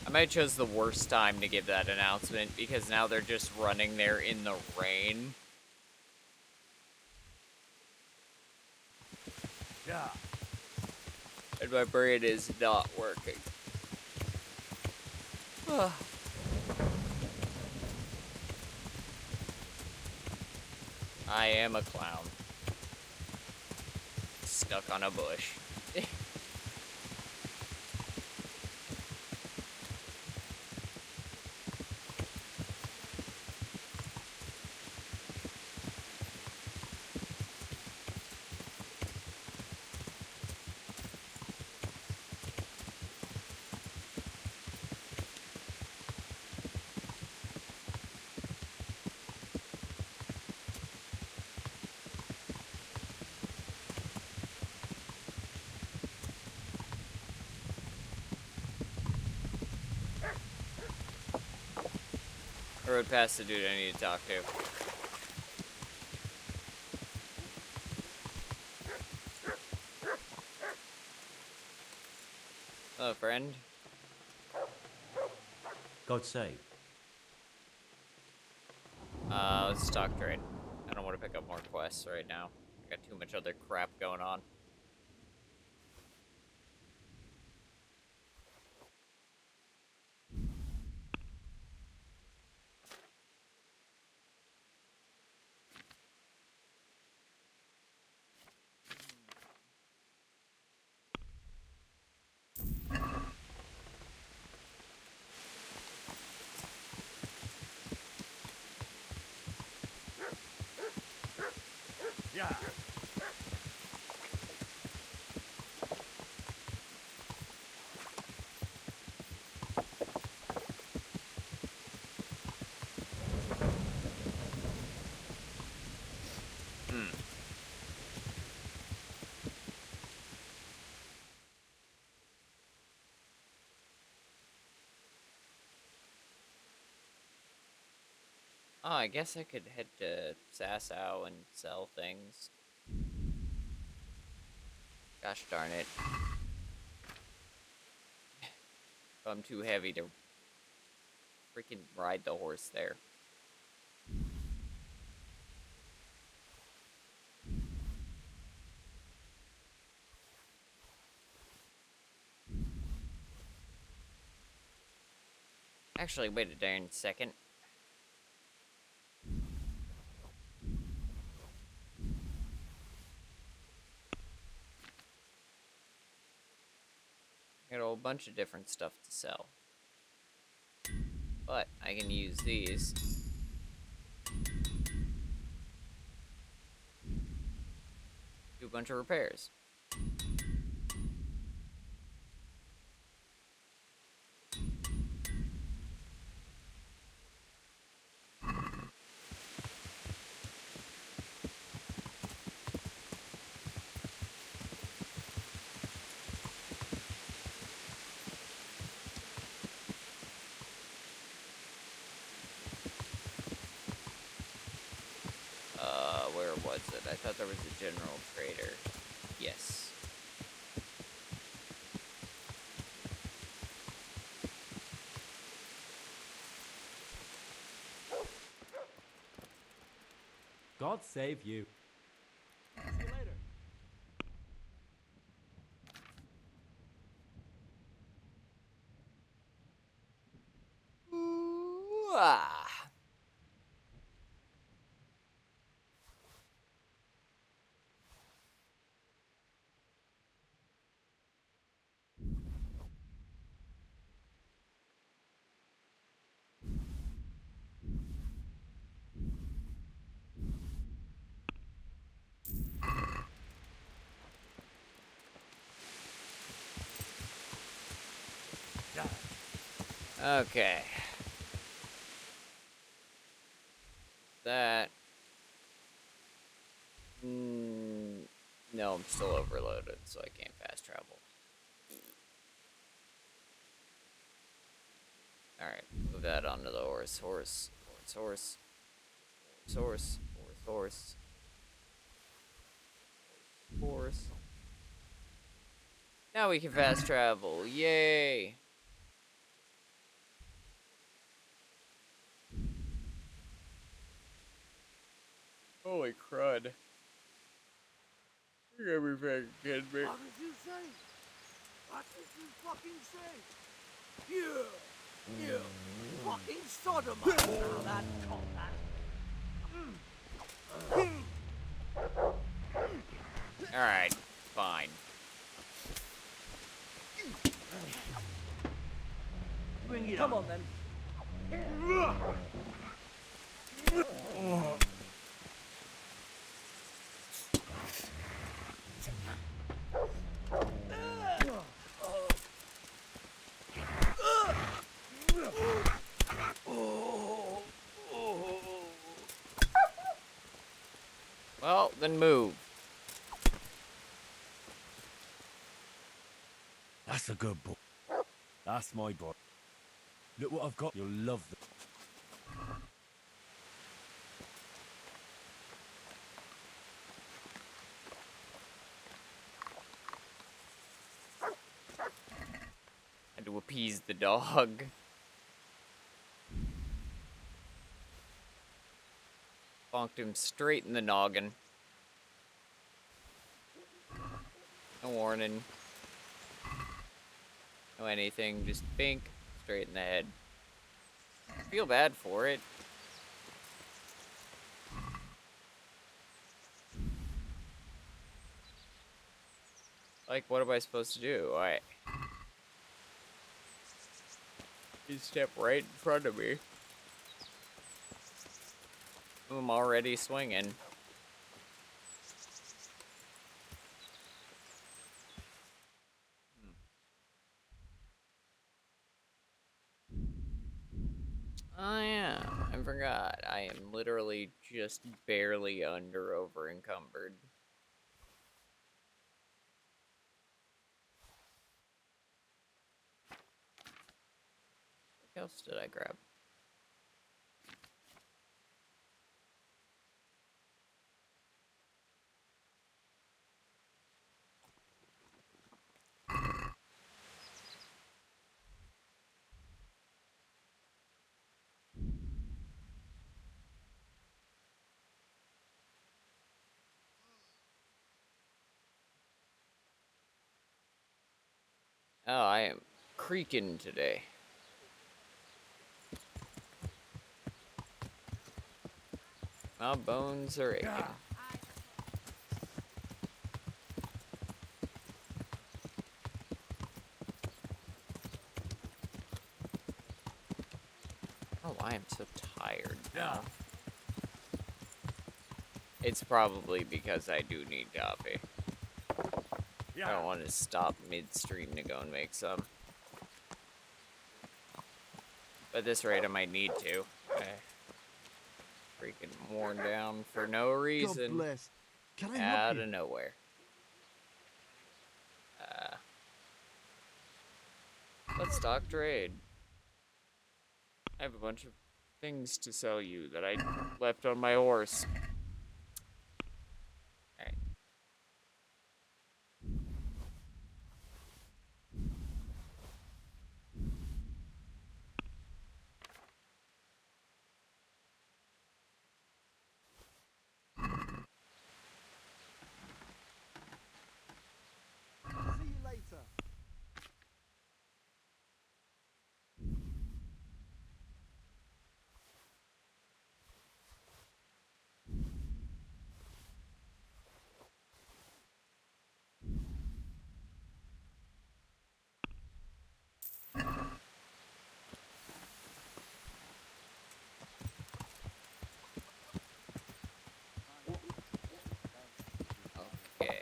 I might have chose the worst time to give that announcement because now they're just running there in the rain. Yeah. And my brain is not working. I am a clown. Stuck on a bush. I rode past the dude I need to talk to. Hello, friend. God save. Let's talk trade. I don't want to pick up more quests right now. I got too much other crap going on. Oh, I guess I could head to Sasau and sell things. Gosh darn it. I'm too heavy to freaking ride the horse there. Actually, wait a darn second. Got a whole bunch of different stuff to sell. But I can use these. Do a bunch of repairs. Where was it? I thought there was a general trader. Yes. God save you. See you later. Ooh, ah. Okay. That. No, I'm still overloaded, so I can't fast travel. Alright, move that onto the horse. Horse. Now we can fast travel. Yay! Holy crud. You're gonna be fucking kidding me. What did you say? What did you fucking say? You fucking sodomite. Now that caught that. Alright, fine. Bring it Come on then. Well, then move. That's a good boy. That's my boy. Look what I've got. You'll love them. Had to appease the dog. Bonked him straight in the noggin. No warning. No anything, just bink, straight in the head. I feel bad for it. Like, what am I supposed to do? He stepped right in front of me. I'm already swinging. Oh yeah, I forgot. I am literally just barely over encumbered. What else did I grab? Oh, I am creaking today. My bones are aching. Oh, I am so tired now. It's probably because I do need coffee. I don't want to stop midstream to go and make some. But at this rate, I might need to. Freaking worn down for no reason. God bless. Can I out help you? of nowhere. Let's talk trade. I have a bunch of things to sell you that I left on my horse. Alright. See you later. Okay.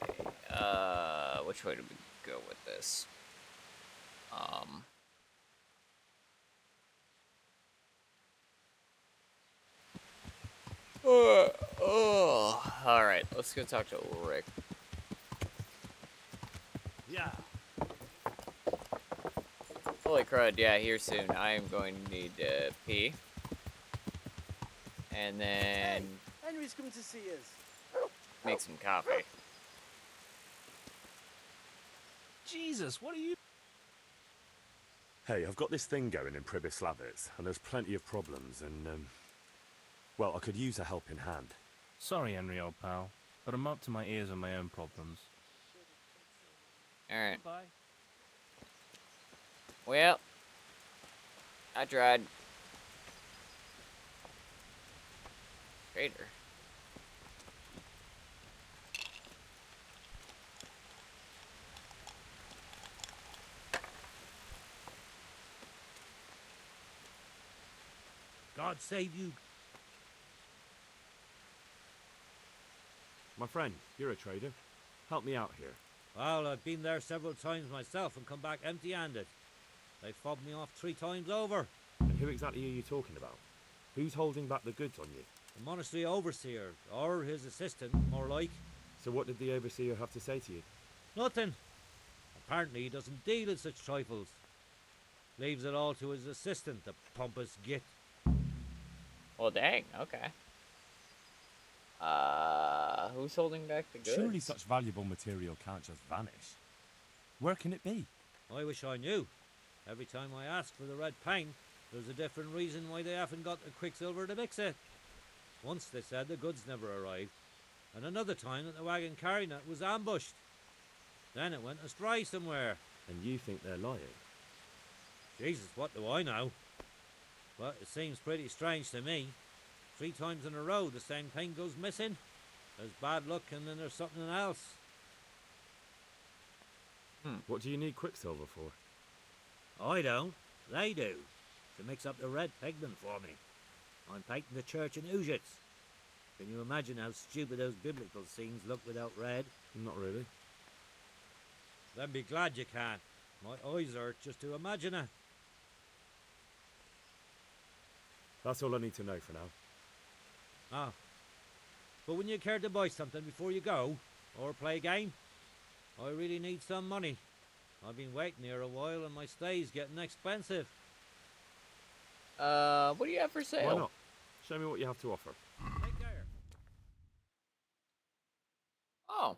Which way do we go with this? Alright, let's go talk to Rick. Yeah. Holy crud, yeah, here soon. I am going to need to pee. And then Henry's come to see us. make some coffee. Jesus, what are you... Hey, I've got this thing going in Pribyslavitz, and there's plenty of problems, and, well, I could use a helping hand. Sorry, Henry, old pal, but I'm up to my ears in my own problems. Alright. Bye. Well, I tried. Trader. God save you. My friend, you're a trader. Help me out here. Well, I've been there several times myself and come back empty-handed. They fobbed me off 3 times over. And who exactly are you talking about? Who's holding back the goods on you? The monastery overseer, or his assistant, more like. So what did the overseer have to say to you? Nothing. Apparently he doesn't deal in such trifles. Leaves it all to his assistant, the pompous git. Well, dang, okay. Who's holding back the goods? Surely such valuable material can't just vanish. Where can it be? I wish I knew. Every time I ask for the red paint, there's a different reason why they haven't got the quicksilver to mix it. Once they said the goods never arrived, and another time that the wagon carrying it was ambushed. Then it went astray somewhere. And you think they're lying? Jesus, what do I know? But it seems pretty strange to me. 3 times in a row the same thing goes missing. There's bad luck and then there's something else. What do you need quicksilver for? I don't. They do. To mix up the red pigment for me. I'm painting the church in Ujits. Can you imagine how stupid those biblical scenes look without red? Not really. Then be glad you can. My eyes hurt just to imagine it. That's all I need to know for now. Ah. But wouldn't you care to buy something before you go? Or play a game? I really need some money. I've been waiting here a while and my stay's getting expensive. What do you have for sale? Why not? Show me what you have to offer. Take care. Oh.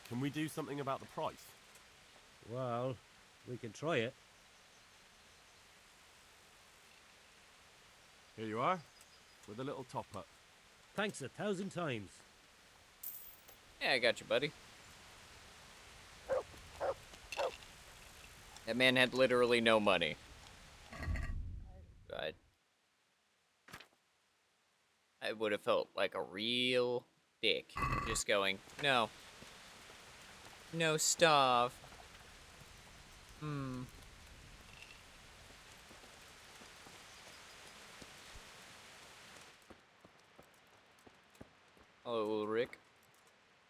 Can we do something about the price? Well, We can try it. Here you are, with a little top-up. Thanks 1,000 times. Yeah, I got you, buddy. That man had literally no money. But I would have felt like a real dick just going, no. No stuff. Hello, Ulrich.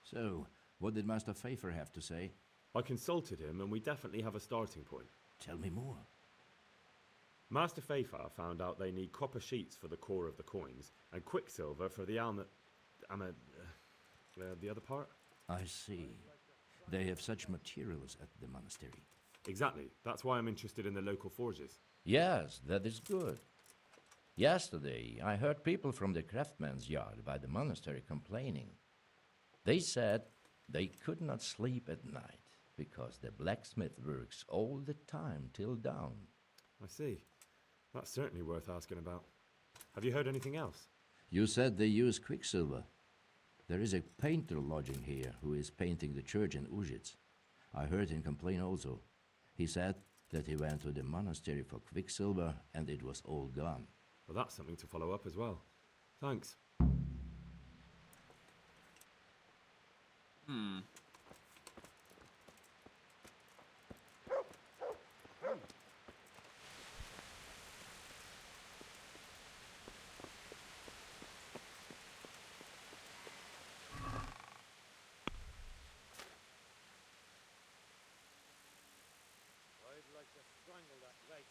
So, what did Master Pfeiffer have to say? I consulted him, and we definitely have a starting point. Tell me more. Master Pfeiffer found out they need copper sheets for the core of the coins, and quicksilver for the the other part? I see. They have such materials at the monastery. Exactly. That's why I'm interested in the local forges. Yes, that is good. Yesterday, I heard people from the craftsman's yard by the monastery complaining. They said they could not sleep at night because the blacksmith works all the time till dawn. I see. That's certainly worth asking about. Have you heard anything else? You said they use quicksilver. There is a painter lodging here who is painting the church in Ujits. I heard him complain also. He said that he went to the monastery for quicksilver and it was all gone. Well, that's something to follow up as well. Thanks. I'd like to strangle that right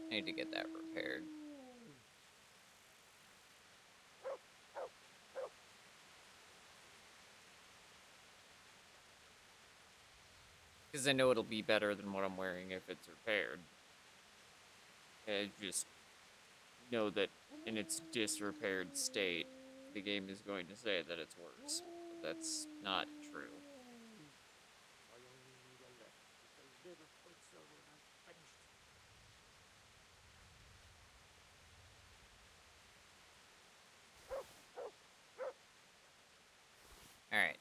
Need to get that repaired. Because I know it'll be better than what I'm wearing if it's repaired. I just know that in its disrepaired state, the game is going to say that it's worse. But that's not true. Alright,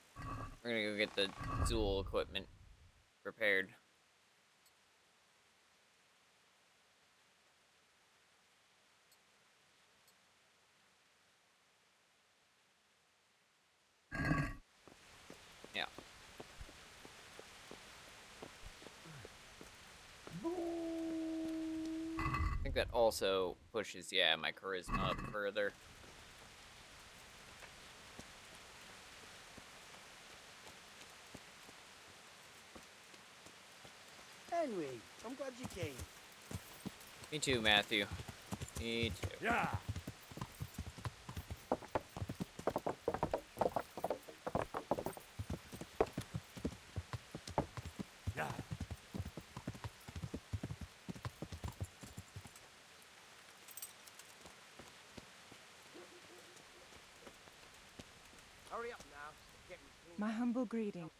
we're gonna go get the Zool equipment repaired. Yeah. I think that also pushes, yeah, my charisma up further. Henry, I'm glad you came. Me too, Matthew. Me too. Yeah. Yeah. Hurry up now. Getting My humble greeting.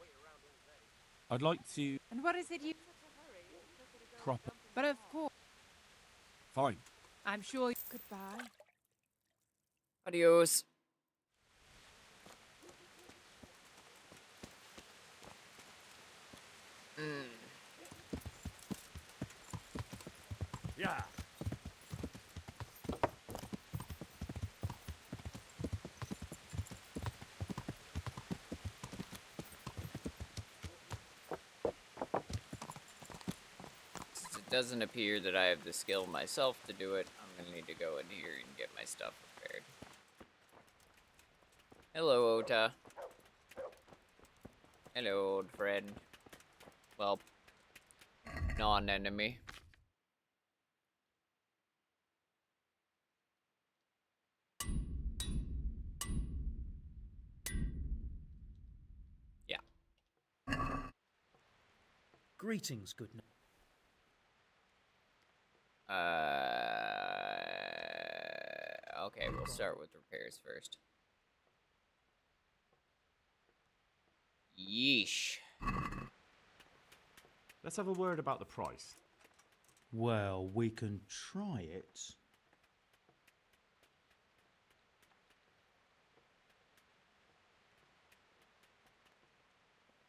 I'd like to... And what is it you... Proper. But of course, Fine. I'm sure you... Goodbye. Adios. Yeah. Since it doesn't appear that I have the skill myself to do it, I'm gonna need to go in here and get my stuff repaired. Hello, Ota. Hello, old friend. Well, non-enemy. Yeah. Greetings, good night. Okay, we'll start with repairs first. Yeesh. Let's have a word about the price. Well, we can try it.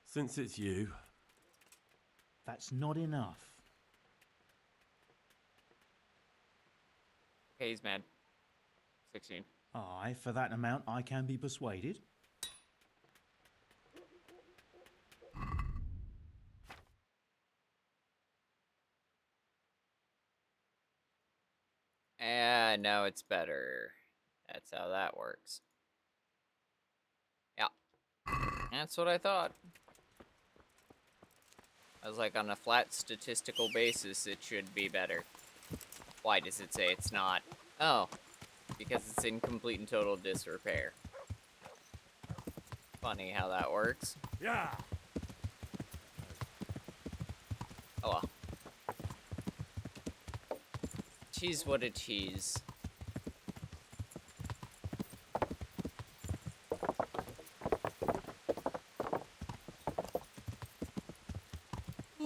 Since it's you. That's not enough. Okay, he's mad. 16. Aye, for that amount I can be persuaded. And now it's better. That's how that works. Yeah. That's what I thought. I was like, on a flat statistical basis, it should be better. Why does it say it's not? Oh, because it's in complete and total disrepair. Funny how that works. Yeah. Oh well. Cheese, what a cheese.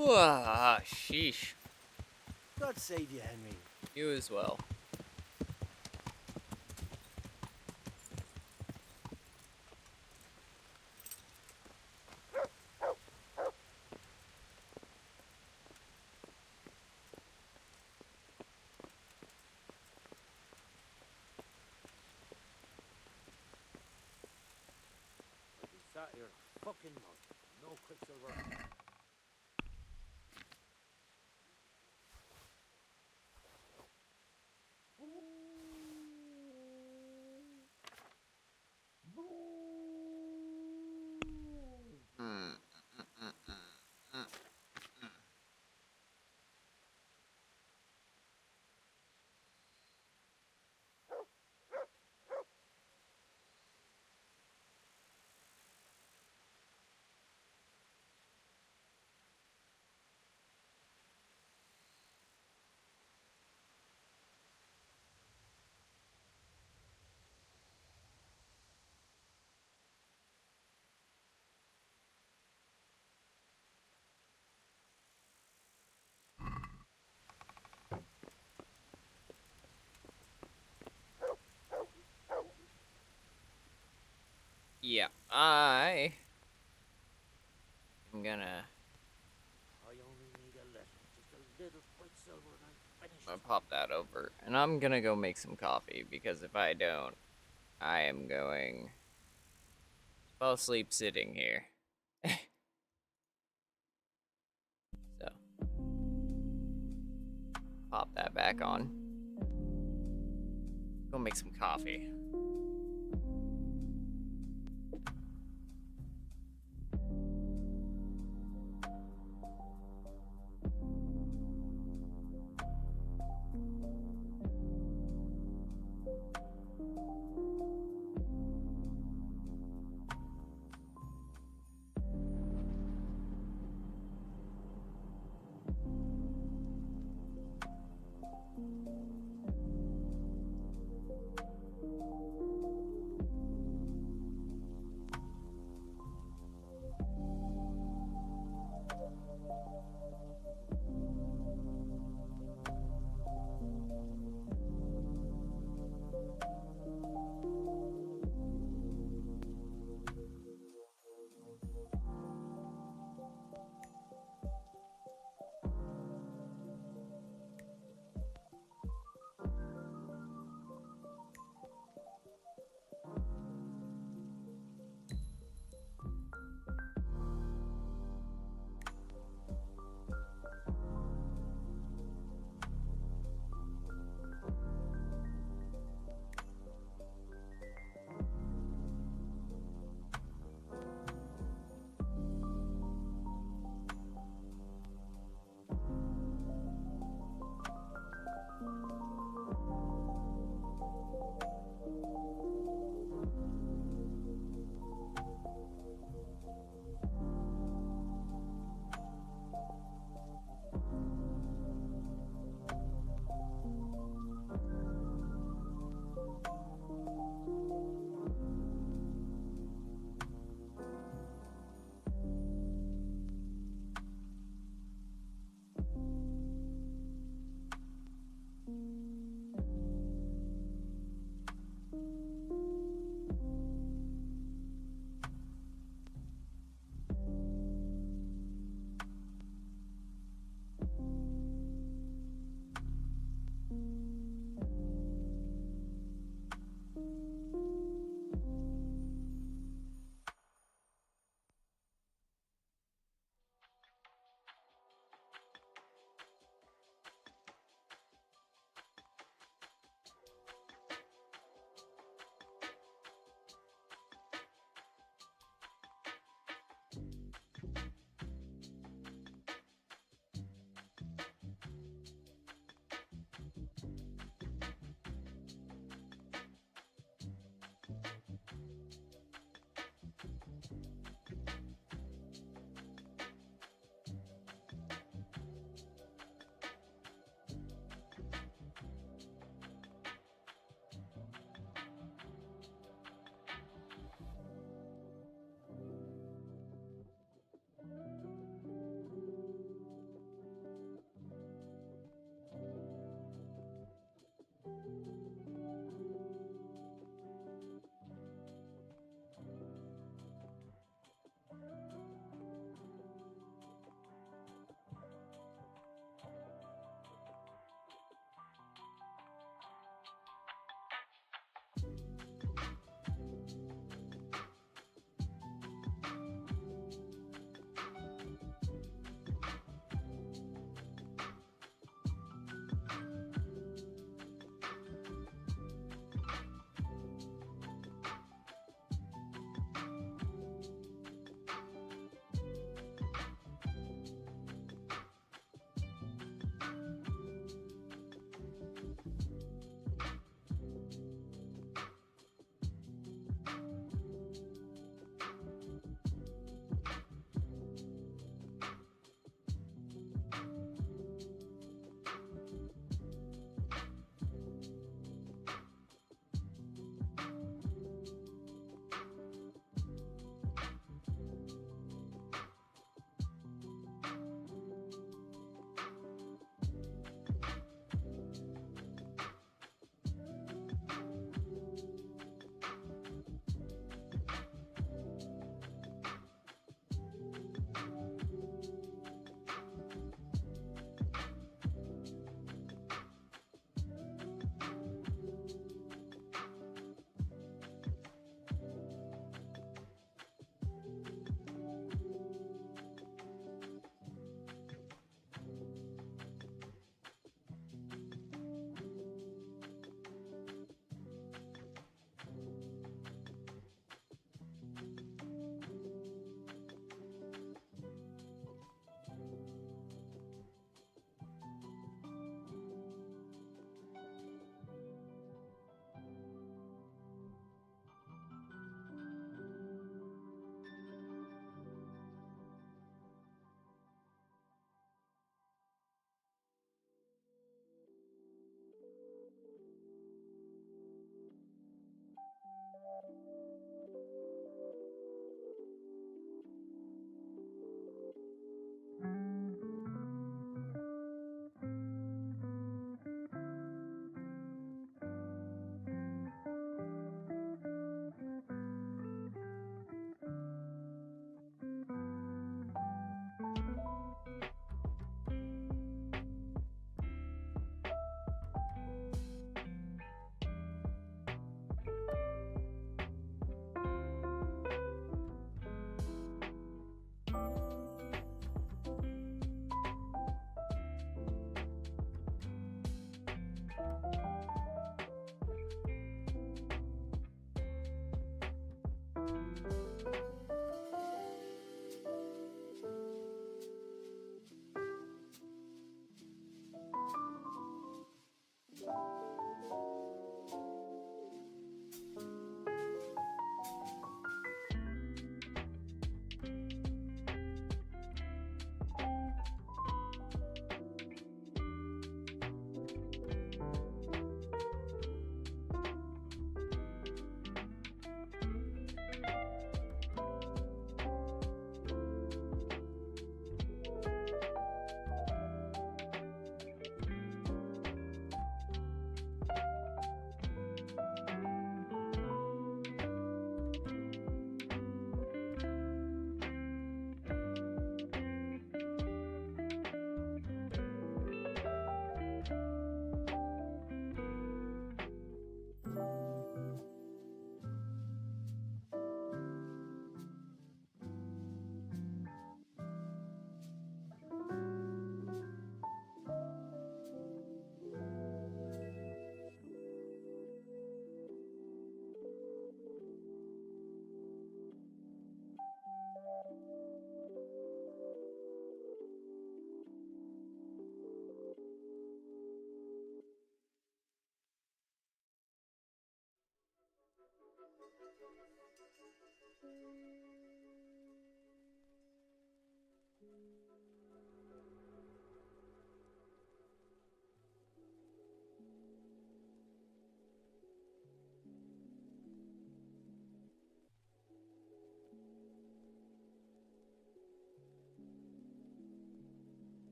Ah, sheesh. God save you, Henry. You as well. Sat here a fucking month. No quicksilver. Yeah, I am gonna I only need a little, just a little quicksilver and I'm finished. I'll pop that over. And I'm gonna go make some coffee, because if I don't, I am going to fall asleep sitting here. So, pop that back on. Go make some coffee.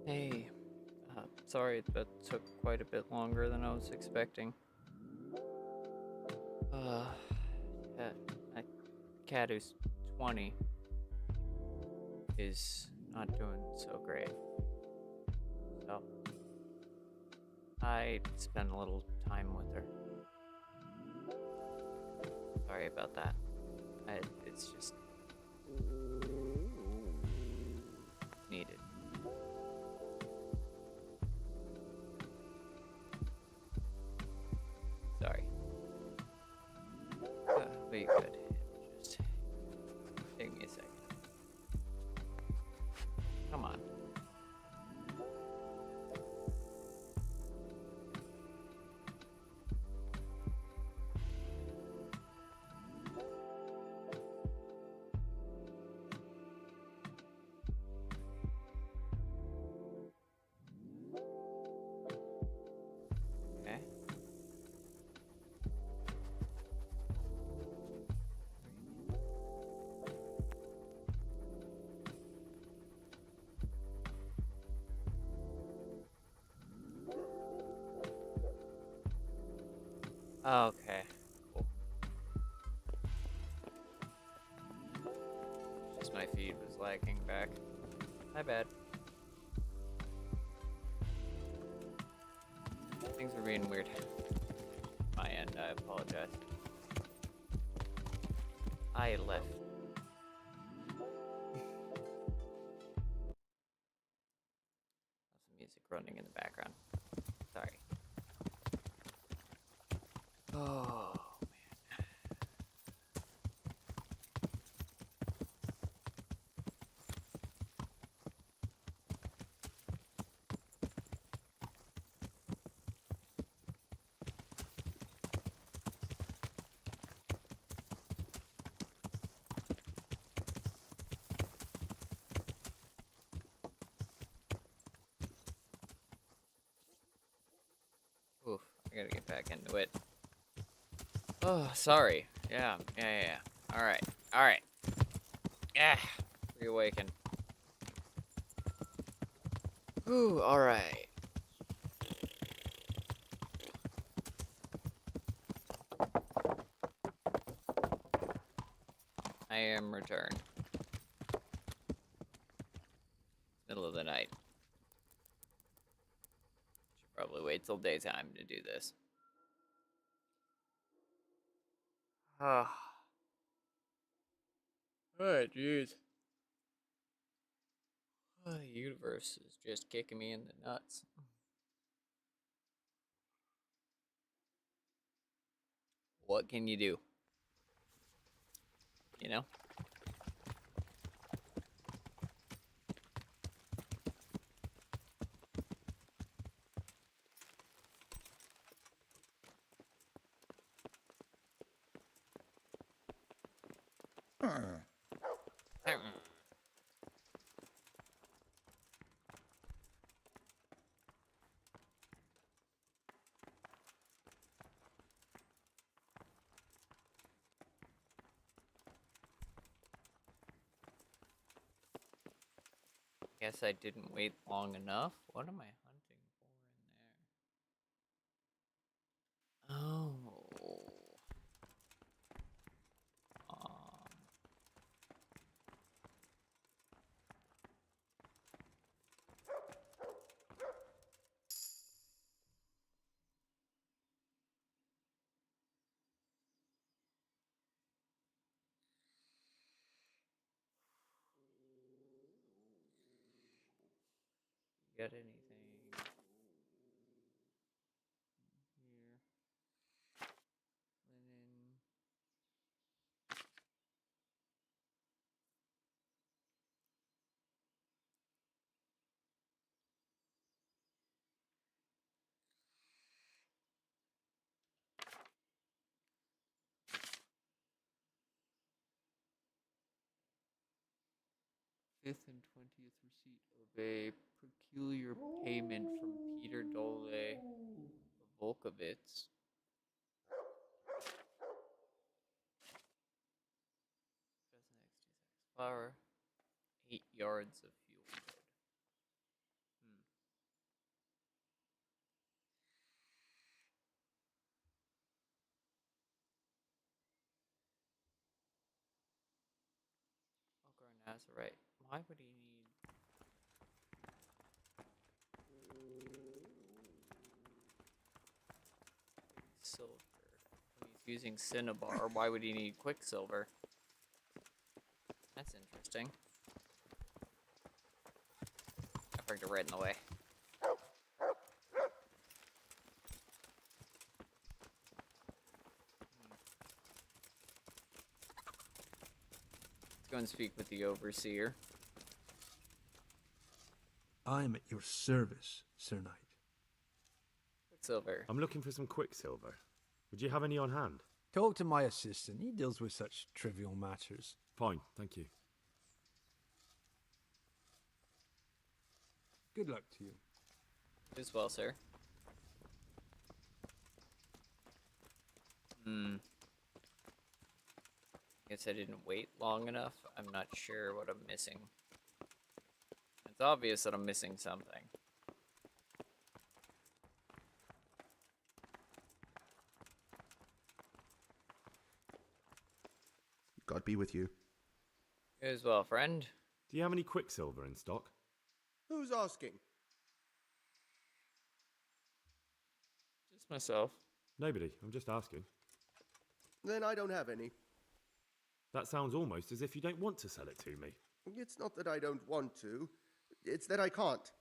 Hey, sorry that took quite a bit longer than I was expecting. Yeah, a cat who's 20 is not doing so great. So, I spent a little time with her. Sorry about that. It's just needed. Sorry. Be good. Just take me a second. Come on. Okay. Cool. Just my feed was lagging back. My bad. Things are being weird. My end, I apologize. I left. Some music running in the background. Sorry. Oh, man. Oof, I gotta get back into it. Oh, sorry. Yeah. Alright. Yeah. Reawaken. Ooh, alright. I am returned. Middle of the night. Should probably wait till daytime to do this. Ah. Alright, jeez. The universe is just kicking me in the nuts. What can you do? You know? Guess I didn't wait long enough. What am I hunting for in there? Oh. Got anything here? Linen. Fifth and 20th receipt of a peculiar payment from Peter Dole Volkovitz. Flour. 8 yards of fuel wood. Nazarite. Why would he need silver? When he's using cinnabar, why would he need quicksilver? That's interesting. I parked it right in the way. Let's go and speak with the overseer. I am at your service, Sir Knight. Quicksilver. I'm looking for some quicksilver. Would you have any on hand? Talk to my assistant. He deals with such trivial matters. Fine, thank you. Good luck to you. As well, sir. Guess I didn't wait long enough. I'm not sure what I'm missing. It's obvious that I'm missing something. God be with you. You as well, friend. Do you have any quicksilver in stock? Who's asking? Just myself. Nobody. I'm just asking. Then I don't have any. That sounds almost as if you don't want to sell it to me. It's not that I don't want to. It's that I can't.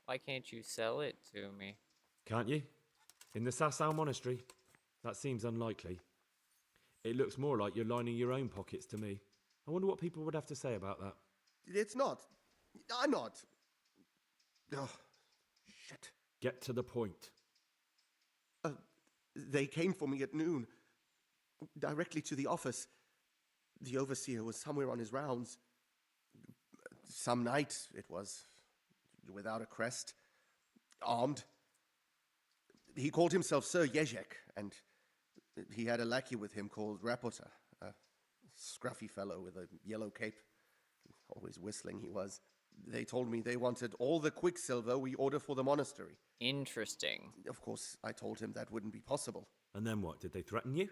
Why can't you sell it to me? Can't you? In the Sasau Monastery? That seems unlikely. It looks more like you're lining your own pockets to me. I wonder what people would have to say about that. It's not. I'm not. Oh, shit. Get to the point. They came for me at noon. Directly to the office. The overseer was somewhere on his rounds. Some night, it was. Without a crest. Armed. He called himself Sir Jezek, and he had a lackey with him called Rapota, a scruffy fellow with a yellow cape. Always whistling he was. They told me they wanted all the quicksilver we order for the monastery. Interesting. Of course, I told him that wouldn't be possible. And then what? Did they threaten you?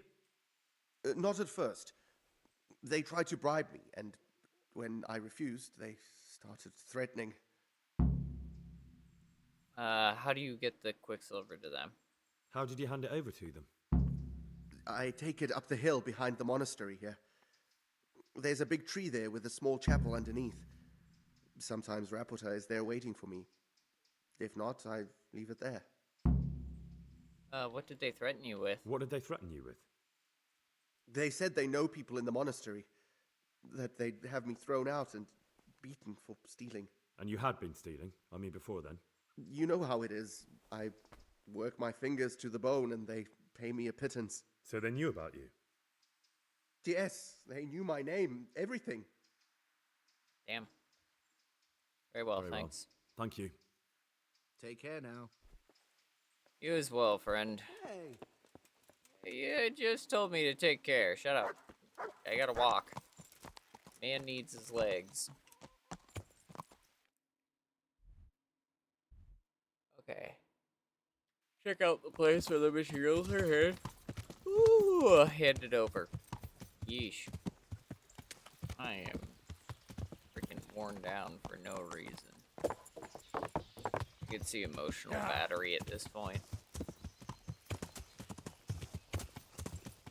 Not at first. They tried to bribe me, and when I refused, they started threatening. How do you get the quicksilver to them? How did you hand it over to them? I take it up the hill behind the monastery here. There's a big tree there with a small chapel underneath. Sometimes Rapota is there waiting for me. If not, I leave it there. What did they threaten you with? What did they threaten you with? They said they know people in the monastery. That they'd have me thrown out and beaten for stealing. And you had been stealing? I mean, before then? You know how it is. I work my fingers to the bone and they pay me a pittance. So they knew about you? Yes, they knew my name, everything. Damn. Very well, thanks. Thank you. Take care now. You as well, friend. Hey. You just told me to take care. Shut up. I gotta walk. Man needs his legs. Okay. Check out the place where the materials are hid. Ooh, hand it over. Yeesh. I am freaking worn down for no reason. You can see emotional battery at this point.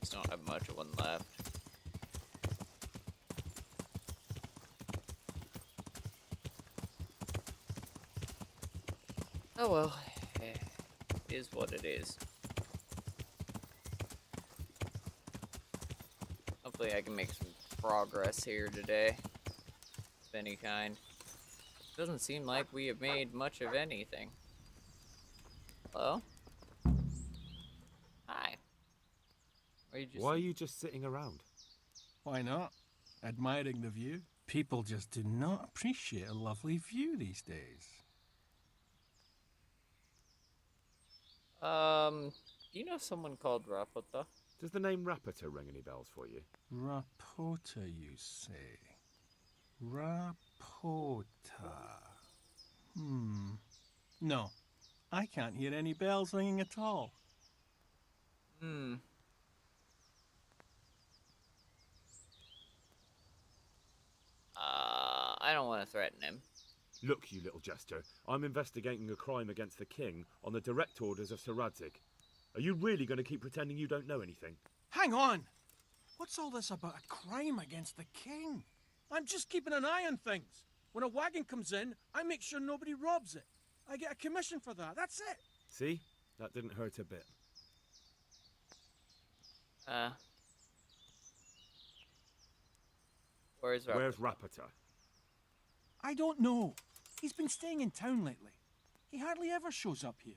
Just don't have much of one left. Oh well, it is what it is. Hopefully I can make some progress here today, of any kind. Doesn't seem like we have made much of anything. Hello? Hi. Why are you just sitting around? Why not? Admiring the view. People just do not appreciate a lovely view these days. Do you know someone called Rapota? Does the name Rapota ring any bells for you? Rapota, you say? Rapota. No, I can't hear any bells ringing at all. I don't want to threaten him. Look, you little jester, I'm investigating a crime against the king on the direct orders of Sir Radzig. Are you really going to keep pretending you don't know anything? Hang on! What's all this about a crime against the king? I'm just keeping an eye on things. When a wagon comes in, I make sure nobody robs it. I get a commission for that, that's it. See? That didn't hurt a bit. Where's Rapota? Where's Rapota? I don't know. He's been staying in town lately. He hardly ever shows up here.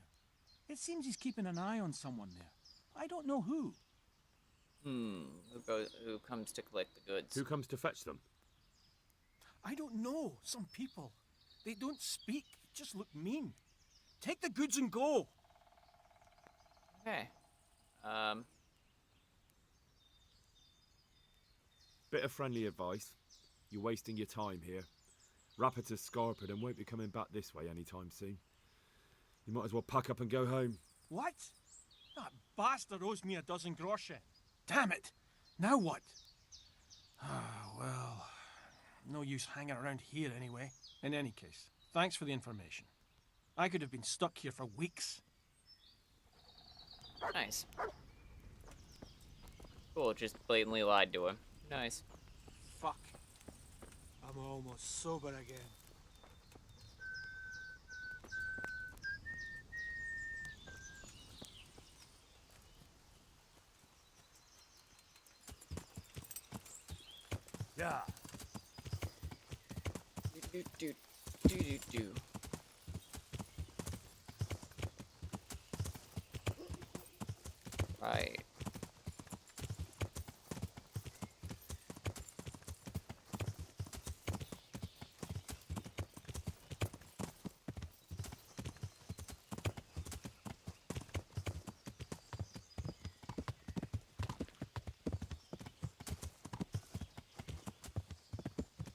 It seems he's keeping an eye on someone there. I don't know who. Who comes to collect the goods? Who comes to fetch them? I don't know. Some people. They don't speak, just look mean. Take the goods and go. Okay. Bit of friendly advice. You're wasting your time here. Rapota's scarpered and won't be coming back this way anytime soon. You might as well pack up and go home. What? That bastard owes me a dozen groschen. Damn it! Now what? Ah, well, no use hanging around here anyway. In any case, thanks for the information. I could have been stuck here for weeks. Nice. Cool, just blatantly lied to him. Nice. Fuck. I'm almost sober again. Yeah. Do. Right.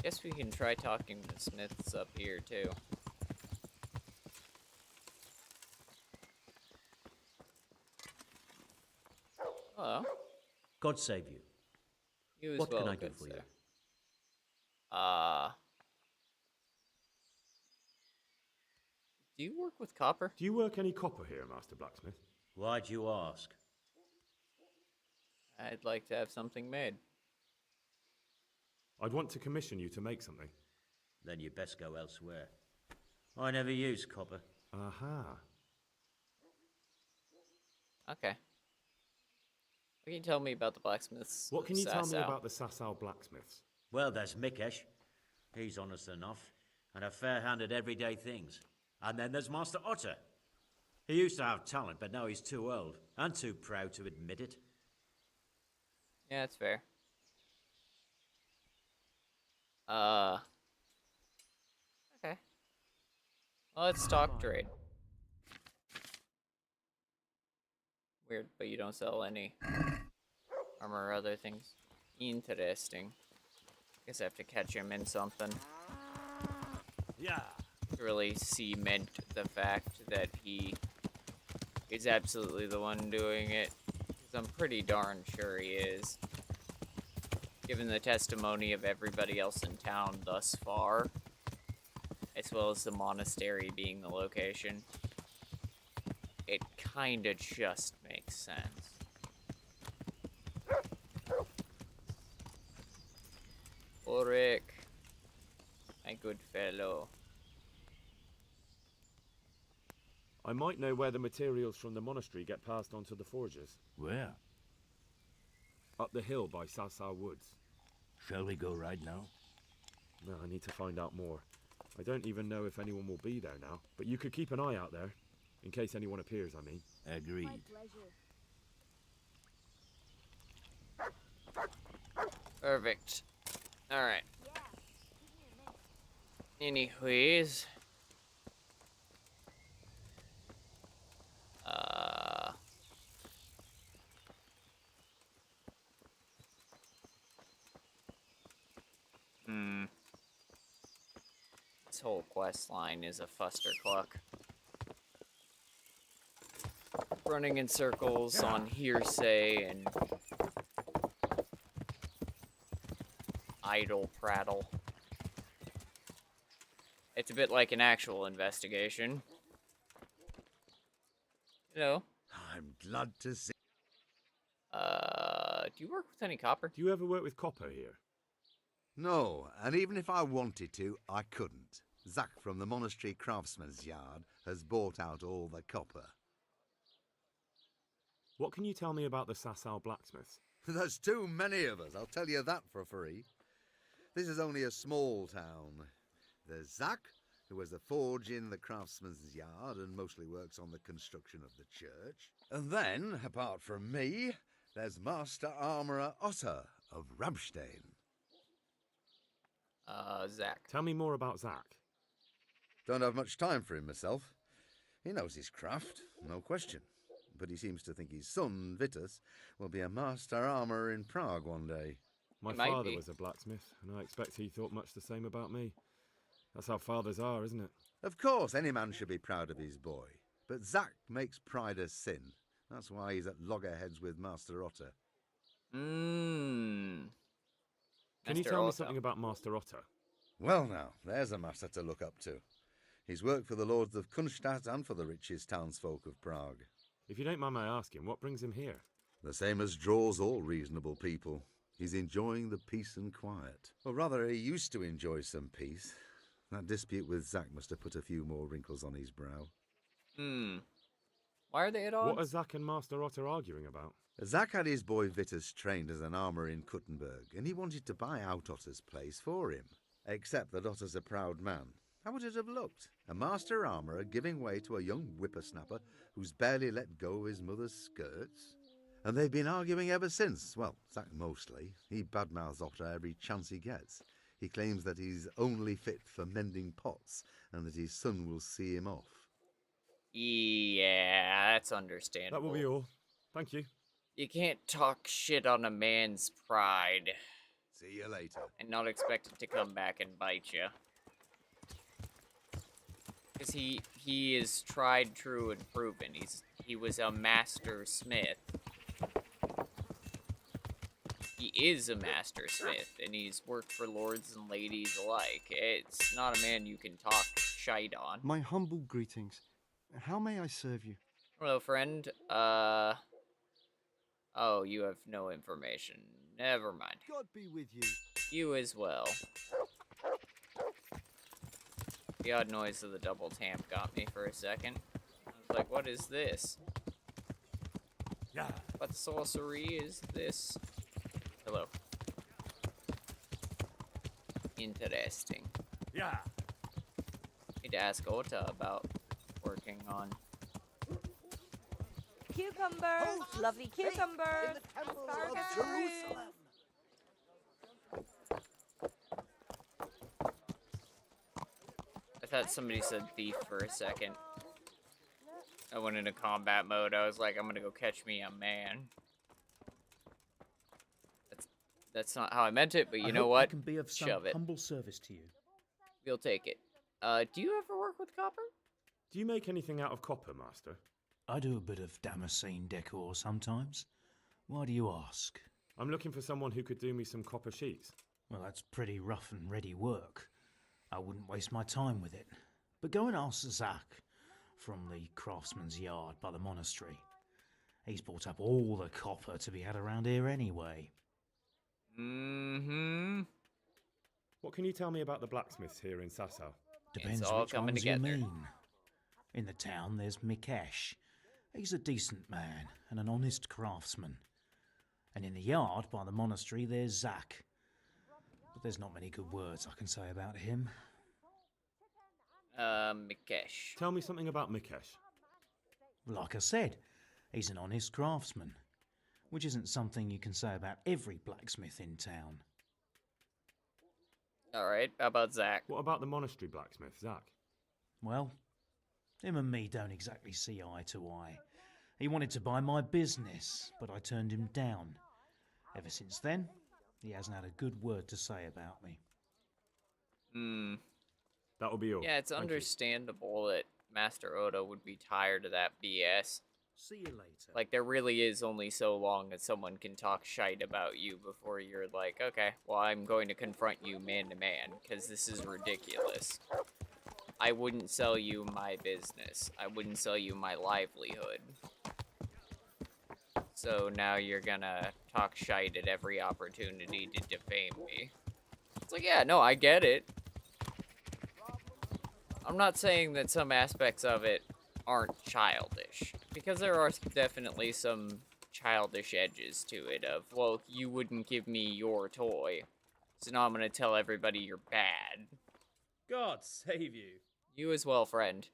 Guess we can try talking to Smiths up here too. Hello. God save you. You as What well, can I do good for sir. you? Do you work with copper? Do you work any copper here, Master Blacksmith? Why'd you ask? I'd like to have something made. I'd want to commission you to make something. Then you best go elsewhere. I never use copper. Aha. Okay. What can you tell me about the blacksmiths? What of can you tell me Sasau? about the Sasau blacksmiths? Well, there's Mikesh. He's honest enough, and a fair-handed everyday things. And then there's Master Otter. He used to have talent, but now he's too old, and too proud to admit it. Yeah, that's fair. Okay. Well, let's talk trade. Weird, but you don't sell any armor or other things. Interesting. Guess I have to catch him in something. Yeah. To really cement the fact that he is absolutely the one doing it. Because I'm pretty darn sure he is. Given the testimony of everybody else in town thus far, as well as the monastery being the location, it kinda just makes sense. Ulrich, my good fellow. I might know where the materials from the monastery get passed on to the forgers. Where? Up the hill by Sasau Woods. Shall we go right now? No, I need to find out more. I don't even know if anyone will be there now, but you could keep an eye out there. In case anyone appears, I mean. Agreed. Perfect. Alright. Anyways. This whole quest line is a fustercluck. Running in circles on hearsay and idle prattle. It's a bit like an actual investigation. You know. I'm glad to see. Do you work with any copper? Do you ever work with copper here? No, and even if I wanted to, I couldn't. Zach from the monastery craftsman's yard has bought out all the copper. What can you tell me about the Sasau blacksmiths? There's too many of us, I'll tell you that for free. This is only a small town. There's Zach, who has a forge in the craftsman's yard and mostly works on the construction of the church. And then, apart from me, there's Master Armourer Otter of Ramstein. Zach. Tell me more about Zach. Don't have much time for him myself. He knows his craft, no question. But he seems to think his son, Vitus, will be a master armourer in Prague one day. My father was a blacksmith, and I expect he thought much the same about me. That's how fathers are, isn't it? Of course, any man should be proud of his boy. But Zach makes pride a sin. That's why he's at loggerheads with Master Otter. Mmm. Can you tell me something about Master Otter? Well now, there's a master to look up to. He's worked for the lords of Kunstadt and for the richest townsfolk of Prague. If you don't mind my asking, what brings him here? The same as draws all reasonable people. He's enjoying the peace and quiet. Or rather, he used to enjoy some peace. That dispute with Zack must have put a few more wrinkles on his brow. Why are they at odds? What are Zack and Master Otter arguing about? Zack had his boy Vitus trained as an armourer in Kuttenberg, and he wanted to buy out Otter's place for him. Except that Otter's a proud man. How would it have looked? A master armourer giving way to a young whippersnapper who's barely let go of his mother's skirts? And they've been arguing ever since. Well, Zack mostly. He badmouths Otter every chance he gets. He claims that he's only fit for mending pots, and that his son will see him off. Yeah, that's understandable. That will be all. Thank you. You can't talk shit on a man's pride. See you later. And not expect it to come back and bite you. Because he is tried, true, and proven. He was a master smith. He is a master smith, and he's worked for lords and ladies alike. It's not a man you can talk shite on. My humble greetings. How may I serve you? Hello, friend. Oh, you have no information. Never mind. God be with you. You as well. The odd noise of the double tamp got me for a second. I was like, what is this? Yeah. What sorcery is this? Hello. Interesting. Yeah. Need to ask Ota about working on. Cucumbers! Lovely cucumbers! Asparagus root. I thought somebody said thief for a second. I went into combat mode. I was like, I'm gonna go catch me a man. That's not how I meant it, but you know what? I can be of some Shove it. humble service to you. We'll take it. Do you ever work with copper? Do you make anything out of copper, Master? I do a bit of Damascene decor sometimes. Why do you ask? I'm looking for someone who could do me some copper sheets. Well, that's pretty rough and ready work. I wouldn't waste my time with it. But go and ask Zack from the craftsman's yard by the monastery. He's bought up all the copper to be had around here anyway. What can you tell me about the blacksmiths here in Sasau? Depends It's all which coming ones together. you mean. In the town, there's Mikesh. He's a decent man and an honest craftsman. And in the yard by the monastery, there's Zack. But there's not many good words I can say about him. Mikesh. Tell me something about Mikesh. Like I said, he's an honest craftsman, which isn't something you can say about every blacksmith in town. Alright, how about Zack? What about the monastery blacksmith, Zack? Well, him and me don't exactly see eye to eye. He wanted to buy my business, but I turned him down. Ever since then, he hasn't had a good word to say about me. That will be all. Yeah, it's Thank you. understandable that Master Oda would be tired of that BS. See you later. Like, there really is only so long that someone can talk shite about you before you're like, okay, well, I'm going to confront you man to man, because this is ridiculous. I wouldn't sell you my business. I wouldn't sell you my livelihood. So now you're gonna talk shite at every opportunity to defame me. It's like, yeah, no, I get it. I'm not saying that some aspects of it aren't childish, because there are definitely some childish edges to it of, well, you wouldn't give me your toy, so now I'm gonna tell everybody you're bad. God save you. You as well, friend.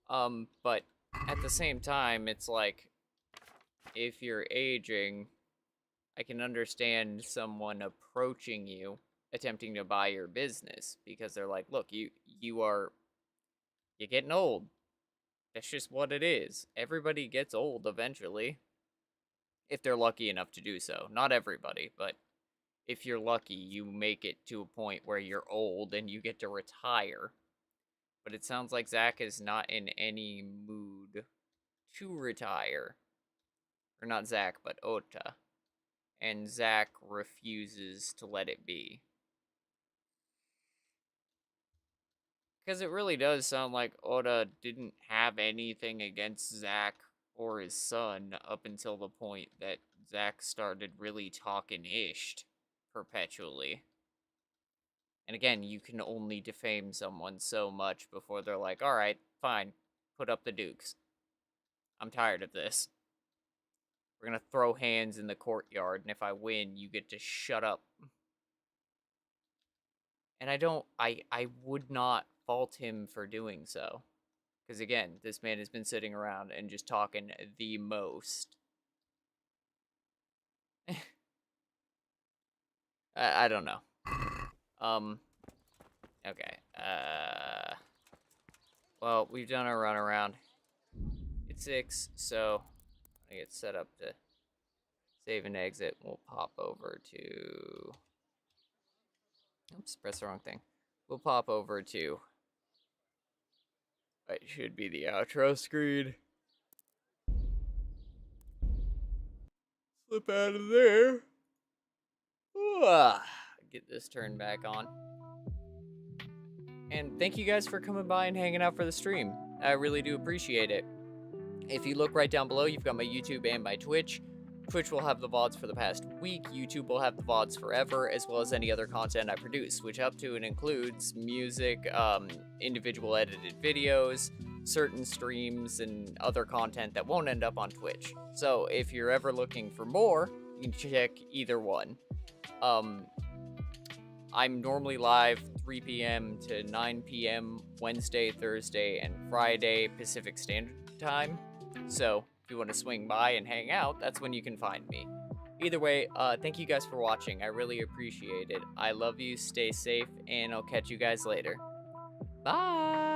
But at the same time, it's like, if you're aging, I can understand someone approaching you, attempting to buy your business, because they're like, look, you're getting old. That's just what it is. Everybody gets old eventually. If they're lucky enough to do so. Not everybody, but if you're lucky, you make it to a point where you're old and you get to retire. But it sounds like Zack is not in any mood to retire. Or not Zach, but Ota. And Zach refuses to let it be. Because it really does sound like Ota didn't have anything against Zach or his son up until the point that Zach started really talking ish perpetually. And again, you can only defame someone so much before they're like, alright, fine, put up the dukes. I'm tired of this. We're gonna throw hands in the courtyard, and if I win, you get to shut up. And I would not fault him for doing so. Because again, this man has been sitting around and just talking the most. I don't know. Okay. Well, we've done our run around. It's 6, so I get set up to save and exit. We'll pop over to... Oops, press the wrong thing. We'll pop over to... It should be the outro screen. Slip out of there. Get this turned back on. And thank you guys for coming by and hanging out for the stream. I really do appreciate it. If you look right down below, you've got my YouTube and my Twitch. Twitch will have the VODs for the past week. YouTube will have the VODs forever, as well as any other content I produce, which up to and includes music, individual edited videos, certain streams, and other content that won't end up on Twitch. So if you're ever looking for more, you can check either one. I'm normally live 3 p.m. to 9 p.m. Wednesday, Thursday, and Friday Pacific Standard Time. So if you want to swing by and hang out, that's when you can find me. Either way, thank you guys for watching. I really appreciate it. I love you, stay safe, and I'll catch you guys later. Bye!